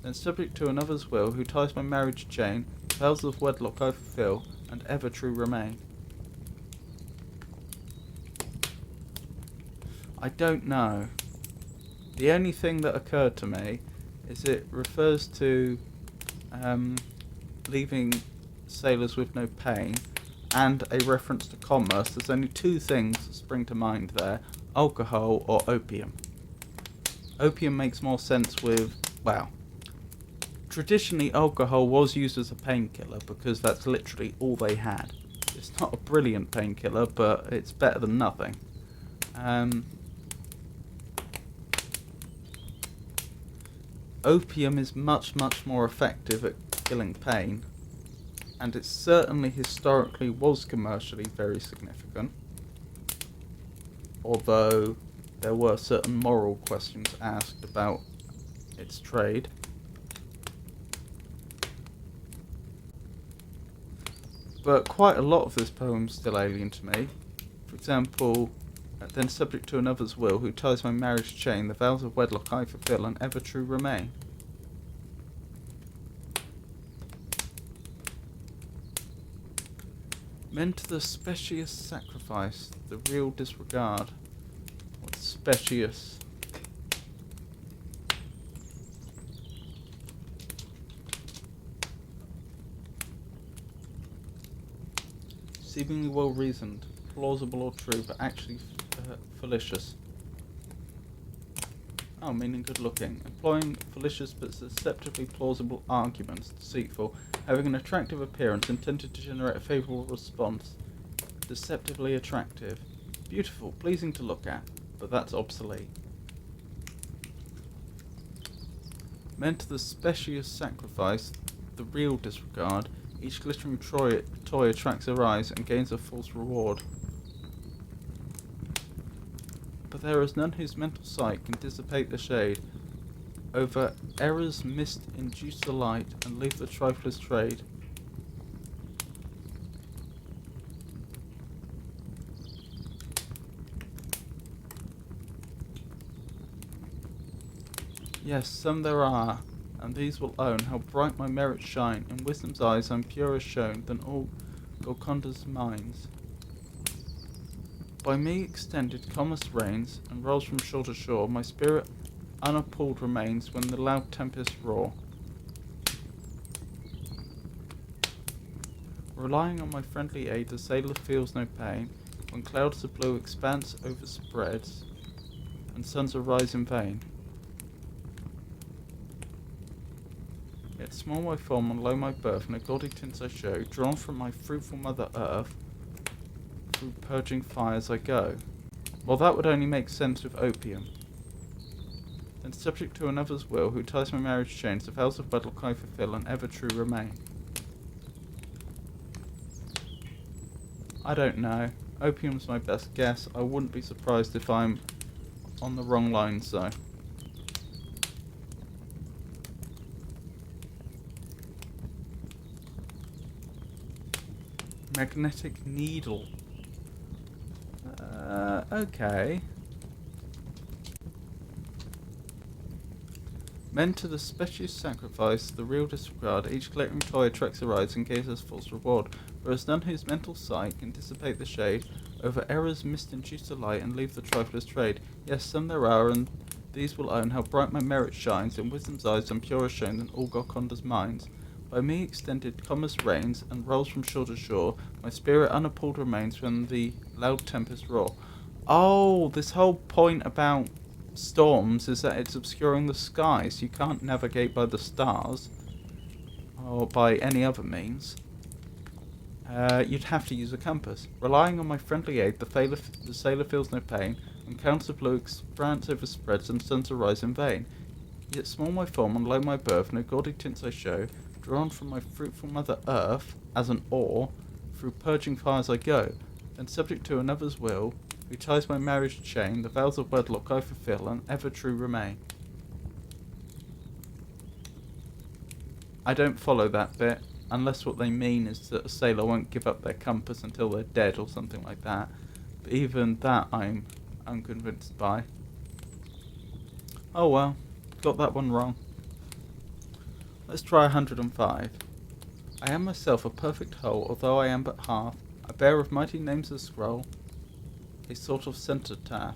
Then subject to another's will, who ties my marriage chain, vows of wedlock I fulfill, and ever true remain. I don't know. The only thing that occurred to me is it refers to leaving sailors with no pain, and a reference to commerce. There's only two things that spring to mind there: alcohol or opium. Opium makes more sense with, well, traditionally alcohol was used as a painkiller because that's literally all they had. It's not a brilliant painkiller, but it's better than nothing. Opium is much more effective at killing pain, and it certainly historically was commercially very significant. although there were certain moral questions asked about its trade. But quite a lot of this poem is still alien to me. For example, then subject to another's will, who ties my marriage chain, the vows of wedlock I fulfil and ever true remain. Men to the specious sacrifice, the real disregard. What's specious? Seemingly well reasoned, plausible or true, but actually fallacious. Oh, meaning good looking. Employing fallacious but deceptively plausible arguments, deceitful, having an attractive appearance, intended to generate a favourable response. Deceptively attractive. Beautiful, pleasing to look at, but that's obsolete. Men to the specious sacrifice, the real disregard. Each glittering toy attracts their eyes and gains a false reward. But there is none whose mental sight can dissipate the shade. Over error's mist induce the light, and leave the trifler's trade. Yes, some there are, and these will own how bright my merits shine. In wisdom's eyes I'm purer shown than all Golconda's minds. By me extended commerce reigns, and rolls from shore to shore. My spirit unappalled remains when the loud tempests roar. Relying on my friendly aid, the sailor feels no pain, when clouds of blue expanse overspreads, and suns arise in vain. Yet small my form and low my birth, no gaudy tints I show, drawn from my fruitful mother earth, through purging fires I go. Well, that would only make sense with opium. Then subject to another's will, who ties my marriage chains, the vows of wedlock I fulfil and ever true remain. I don't know. Opium's my best guess. I wouldn't be surprised if I'm on the wrong lines though. Magnetic needle. Okay. Men to the specious sacrifice, the real disregard. Each glittering toy attracts their eyes and gives us false reward. Whereas none whose mental sight can dissipate the shade. Over error's mist induce the light and leave the trifler's trade. Yes, some there are, and these will own how bright my merit shines. In wisdom's eyes I'm purer shown than all Golconda's minds. By me extended commerce reigns, and rolls from shore to shore. My spirit unappalled remains when the loud tempests roar. Oh, this whole point about storms is that it's obscuring the sky, so you can't navigate by the stars, or by any other means. You'd have to use a compass. Relying on my friendly aid, the sailor feels no pain, and clouds of blue expanse overspreads, and suns arise in vain. Yet small my form and low my birth, no gaudy tints I show, drawn from my fruitful mother earth, as an oar, through purging fires I go, and subject to another's will, who ties my marriage chain, the vows of wedlock I fulfil, and ever true remain. I don't follow that bit, unless what they mean is that a sailor won't give up their compass until they're dead or something like that. But even that I'm unconvinced by. Oh well, got that one wrong. Let's try 105. I am myself a perfect whole, although I am but half. I bear of mighty names a scroll, a sort of cenotaph.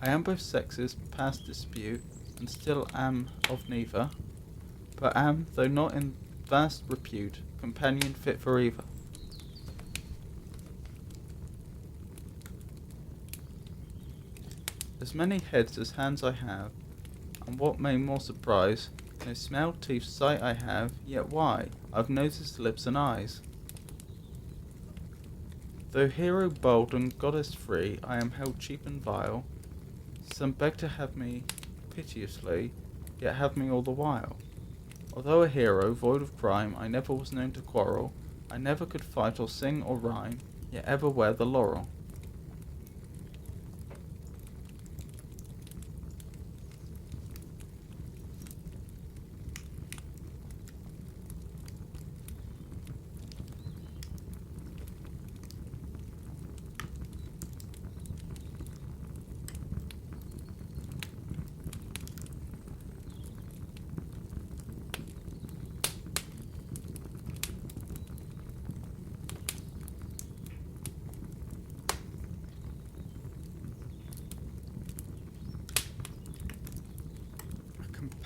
I am both sexes, past dispute, and still am of neither, but am, though not in vast repute, companion fit for either. As many heads as hands I have, and what may more surprise, no smell, teeth, sight I have, yet why? I've noses, lips, and eyes. Though hero bold and goddess free, I am held cheap and vile. Some beg to have me piteously, yet have me all the while. Although a hero, void of crime, I never was known to quarrel. I never could fight or sing or rhyme, yet ever wear the laurel.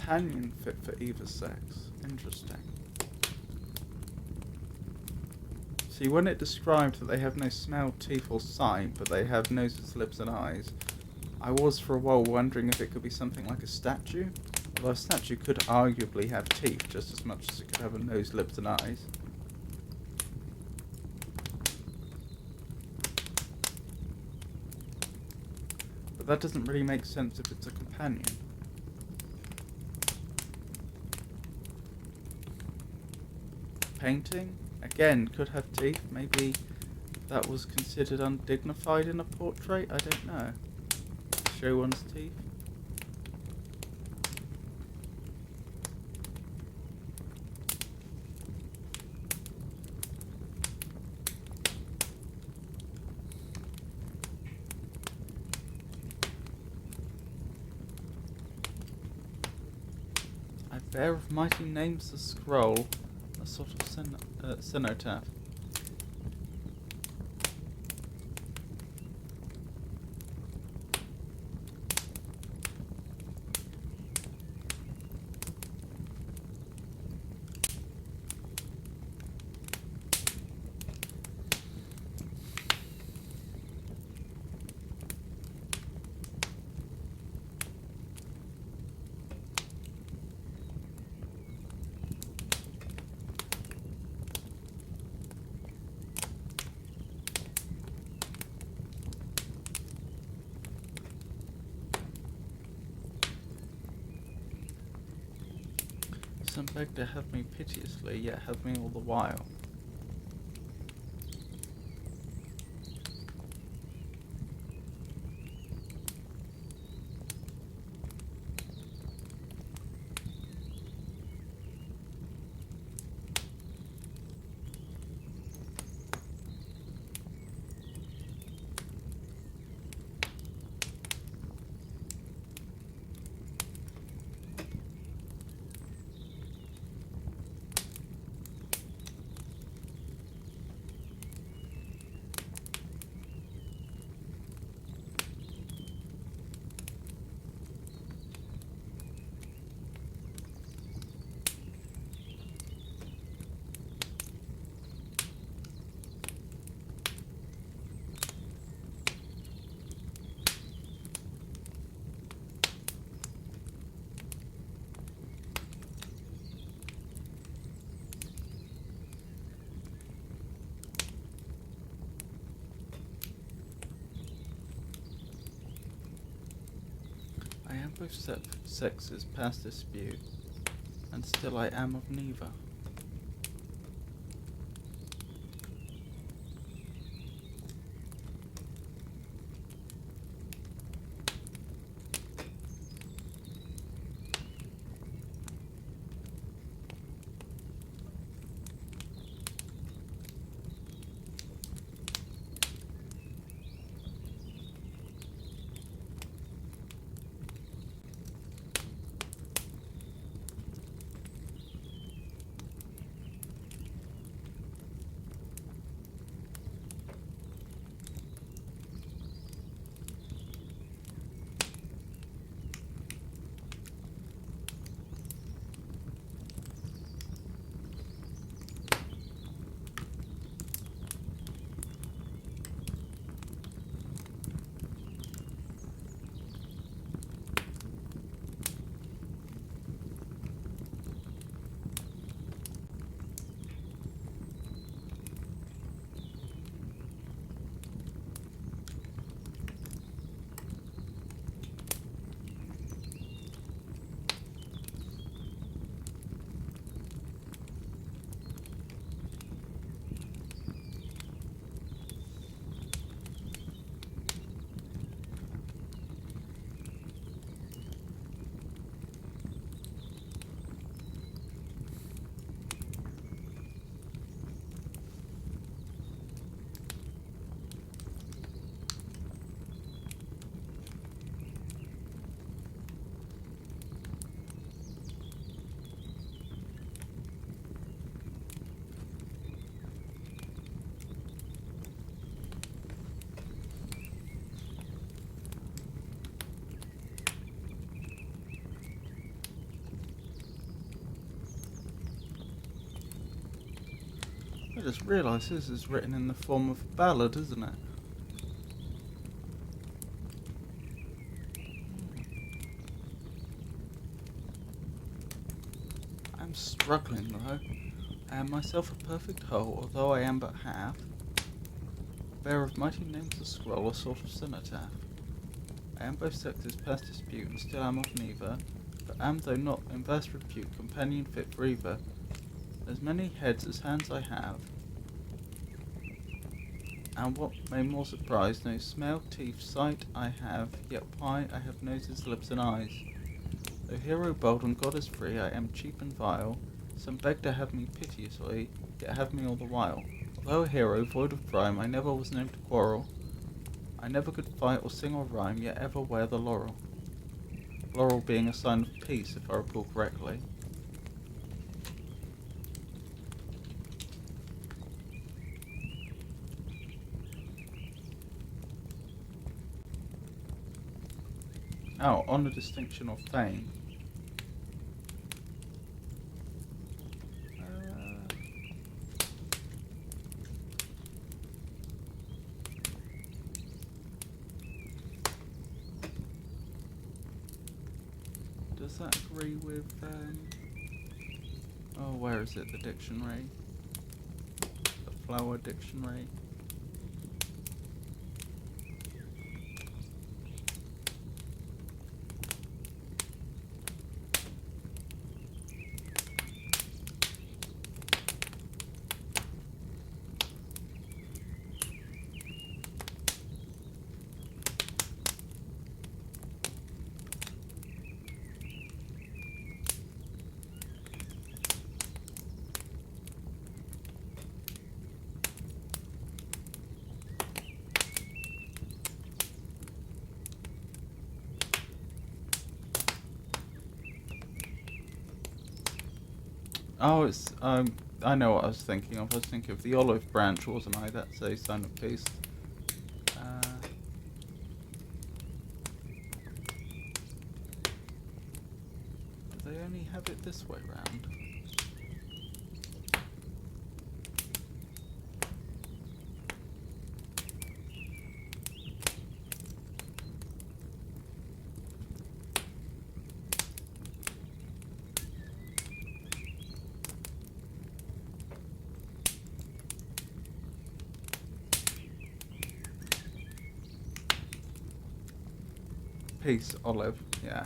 Companion fit for either sex. Interesting. See, when it described that they have no smell, teeth, or sight, but they have noses, lips, and eyes, I was for a while wondering if it could be something like a statue. Although a statue could arguably have teeth just as much as it could have a nose, lips, and eyes. But that doesn't really make sense if it's a companion. Painting, again, could have teeth. Maybe that was considered undignified in a portrait? I don't know. Show one's teeth. A bear of mighty names the scroll. A sort of cenotaph. Some beg to have me piteously, yet have me all the while. I am both sexes past dispute, and still I am of neither. I just realised this is written in the form of a ballad, isn't it? I'm struggling though. I am myself a perfect whole, although I am but half. Bearer of mighty names to scroll, a sort of cenotaph. I am both sexes past dispute, and still am of neither. But am, though not in verse repute, companion fit for either. As many heads as hands I have, and what may more surprise, no smell, teeth, sight I have, yet why I have noses, lips, and eyes. Though hero bold and goddess free, I am cheap and vile. Some beg to have me piteously, yet have me all the while. Although a hero, void of crime, I never was known to quarrel. I never could fight or sing or rhyme, yet ever wear the laurel. Laurel being a sign of peace, if I recall correctly. Oh, honour, distinction, or fame. Does that agree with, oh, where is it? The dictionary? The flower dictionary? Oh, it's, I know what I was thinking of. I was thinking of the olive branch, wasn't I? That's a sign of peace. Do they only have it this way round? Peace, olive, yeah.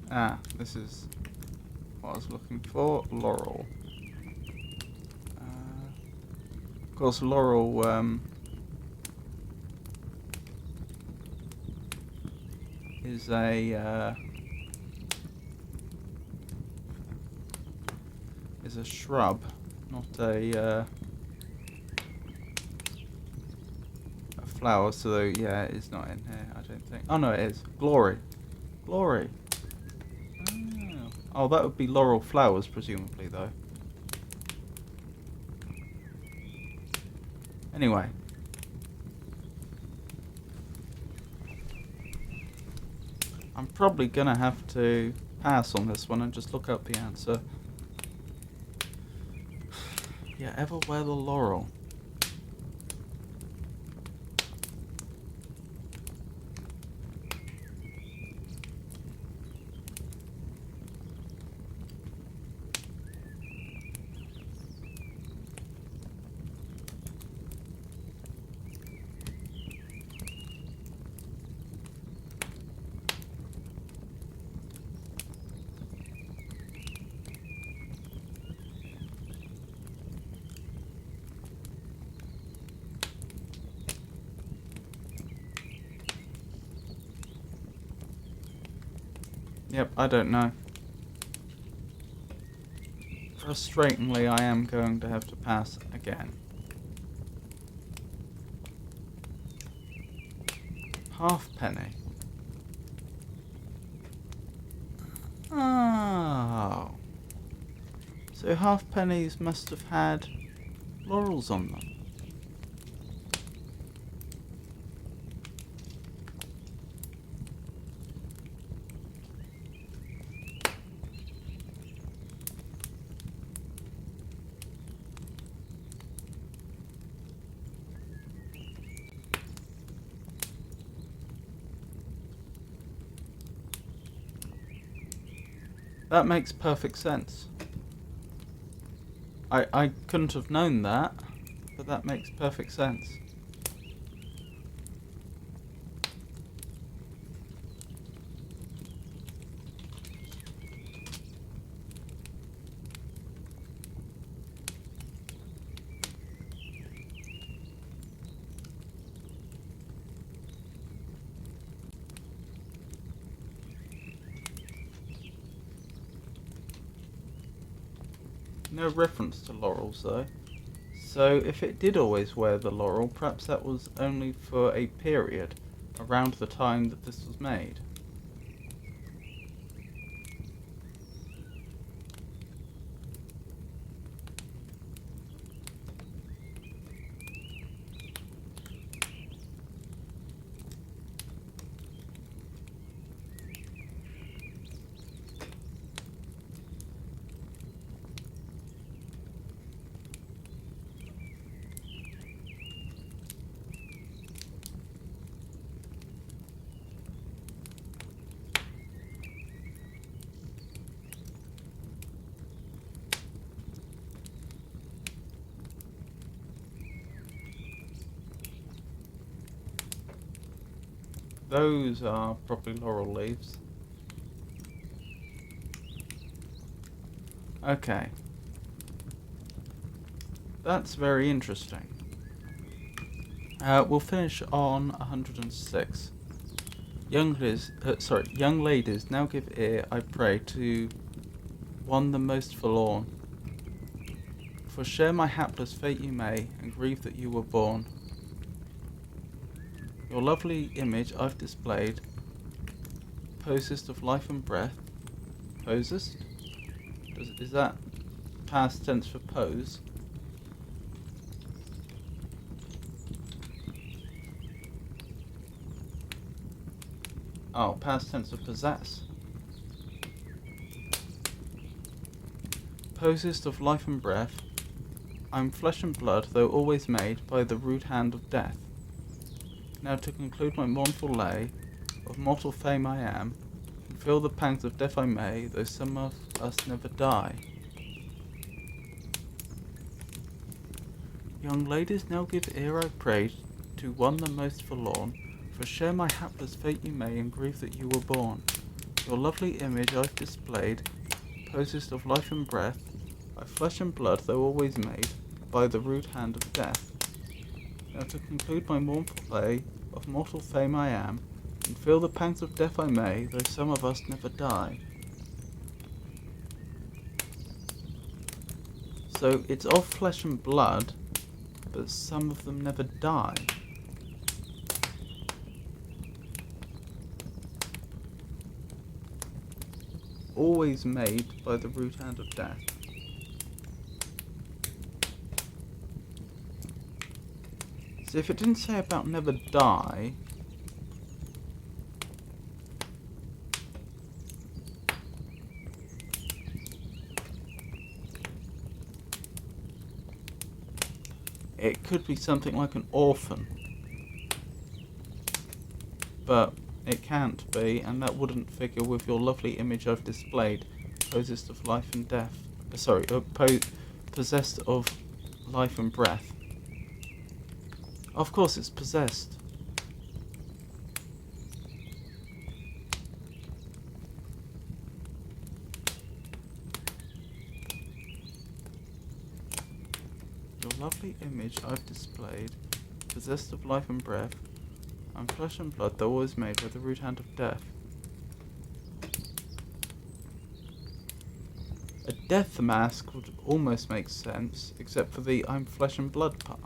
Ah, this is what I was looking for. Laurel. Of course, laurel, is a shrub, not a flower. So yeah, it's not in here. I don't think. Oh no, it is. Glory, glory. Oh, that would be laurel flowers, presumably, though. Anyway. I'm probably gonna have to pass on this one and just look up the answer. Yeah, ever wear the laurel? Yep, I don't know. Frustratingly, I am going to have to pass again. Halfpenny. Oh. So halfpennies must have had laurels on them. That makes perfect sense. I couldn't have known that, but that makes perfect sense. No reference to laurels though. So if it did always wear the laurel, perhaps that was only for a period around the time that this was made. Those are probably laurel leaves. Okay. That's very interesting. We'll finish on 106. Young ladies, now give ear, I pray, to one the most forlorn. For share my hapless fate you may, and grieve that you were born. Your lovely image I've displayed, posest of life and breath. Posest? Is that past tense for pose? Oh, past tense of possess. Posest of life and breath, I'm flesh and blood, though always made by the rude hand of death. Now to conclude my mournful lay, of mortal fame I am, and feel the pangs of death I may, though some of us never die. Young ladies, now give ear, I pray, to one the most forlorn, for share my hapless fate you may, and grieve that you were born. Your lovely image I've displayed, posest of life and breath, by flesh and blood, though always made, by the rude hand of death. Now to conclude my mournful lay, of mortal fame I am, and feel the pangs of death I may, though some of us never die. So it's of flesh and blood, but some of them never die. Always made by the rude hand of death. So if it didn't say about never die, it could be something like an orphan. But it can't be, and that wouldn't figure with your lovely image I've displayed, possessed of life and death. Possessed of life and breath. Of course it's possessed. Your lovely image I've displayed, possessed of life and breath, I'm flesh and blood, though always made by the rude hand of death. A death mask would almost make sense, except for the I'm flesh and blood part.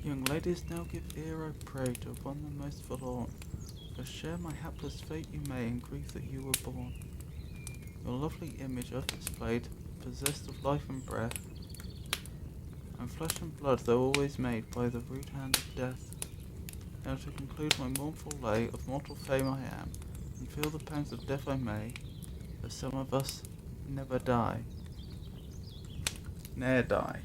Young ladies, now give ear, I pray, to one the most forlorn, for share my hapless fate you may, and grieve that you were born. Your lovely image I've displayed, possessed of life and breath, and flesh and blood, though always made by the rude hand of death. Now to conclude my mournful lay, of mortal fame I am, and feel the pangs of death I may, though some of us never die. Ne'er die.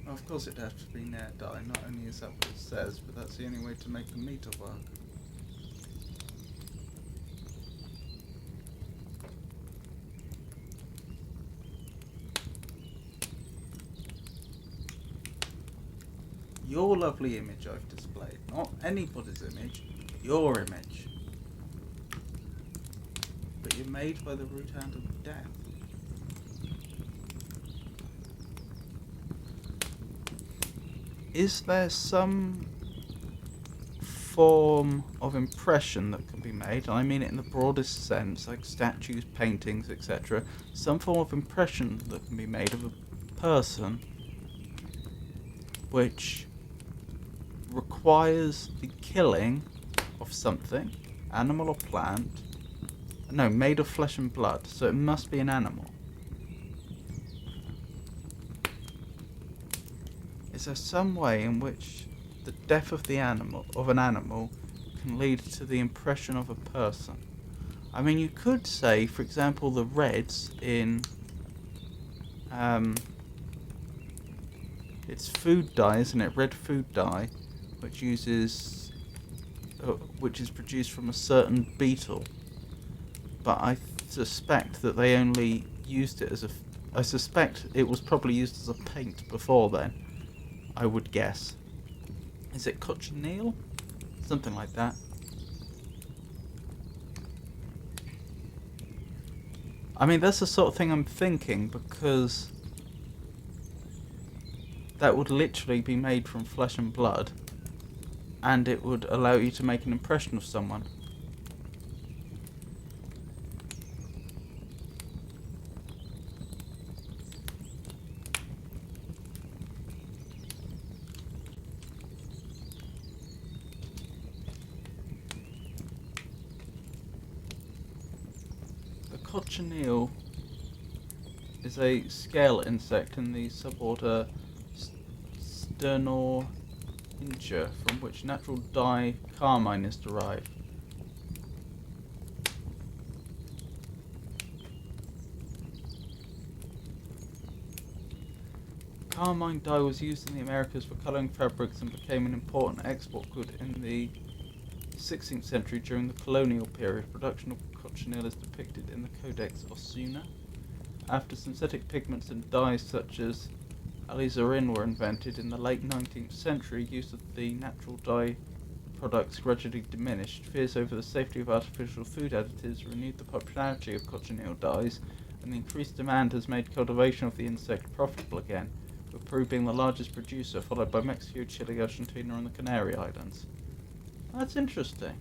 Well, of course it'd have to be ne'er die, not only is that what it says, but that's the only way to make the meter work. Your lovely image I've displayed, not anybody's image, your image. But you're made by the rude hand of death. Is there some form of impression that can be made, and I mean it in the broadest sense, like statues, paintings, etc., some form of impression that can be made of a person which requires the killing of something, animal or plant, no, made of flesh and blood, so it must be an animal. Is there some way in which the death of an animal can lead to the impression of a person? I mean, you could say, for example, the Reds in it's food dye, isn't it? Red food dye, which is produced from a certain beetle. But I suspect that they only used it as I suspect it was probably used as a paint before then, I would guess. Is it cochineal? Something like that. I mean, that's the sort of thing I'm thinking, because that would literally be made from flesh and blood, and it would allow you to make an impression of someone. The cochineal is a scale insect in the suborder Sternorhingia, from which natural dye carmine is derived. Carmine dye was used in the Americas for colouring fabrics and became an important export good in the 16th century. During the colonial period, production of cochineal is depicted in the Codex Osuna. After synthetic pigments and dyes such as alizarin were invented in the late 19th century, use of the natural dye products gradually diminished. Fears over the safety of artificial food additives renewed the popularity of cochineal dyes, and the increased demand has made cultivation of the insect profitable again, with Peru being the largest producer, followed by Mexico, Chile, Argentina, and the Canary Islands. That's interesting.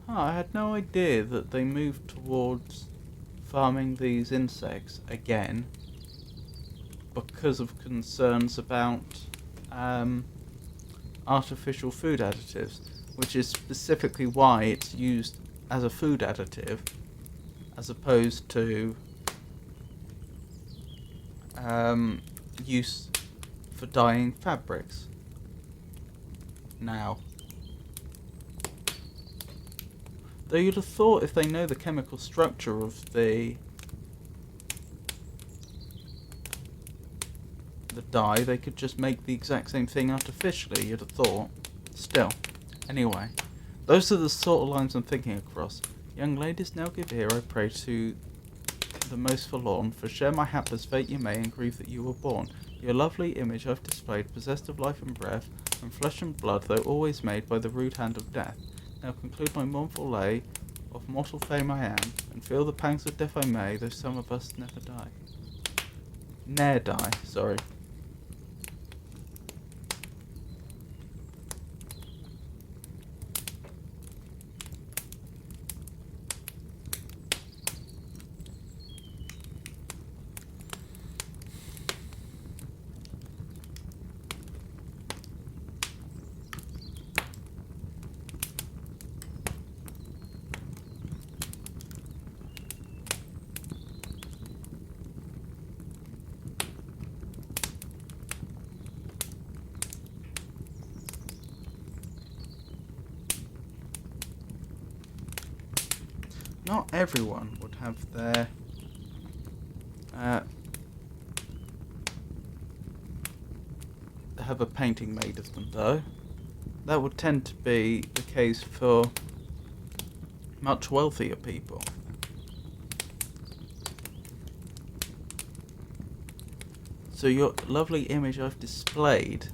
I had no idea that they moved towards farming these insects again because of concerns about artificial food additives, which is specifically why it's used as a food additive as opposed to use for dyeing fabrics. Now, though you'd have thought if they know the chemical structure of the dye, they could just make the exact same thing artificially, you'd have thought. Still. Anyway, those are the sort of lines I'm thinking across. Young ladies, now give ear, I pray, to the most forlorn, for share my hapless fate you may, and grieve that you were born. Your lovely image I've displayed, possessed of life and breath, and flesh and blood, though always made by the rude hand of death. Now conclude my mournful lay, of mortal fame I am, and feel the pangs of death I may, though some of us never die. Ne'er die, sorry. Not everyone would have their have a painting made of them, though. That would tend to be the case for much wealthier people. So your lovely image I've displayed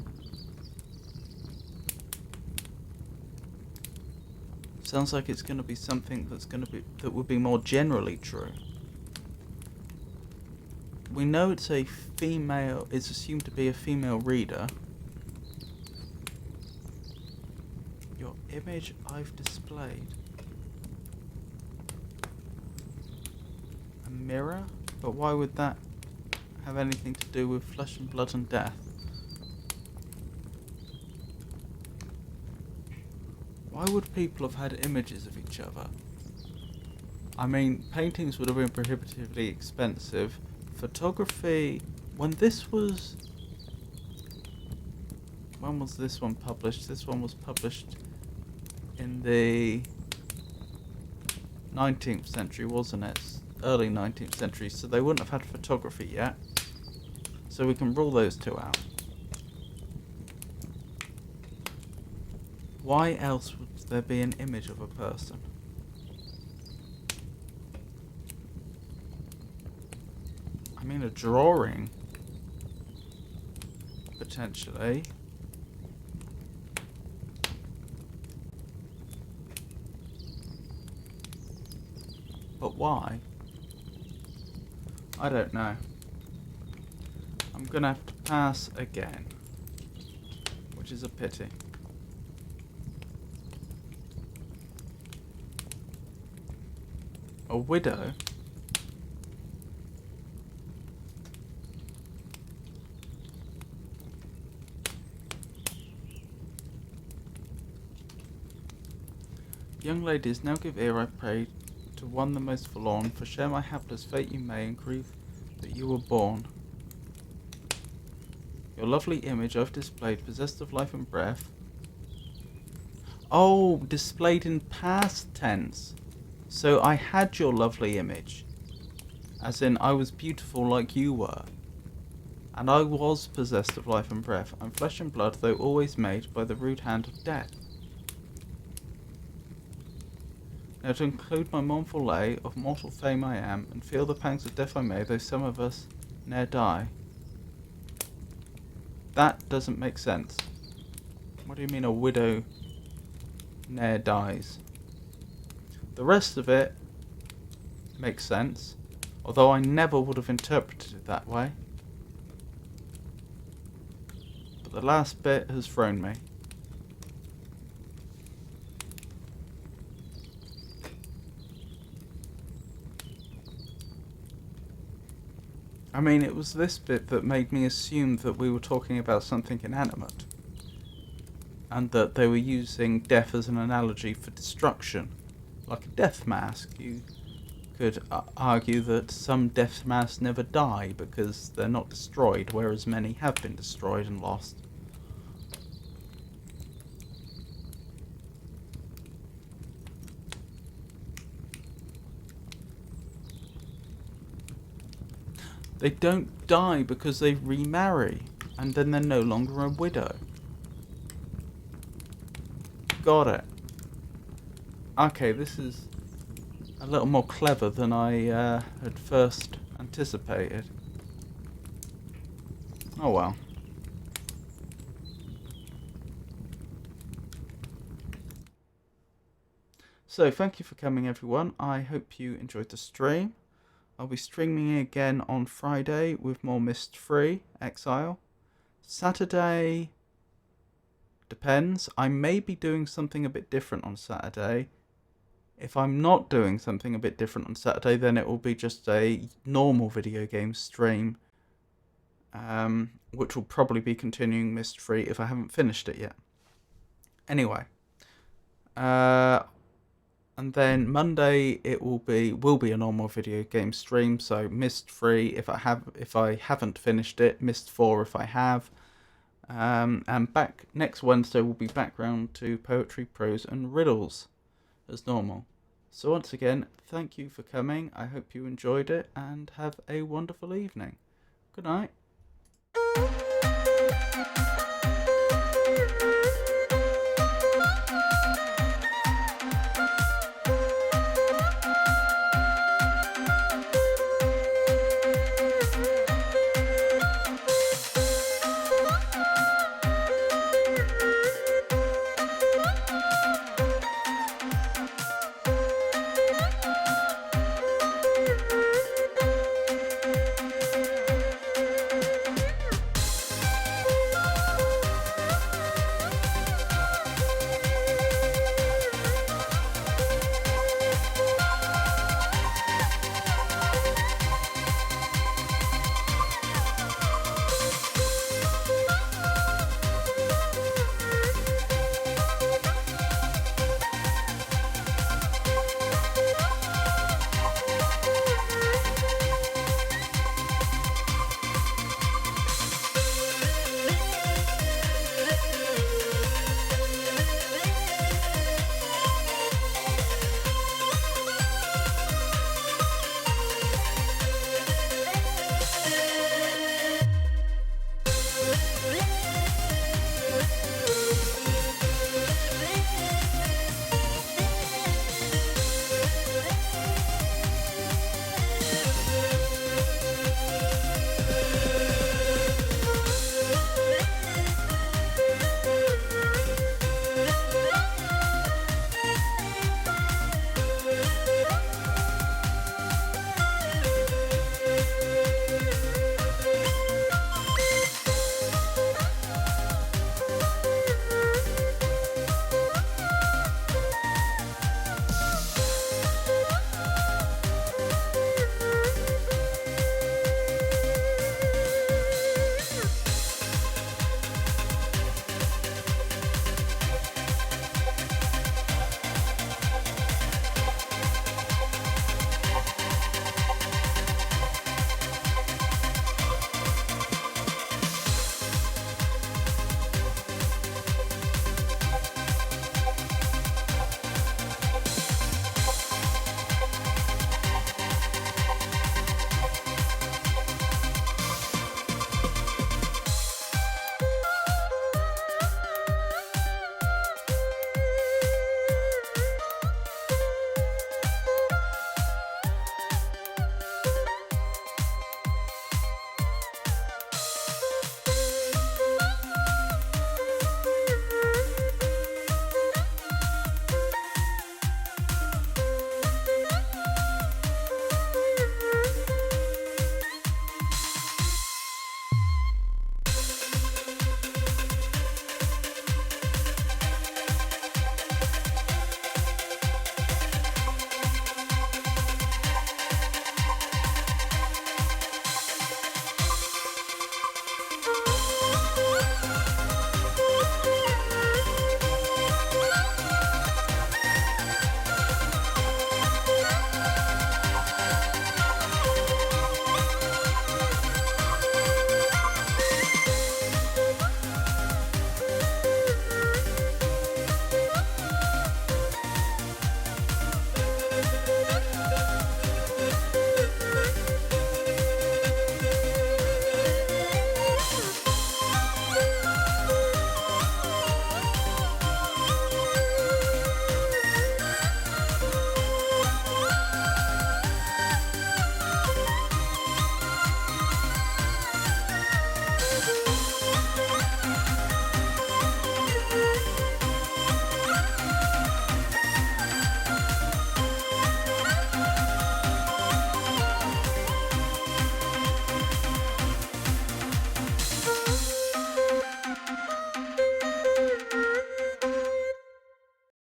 sounds like it's going to be something that would be more generally true. We know it's a female, it's assumed to be a female reader. Your image I've displayed. A mirror? But why would that have anything to do with flesh and blood and death? Why would people have had images of each other? I mean, paintings would have been prohibitively expensive. Photography, when this was... When was this one published? This one was published in the 19th century, wasn't it? Early 19th century, so they wouldn't have had photography yet. So we can rule those two out. Why else would there be an image of a person? I mean, a drawing, potentially. But why? I don't know. I'm gonna have to pass again, which is a pity. A widow? Young ladies, now give ear, I pray, to one the most forlorn, for share my hapless fate you may, and grieve that you were born. Your lovely image I've displayed, possessed of life and breath. Oh, displayed in past tense. So I had your lovely image. As in, I was beautiful like you were. And I was possessed of life and breath. I'm flesh and blood, though always made by the rude hand of death. Now to include my mournful lay, of mortal fame I am, and feel the pangs of death I may, though some of us ne'er die. That doesn't make sense. What do you mean a widow ne'er dies? The rest of it makes sense, although I never would have interpreted it that way. But the last bit has thrown me. I mean, it was this bit that made me assume that we were talking about something inanimate, and that they were using death as an analogy for destruction. Like a death mask, you could argue that some death masks never die because they're not destroyed, whereas many have been destroyed and lost. They don't die because they remarry, and then they're no longer a widow. Got it. Okay, this is a little more clever than I had first anticipated. Oh well. So, thank you for coming, everyone. I hope you enjoyed the stream. I'll be streaming again on Friday with more Mist-Free Exile. Saturday depends. I may be doing something a bit different on Saturday. If I'm not doing something a bit different on Saturday, then it will be just a normal video game stream, which will probably be continuing Mist-Free if I haven't finished it yet. Anyway, and then Monday it will be a normal video game stream. So Mist-Free if I haven't finished it, Mist 4 if I have, and back next Wednesday will be back round to poetry, prose, and riddles as normal. So once again, thank you for coming. I hope you enjoyed it and have a wonderful evening. Good night.